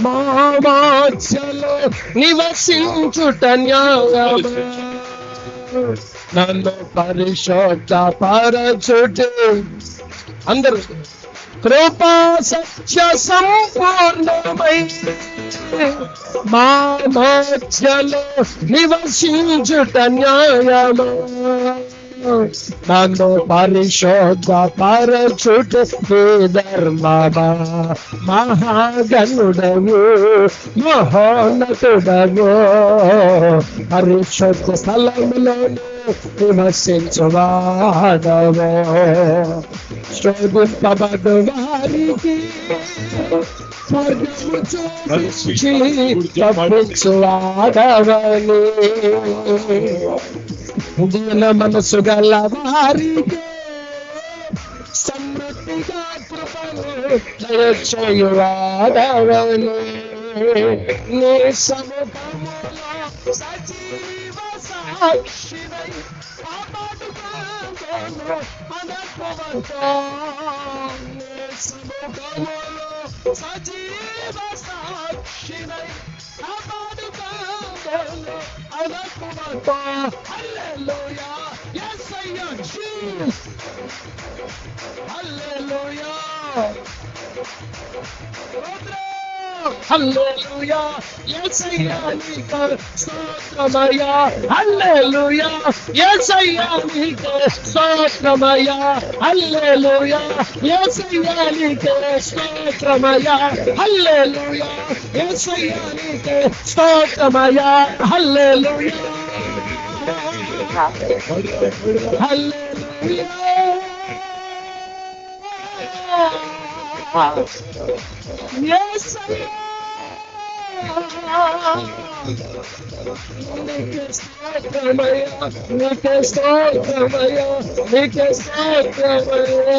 మామాచలో నివసించుట న్యాయము. నన్ను పరిశుద్ధ పరచుటే. అందరూ కృపా సత్య సంపూర్ణమై మా మధ్యలో నివసించుట న్యాయము. నన్ను పరిశుద్ధ పరచుట ధర్మమా. మహాగణుడవు, మహోన్నతుడవు, పరిశుద్ధ స్థలములో నివసించువాడవు. శోధింపబడు వారికి స్వర్గము చూపించి తప్పించువాడవని, దీన మనసు గల వారికి సమృద్ధిగా కృపను దయచేయువాడవని, నీ సముఖములో సజీవ సాక్షివై కాపాడుకోను అనుభవంతో. నీ సముఖములో సజీవ సాక్షివై కాపాడుకోను అనుభవంతో. హల్లెలూయా. యేసయ్యా హల్లెలూయా హల్లెలూయా యేసయ్యా నీకే స్తోత్రమయ్యా హల్లెలూయా యేసయ్యా నీకే స్తోత్రమయ్యా హల్లెలూయా యేసయ్యా నీకే స్తోత్రమయ్యా హల్లెలూయా యేసయ్యా నీకే స్తోత్రమయ్యా హల్లెలూయా హల్లెలూయా యేసయ్యా నీకే స్తోత్రమయ్యా నీకే స్తోత్రమయ్యా నీకే స్తోత్రమయ్యా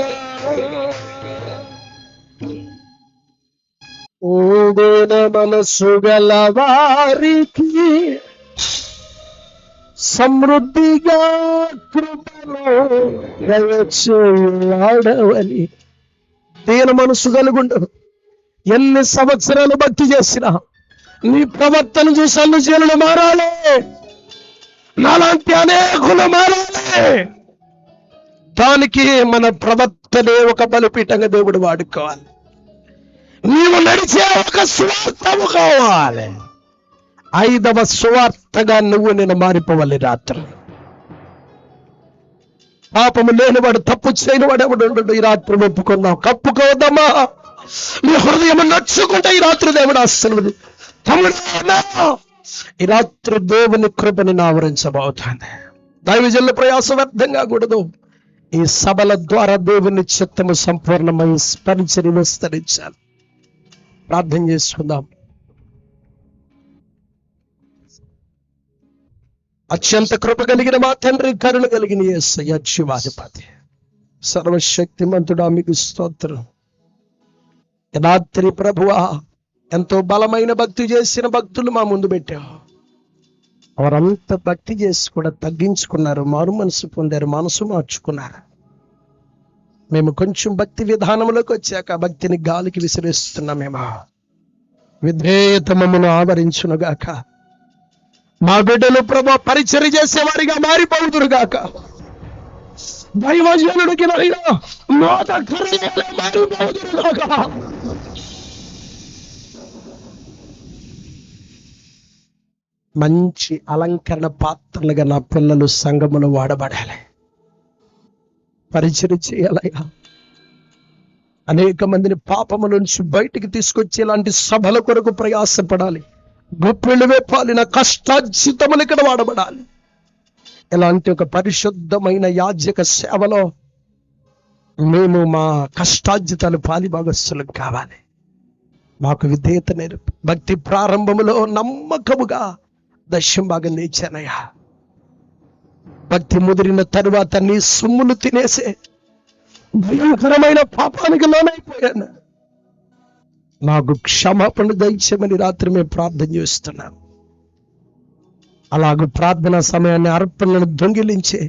ఊడిన మనసు గల వారికి సమృద్ధిగా కృపను దయచేయువాడవని దీన మనసు కలుగుండవు. ఎన్ని సంవత్సరాలు భక్తి చేసినా నీ ప్రవర్తన చూసి అన్ని జనులు మారాలి, నాలాంటి అనేకులు మారాలి. దానికి మన ప్రవర్తనే ఒక బలిపీఠంగా దేవుడు వాడుకోవాలి. నీవు నడిచే ఒక స్వార్థము కావాలి. 5వ సువార్తగా నువ్వు నేను మారిపోవాలి. రాత్రి పాపము లేనివాడు, తప్పు చేయనివాడు ఎవడు ఈ రాత్రి ఒప్పుకుందాం. కప్పుకోవద్దమ్మా, నీ హృదయం నచ్చుకుంటే ఈ రాత్రి దేవుడు ఆశీర్వది. ఈ రాత్రి దేవుని కృపని ఆవరించబోతుంది. దైవజనుల ప్రయాసం వ్యర్థం కాకూడదు. ఈ సభల ద్వారా దేవుని చిత్తము సంపూర్ణమై పరిచర్య విస్తరించాలి. ప్రార్థన చేసుకుందాం. అత్యంత కృప కలిగిన మా తండ్రి, కరుణ కలిగిన యేసయ్య జీవాధిపతి, సర్వశక్తిమంతుడా మీకు స్తోత్రం. రాత్రి ప్రభువా, ఎంతో బలమైన భక్తి చేసిన భక్తులు మా ముందు పెట్టావు. వారంతా భక్తి చేసి కూడా తగ్గించుకున్నారు, మారు మనసు పొందారు, మనసు మార్చుకున్నారు. మేము కొంచెం భక్తి విధానంలోకి వచ్చాక భక్తిని గాలికి విసిరేస్తున్నామేమో. విధేయత మమ్మను ఆవరించునుగాక. మా బిడ్డలు ప్రభు పరిచర్య చేసేవారిగా మారిపోదురుగాక. దైవజనుడికి మారిపోదురుగాక. మంచి అలంకరణ పాత్రలుగా నా పిల్లలు సంఘమును వాడబడాలి, పరిచర్య చేయాలయ్యా. అనేక మందిని పాపము నుంచి బయటికి తీసుకొచ్చి ఇలాంటి సభల కొరకు ప్రయాసపడాలి. గొప్పలు వేపాలిన కష్టార్జితములు ఇక్కడ వాడబడాలి. ఇలాంటి ఒక పరిశుద్ధమైన యాజక సేవలో మేము మా కష్టార్జితాలు పాలిభాగస్తులు కావాలి. మాకు విధేయత నేర్పి భక్తి ప్రారంభములో నమ్మకముగా దశం భాగం తెచ్చానయ్యా. భక్తి ముదిరిన తరువాత నీ సొమ్ములు తినేసే భయంకరమైన పాపానికి లోనైపోయాను. నాకు క్షమాపణ దయచేయమని రాత్రి మేము ప్రార్థన చేస్తున్నాం. అలాగూ ప్రార్థనా సమయాన్ని అర్పణలను దొంగిలించే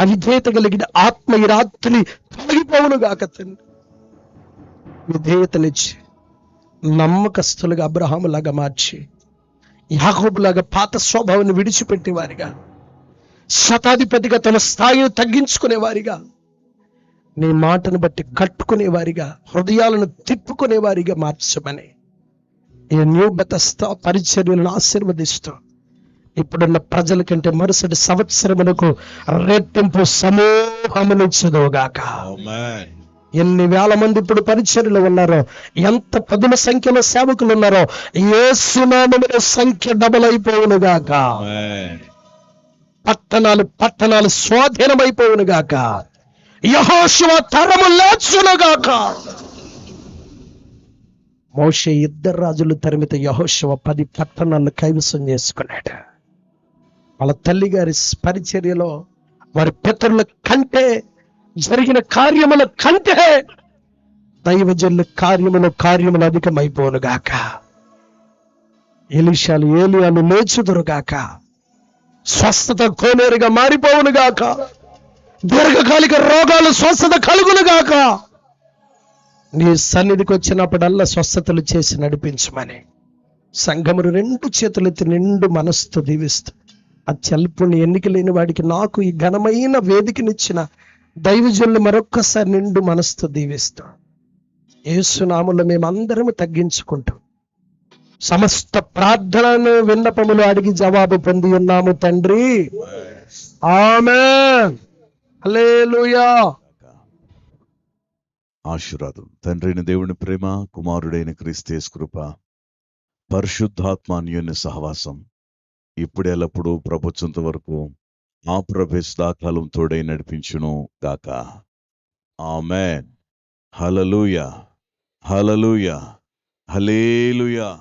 అవిధేయత కలిగిన ఆత్మ ఈ రాత్రి తొలగిపోవును గాక తండ్రి. విధేయతనిచ్చి నమ్మకస్తులుగా అబ్రహాములాగా మార్చి, యాకోబులాగా పాత స్వభావాన్ని విడిచిపెట్టేవారిగా, శతాధిపతిగా తన స్థాయిని తగ్గించుకునేవారిగా, నీ మాటను బట్టి కట్టుకునేవారిగా, హృదయాలను తిప్పుకునేవారిగా మార్చమని ఈ న్యూ బెతస్తా పరిచర్యలను ఆశీర్వదిస్తూ ఇప్పుడున్న ప్రజల కంటే మరుసటి సంవత్సరమునకు రెట్టింపు సమూహమునిచ్చుదుగాక. ఎన్ని వేల మంది ఇప్పుడు పరిచర్యలో ఉన్నారో, ఎంత పదుల సంఖ్యలో సేవకులు ఉన్నారో, యేసు నామమున సంఖ్య డబుల్ అయిపోవునుగాక. పట్టణాలు స్వాధీనమైపోవునుగాక. యెహోషువ తరము లేచునుగాక. మోషే 2 రాజులు తరిమితే యెహోషువ 10 పట్టణాలను కైవసం చేసుకున్నాడు. వాళ్ళ తల్లి గారి పరిచర్యలో వారి పితరుల కంటే జరిగిన కార్యముల కంటే దైవజనుల కార్యములు అధికమైపోనుగాక. ఎలీషాలు ఏలియాలు లేచుదురుగాక. స్వస్థత కోనేరుగా మారిపోవునుగాక. దీర్ఘకాలిక రోగాలు స్వస్థత కలుగునుగాక. నీ సన్నిధికి వచ్చినప్పుడల్లా స్వస్థతలు చేసి నడిపించమని సంఘమును 2 చేతులెత్తి నిండు మనస్సుతో దీవిస్తూ ఆ చెల్పుని ఎన్నిక లేని వాడికి నాకు ఈ ఘనమైన వేదికనిచ్చిన దైవజనులు మరొక్కసారి నిండు మనసుతో దీవిస్తాం. యేసునామములో మేమందరము తగ్గించుకుంటాం. సమస్త ప్రార్థనలను విన్నపములు అడిగి జవాబు పొంది ఉన్నాము తండ్రి. ఆమేన్. హల్లెలూయా. ఆశీర్వాదం. తండ్రైన దేవుని ప్రేమ, కుమారుడైన క్రీస్తు యేసు కృప, పరిశుద్ధాత్మ అన్యోన్య సహవాసం ఇప్పుడు ఎల్లప్పుడూ ప్రపంచంత వరకు ఆ ప్రభు సదాకాలం తోడై నడిపించును గాక. ఆమేన్. హల్లెలూయా, హల్లెలూయా, హల్లెలూయా.